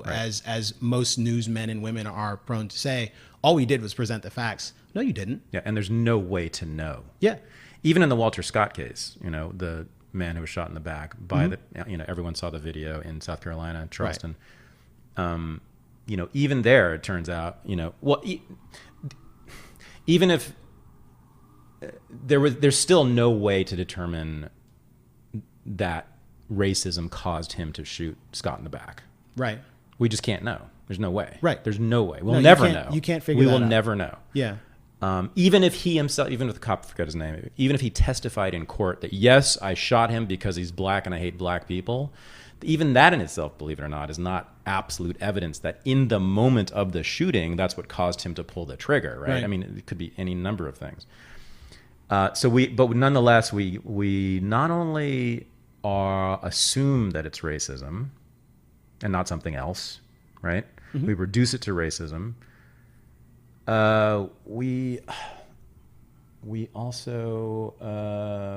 as most newsmen and women are prone to say, all we did was present the facts. No, you didn't. Yeah, and there's no way to know. Yeah, even in the Walter Scott case, the man who was shot in the back by everyone saw the video in South Carolina, Charleston. Right. Even there, it turns out, even if. There's still no way to determine that racism caused him to shoot Scott in the back. Right. We just can't know. There's no way. Right. We'll never know. You can't figure that out. We will never know. Yeah. Even if he himself, even if the cop, forgot his name, even if he testified in court that, yes, I shot him because he's black and I hate black people, even that in itself, believe it or not, is not absolute evidence that in the moment of the shooting, that's what caused him to pull the trigger, right? I mean, it could be any number of things. But nonetheless, we not only assume that it's racism and not something else, right? Mm-hmm. We reduce it to racism. We also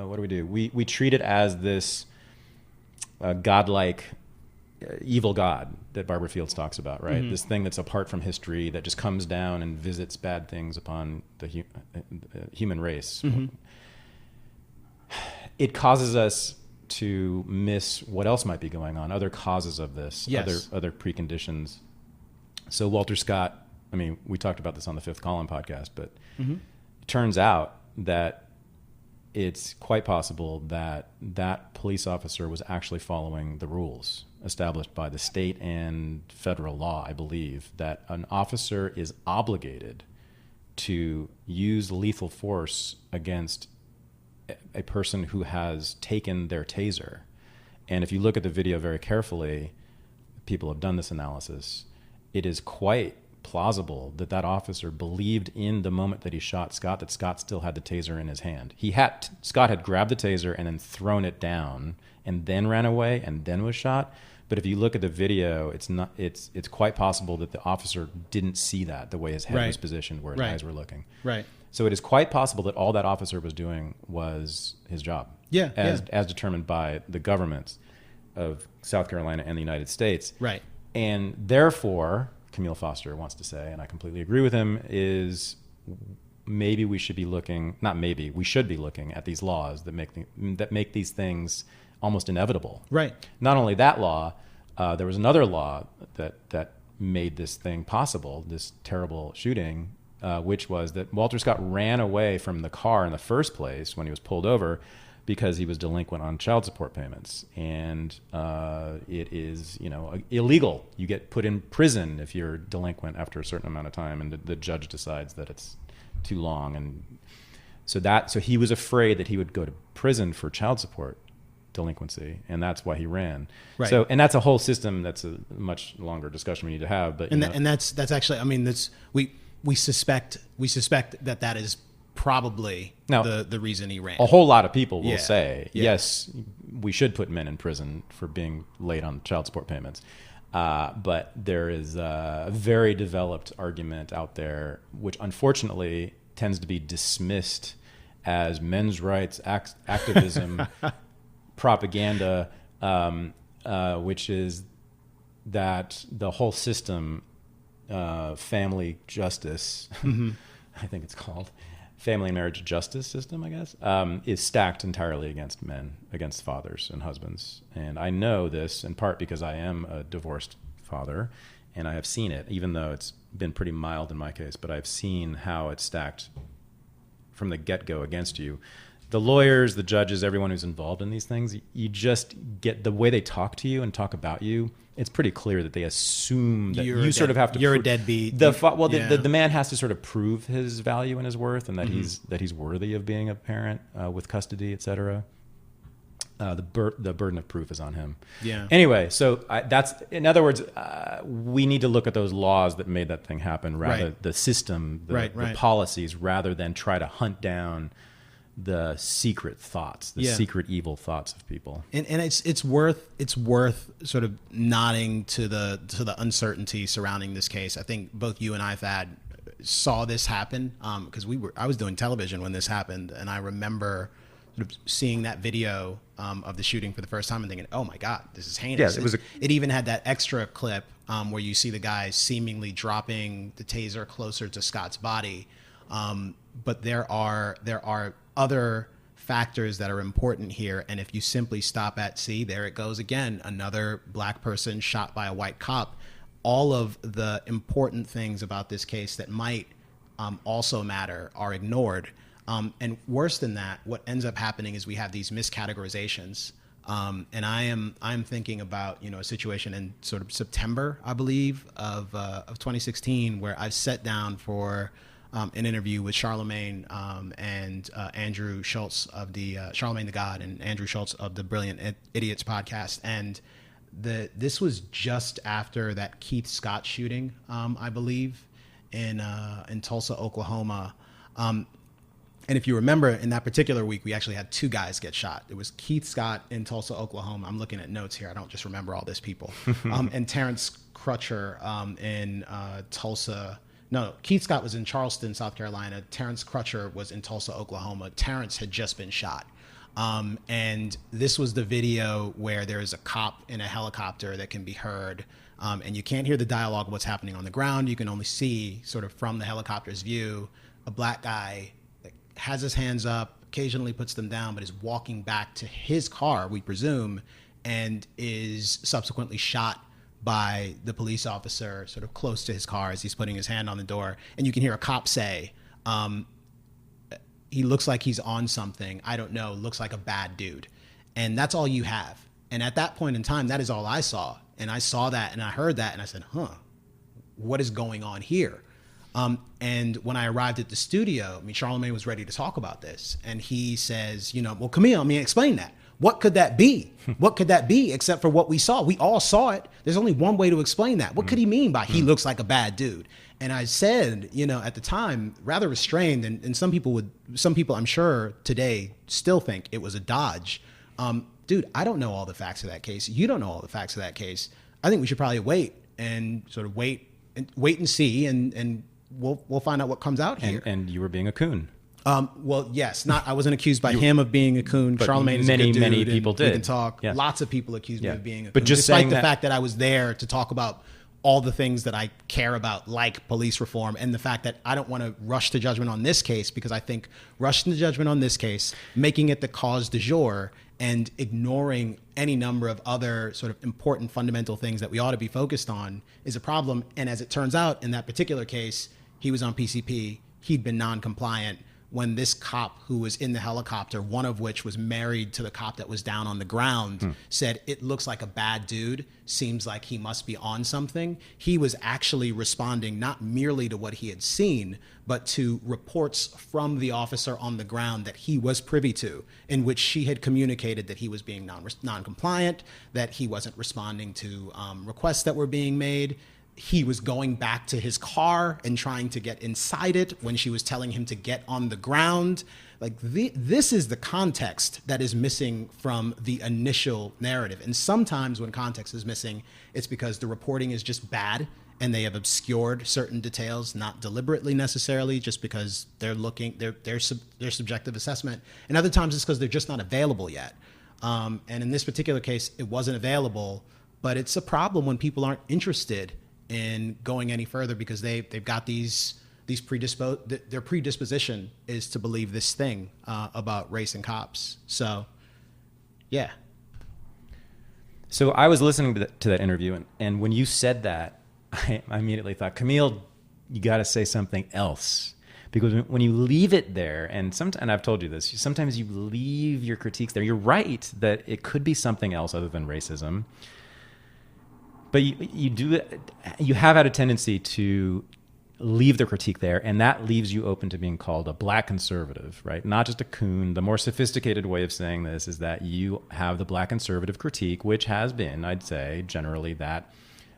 what do? We treat it as this godlike evil god that Barbara Fields talks about, right? Mm-hmm. This thing that's apart from history that just comes down and visits bad things upon the human race. Mm-hmm. It causes us to miss what else might be going on, other causes of this, other preconditions. So Walter Scott, I mean, we talked about this on the Fifth Column podcast, but it turns out that it's quite possible that that police officer was actually following the rules established by the state and federal law, I believe, that an officer is obligated to use lethal force against a person who has taken their taser. And if you look at the video very carefully, people have done this analysis, it is quite plausible that that officer believed in the moment that he shot Scott that Scott still had the taser in his hand. Scott had grabbed the taser and then thrown it down and then ran away and then was shot. But if you look at the video, it's quite possible that the officer didn't see that, the way his head was positioned, where his eyes were looking. Right. So it is quite possible that all that officer was doing was his job. As determined by the governments of South Carolina and the United States. Right. And therefore, Kmele Foster wants to say, and I completely agree with him, is maybe we should be looking, not maybe, we should be looking at these laws that make these things almost inevitable. Right. Not only that law, there was another law that made this thing possible, this terrible shooting, which was that Walter Scott ran away from the car in the first place when he was pulled over because he was delinquent on child support payments. And it is, illegal. You get put in prison if you're delinquent after a certain amount of time, and the judge decides that it's too long. And so he was afraid that he would go to prison for child support delinquency, and that's why he ran. Right. So, and that's a whole system that's a much longer discussion we need to have. But that's actually, I mean, we suspect that is probably the reason he ran. A whole lot of people will say, yes, we should put men in prison for being late on child support payments. But there is a very developed argument out there, which unfortunately tends to be dismissed as men's rights activism propaganda, which is that the whole system, family justice, I think it's called, family and marriage justice system, I guess, is stacked entirely against men, against fathers and husbands. And I know this in part because I am a divorced father, and I have seen it, even though it's been pretty mild in my case, but I've seen how it's stacked from the get-go against you. The lawyers, the judges, everyone who's involved in these things, you just get the way they talk to you and talk about you. It's pretty clear that they assume that you sort of have to. You're a deadbeat. The man has to sort of prove his value and his worth, and that he's worthy of being a parent with custody, etc. The burden of proof is on him. Yeah. Anyway, so that's, in other words, we need to look at those laws that made that thing happen, rather the system, the policies, rather than try to hunt down the secret thoughts, the secret evil thoughts of people. And it's worth sort of nodding to the uncertainty surrounding this case. I think both you and I, Thad, saw this happen because I was doing television when this happened, and I remember sort of seeing that video of the shooting for the first time and thinking, "Oh my God, this is heinous." Yeah, it even had that extra clip where you see the guy seemingly dropping the taser closer to Scott's body. But there are other factors that are important here, and if you simply stop at, see, there it goes again, another black person shot by a white cop. All of the important things about this case that might also matter are ignored. And worse than that, what ends up happening is we have these miscategorizations. And I'm thinking about, a situation in sort of September, I believe, of 2016, where I've sat down for an interview with Charlemagne and Andrew Schultz of the Charlemagne the God and Andrew Schultz of the Brilliant Idiots podcast. And this was just after that Keith Scott shooting, I believe, in Tulsa, Oklahoma. And if you remember, in that particular week, we actually had two guys get shot. It was Keith Scott in Tulsa, Oklahoma. I'm looking at notes here. I don't just remember all these people. And Terrence Crutcher in Tulsa. No, Keith Scott was in Charleston, South Carolina. Terrence Crutcher was in Tulsa, Oklahoma. Terrence had just been shot. And this was the video where there is a cop in a helicopter that can be heard. And you can't hear the dialogue of what's happening on the ground. You can only see, sort of from the helicopter's view, a black guy that has his hands up, occasionally puts them down, but is walking back to his car, we presume, and is subsequently shot by the police officer sort of close to his car as he's putting his hand on the door. And you can hear a cop say, he looks like he's on something. I don't know. Looks like a bad dude. And that's all you have. And at that point in time, that is all I saw. And I saw that and I heard that and I said, what is going on here? And when I arrived at the studio, Charlemagne was ready to talk about this. And he says, well, Camille, explain that. What could that be? What could that be except for what we saw? We all saw it. There's only one way to explain that. What could he mean by he looks like a bad dude? And I said, at the time, rather restrained, and some people I'm sure today still think it was a dodge. Dude, I don't know all the facts of that case. You don't know all the facts of that case. I think we should probably wait and see, and we'll find out what comes out here. And you were being a coon. Well, yes, I wasn't accused by him of being a coon. Charlemagne is a good dude. Many people did. We can talk. Yeah. Lots of people accused me of being a coon. But just despite the fact that I was there to talk about all the things that I care about, like police reform, and the fact that I don't want to rush to judgment on this case, because I think rushing to judgment on this case, making it the cause du jour, and ignoring any number of other sort of important fundamental things that we ought to be focused on is a problem. And as it turns out, in that particular case, he was on PCP. He'd been non-compliant when this cop who was in the helicopter, one of which was married to the cop that was down on the ground, said, it looks like a bad dude, seems like he must be on something. He was actually responding not merely to what he had seen, but to reports from the officer on the ground that he was privy to, in which she had communicated that he was being non-compliant, that he wasn't responding to requests that were being made. He was going back to his car and trying to get inside it when she was telling him to get on the ground. Like this is the context that is missing from the initial narrative. And sometimes when context is missing, it's because the reporting is just bad and they have obscured certain details, not deliberately necessarily, just because they're looking, their subjective assessment. And other times it's because they're just not available yet. And in this particular case, it wasn't available, but it's a problem when people aren't interested in going any further because they've got their predisposition is to believe this thing about race and cops. So, yeah. So I was listening to that interview, and when you said that, I immediately thought, Camille, you got to say something else. Because when you leave it there, and I've told you this, sometimes you leave your critiques there. You're right that it could be something else other than racism. But you have had a tendency to leave the critique there, and that leaves you open to being called a black conservative, right? Not just a coon. The more sophisticated way of saying this is that you have the black conservative critique, which has been, I'd say, generally that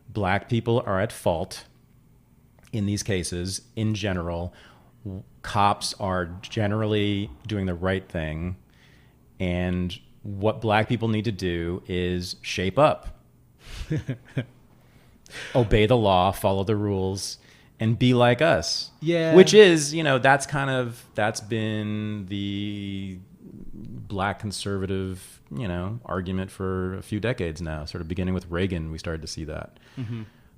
black people are at fault in these cases. In general, cops are generally doing the right thing, and what black people need to do is shape up, obey the law, follow the rules, and be like us. Yeah. Which is, that's been the black conservative, argument for a few decades now. Sort of beginning with Reagan, we started to see that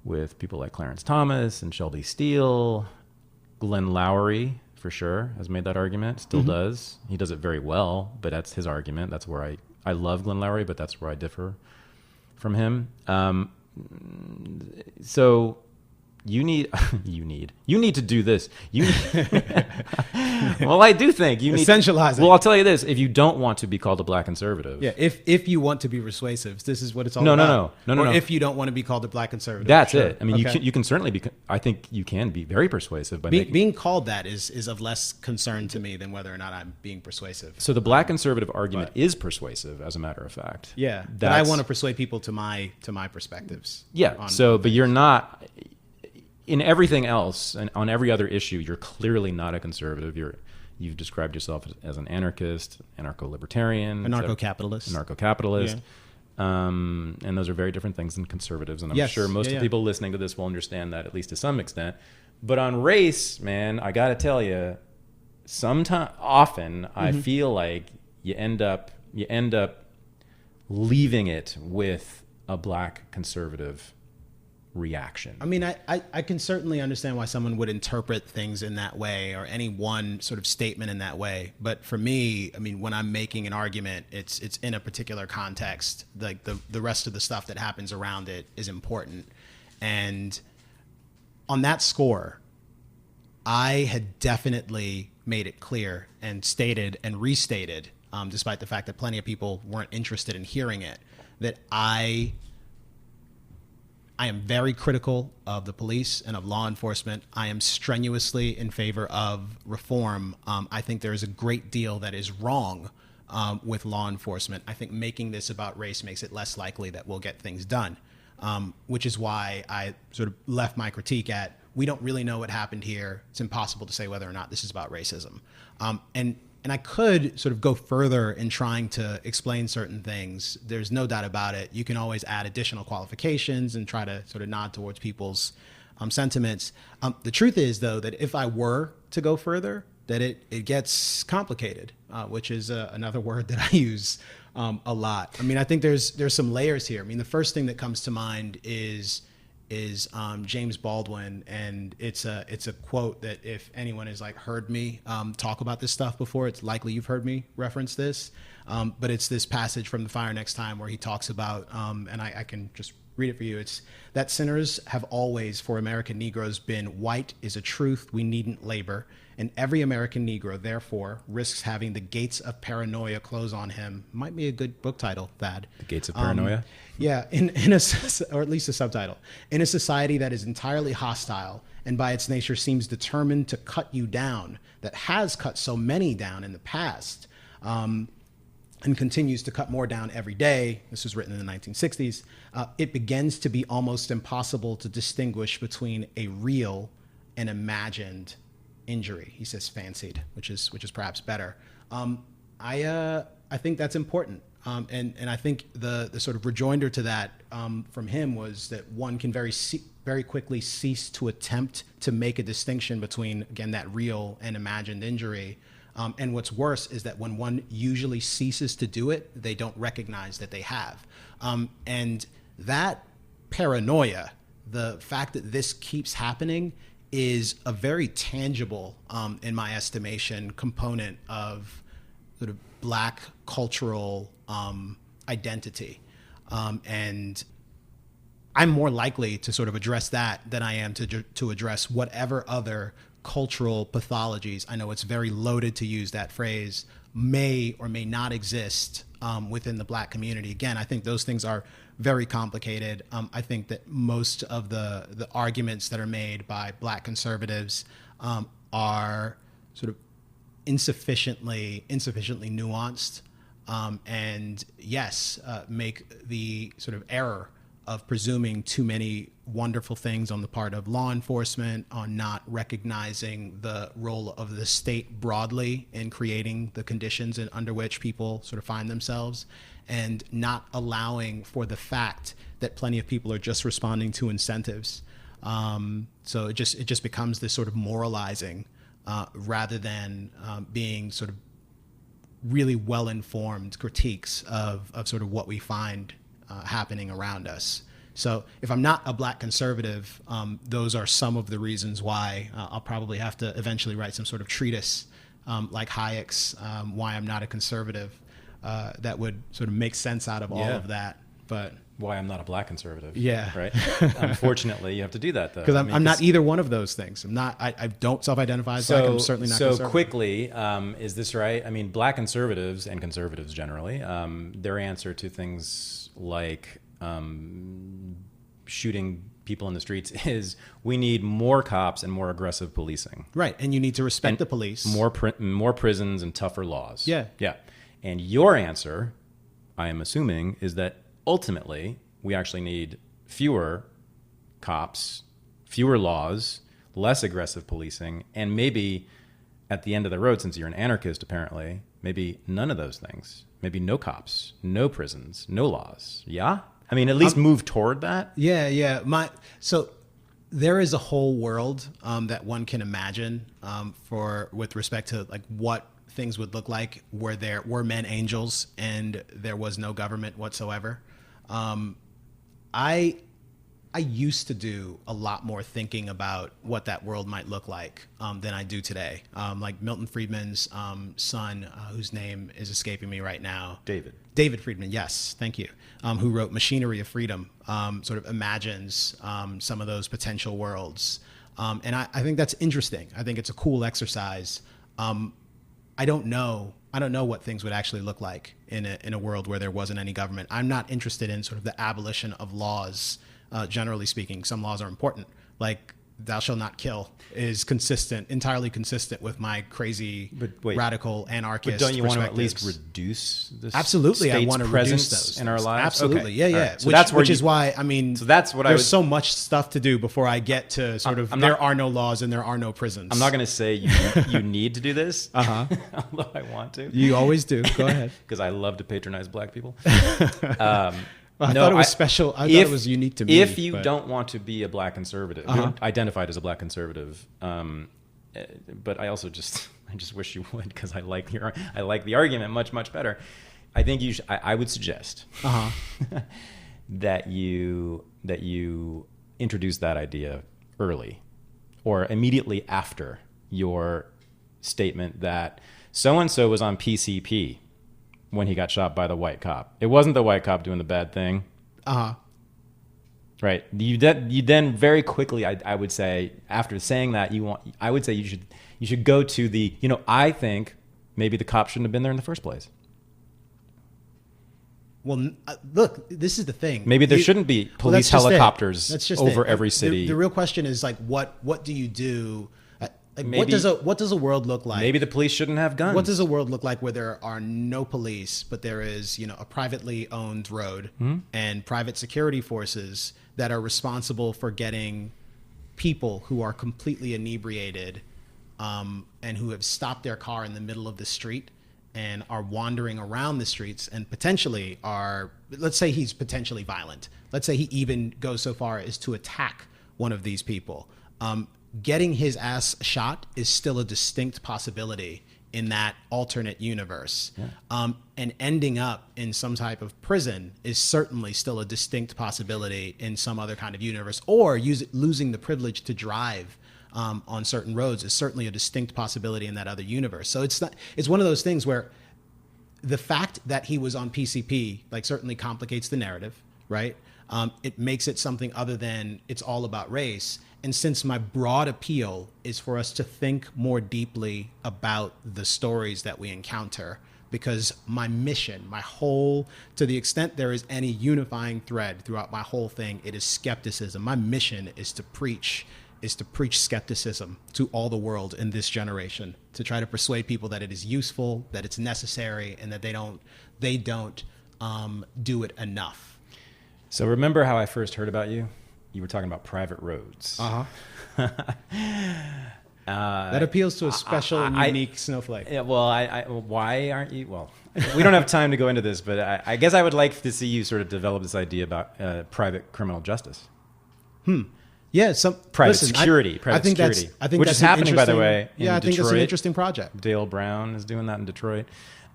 with people like Clarence Thomas and Shelby Steele. Glenn Loury, for sure, has made that argument, still does. He does it very well, but that's his argument. That's where I love Glenn Loury, but that's where I differ from him. So you need to do this. Well, I do think you need essentialize it. Well, I'll tell you this: if you don't want to be called a black conservative, Yeah, if you want to be persuasive, this is what it's all about. No. Or if you don't want to be called a black conservative, that's sure. it. I mean, Okay. you can certainly be. I think you can be very persuasive by being called that is of less concern to me than whether or not I'm being persuasive. So the black conservative argument is persuasive, as a matter of fact. Yeah, but I want to persuade people to my perspectives. Yeah. But you're not. In everything else, and on every other issue, you're clearly not a conservative. You've described yourself as an anarchist, anarcho-libertarian, Anarcho-capitalist. Anarcho-capitalist. And those are very different things than conservatives. And I'm sure most of the people listening to this will understand that, at least to some extent. But on race, man, I got to tell you, often I feel like you end up leaving it with a black conservative reaction. I mean, I can certainly understand why someone would interpret things in that way, or any one sort of statement in that way. But for me, I mean, when I'm making an argument, it's in a particular context. Like the rest of the stuff that happens around it is important. And on that score, I had definitely made it clear and stated and restated, despite the fact that plenty of people weren't interested in hearing it, that I am very critical of the police and of law enforcement. I am strenuously in favor of reform. I think there is a great deal that is wrong with law enforcement. I think making this about race makes it less likely that we'll get things done, which is why I sort of left my critique at, we don't really know what happened here. It's impossible to say whether or not this is about racism. And I could sort of go further in trying to explain certain things. There's no doubt about it. You can always add additional qualifications and try to sort of nod towards people's sentiments. The truth is, though, that if I were to go further, that it gets complicated, which is another word that I use a lot. I mean, I think there's some layers here. I mean, the first thing that comes to mind is James Baldwin, and it's a quote that if anyone has heard me talk about this stuff before, it's likely you've heard me reference this. But it's this passage from The Fire Next Time where he talks about, and I can just read it for you. It's that sinners have always, for American Negroes, been white is a truth we needn't labor, and every American Negro, therefore, risks having the gates of paranoia close on him. Might be a good book title, Thad. The Gates of Paranoia? Yeah, or at least a subtitle. In a society that is entirely hostile and by its nature seems determined to cut you down, that has cut so many down in the past, and continues to cut more down every day. This was written in the 1960s. It begins to be almost impossible to distinguish between a real and imagined injury. He says fancied, which is perhaps better. I think that's important. And I think the sort of rejoinder to that from him was that one can very quickly cease to attempt to make a distinction between, again, that real and imagined injury. And what's worse is that when one usually ceases to do it, they don't recognize that they have. And that paranoia, the fact that this keeps happening, is a very tangible, in my estimation, component of sort of Black cultural identity. And I'm more likely to sort of address that than I am to address whatever other cultural pathologies. I know it's very loaded to use that phrase, may or may not exist within the Black community. Again, I think those things are very complicated. I think that most of the arguments that are made by Black conservatives are sort of insufficiently nuanced, and yes, make the sort of error of presuming too many wonderful things on the part of law enforcement, on not recognizing the role of the state broadly in creating the conditions under which people sort of find themselves, and not allowing for the fact that plenty of people are just responding to incentives. So it just becomes this sort of moralizing rather than being sort of really well-informed critiques of sort of what we find happening around us. So if I'm not a Black conservative, those are some of the reasons why I'll probably have to eventually write some sort of treatise like Hayek's Why I'm Not a Conservative that would sort of make sense out of all of that. But why I'm not a Black conservative. Yeah. Right. Unfortunately, you have to do that though. Because I'm not either one of those things. I don't self-identify as Black. I'm certainly not conservative. So quickly, is this right? I mean, Black conservatives and conservatives generally, their answer to things like shooting people in the streets is we need more cops and more aggressive policing. Right. And you need to respect the police. More prisons and tougher laws. Yeah. Yeah. And your answer, I am assuming, is that ultimately we actually need fewer cops, fewer laws, less aggressive policing, and maybe at the end of the road, since you're an anarchist apparently, maybe none of those things. Maybe no cops, no prisons, no laws. Yeah? I mean, at least move toward that. Yeah. So there is a whole world that one can imagine with respect to like what things would look like where there were men angels and there was no government whatsoever. I used to do a lot more thinking about what that world might look like than I do today. Like Milton Friedman's son, whose name is escaping me right now. David Friedman, yes, thank you, who wrote Machinery of Freedom, sort of imagines some of those potential worlds. And I think that's interesting. I think it's a cool exercise. I don't know what things would actually look like in a world where there wasn't any government. I'm not interested in sort of the abolition of laws. Generally speaking, some laws are important, like thou shalt not kill is entirely consistent with my crazy radical anarchist. But don't you want to at least reduce this? Absolutely, I want to reduce those in our lives. Absolutely, okay. Yeah. Right. So which is why I mean. So that's what there's so much stuff to do before I get to sort of there are no laws and there are no prisons. I'm not going to say you need to do this. Although I want to. You always do. Go ahead. Because I love to patronize Black people. I thought it was special. I thought it was unique to me. If you don't want to be a Black conservative, you're identified as a Black conservative, but I just wish you would, because I like the argument much better. I think I would suggest that you introduce that idea early, or immediately after your statement that so and so was on PCP when he got shot by the white cop. It wasn't the white cop doing the bad thing. Right. You then very quickly, I would say, after saying that, I would say you should go to the, I think maybe the cop shouldn't have been there in the first place. Well, look, this is the thing. Maybe there shouldn't be police helicopters over every city. The real question is like, what do you do? Like, what does a world look like? Maybe the police shouldn't have guns. What does a world look like where there are no police, but there is, a privately owned road and private security forces that are responsible for getting people who are completely inebriated and who have stopped their car in the middle of the street and are wandering around the streets and potentially let's say he's potentially violent. Let's say he even goes so far as to attack one of these people. Getting his ass shot is still a distinct possibility in that alternate universe. Yeah. And ending up in some type of prison is certainly still a distinct possibility in some other kind of universe. Or losing the privilege to drive on certain roads is certainly a distinct possibility in that other universe. So it's one of those things where the fact that he was on PCP certainly complicates the narrative, right? It makes it something other than it's all about race. And since my broad appeal is for us to think more deeply about the stories that we encounter, because my mission, to the extent there is any unifying thread throughout my whole thing, it is skepticism. My mission is to preach skepticism to all the world in this generation, to try to persuade people that it is useful, that it's necessary, and that they don't do it enough. So remember how I first heard about you? You were talking about private roads. That appeals to a special and unique snowflake. Yeah, well, why aren't you? Well, we don't have time to go into this, but I guess I would like to see you sort of develop this idea about private criminal justice. Yeah, private security, which is happening, by the way, in I think Detroit. it's an interesting project. Dale Brown is doing that in Detroit.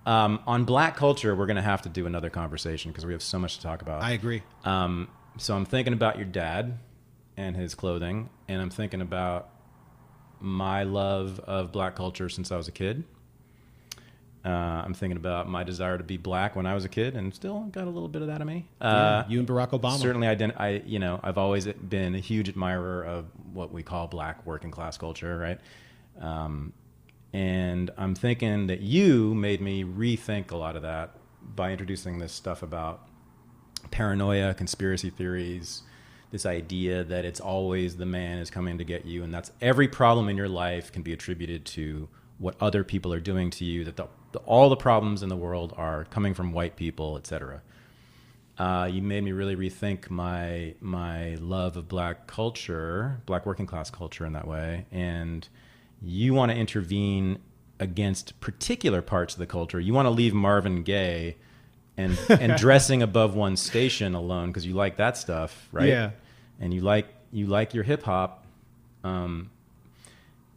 On Black culture, we're going to have to do another conversation because we have so much to talk about. I agree. So I'm thinking about your dad and his clothing, and I'm thinking about my love of Black culture since I was a kid. I'm thinking about my desire to be Black when I was a kid, and still got a little bit of that in me. You and Barack Obama. Certainly, I've always been a huge admirer of what we call Black working class culture, right? And I'm thinking that you made me rethink a lot of that by introducing this stuff about paranoia, conspiracy theories, this idea that it's always the man is coming to get you, and that's every problem in your life can be attributed to what other people are doing to you, that all the problems in the world are coming from white people, etc. You made me really rethink my love of Black culture, Black working class culture in that way, and you want to intervene against particular parts of the culture. You want to leave Marvin Gaye and dressing above one's station alone because you like that stuff, right? Yeah. And you like your hip hop,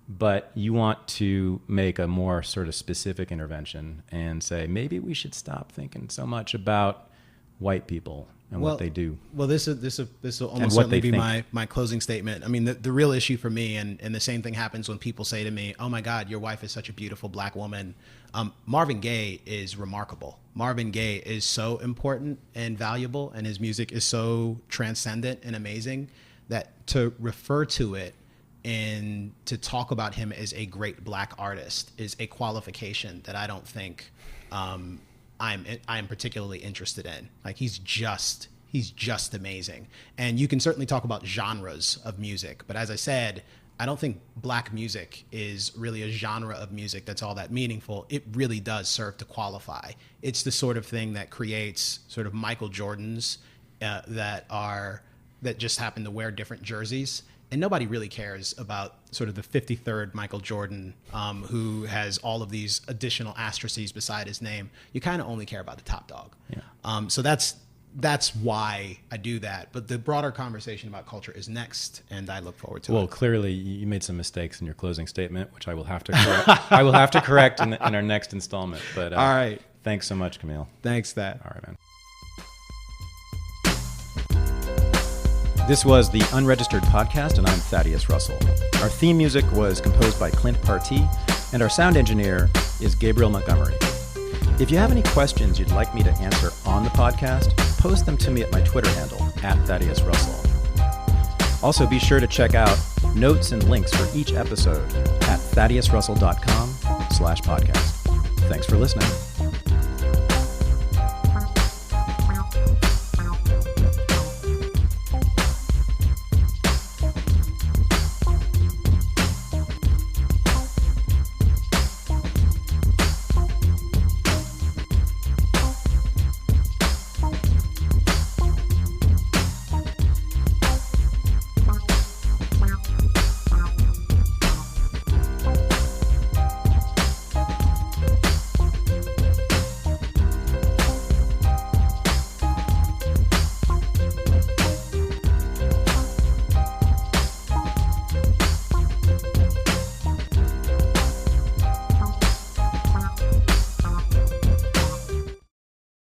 but you want to make a more sort of specific intervention and say maybe we should stop thinking so much about white people and what they do. Well, this will almost certainly be my closing statement. I mean, the real issue for me, and the same thing happens when people say to me, "Oh my God, your wife is such a beautiful Black woman." Marvin Gaye is remarkable. Marvin Gaye is so important and valuable, and his music is so transcendent and amazing that to refer to it and to talk about him as a great Black artist is a qualification that I don't think I'm particularly interested in. Like he's just amazing. And you can certainly talk about genres of music, but as I said, I don't think Black music is really a genre of music that's all that meaningful. It really does serve to qualify. It's the sort of thing that creates sort of Michael Jordans that just happen to wear different jerseys. And nobody really cares about sort of the 53rd Michael Jordan, who has all of these additional asterisks beside his name. You kind of only care about the top dog. Yeah. So that's why I do that. But the broader conversation about culture is next, and I look forward to it. Well, clearly you made some mistakes in your closing statement, which I will have to correct. I will have to correct in our next installment. But all right. Thanks so much, Camille. Thanks, Thad. All right, man. This was the Unregistered podcast, and I'm Thaddeus Russell. Our theme music was composed by Clint Partee, and our sound engineer is Gabriel Montgomery. If you have any questions you'd like me to answer on the podcast, post them to me at my Twitter handle, @ThaddeusRussell. Also, be sure to check out notes and links for each episode at thaddeusrussell.com/podcast. Thanks for listening.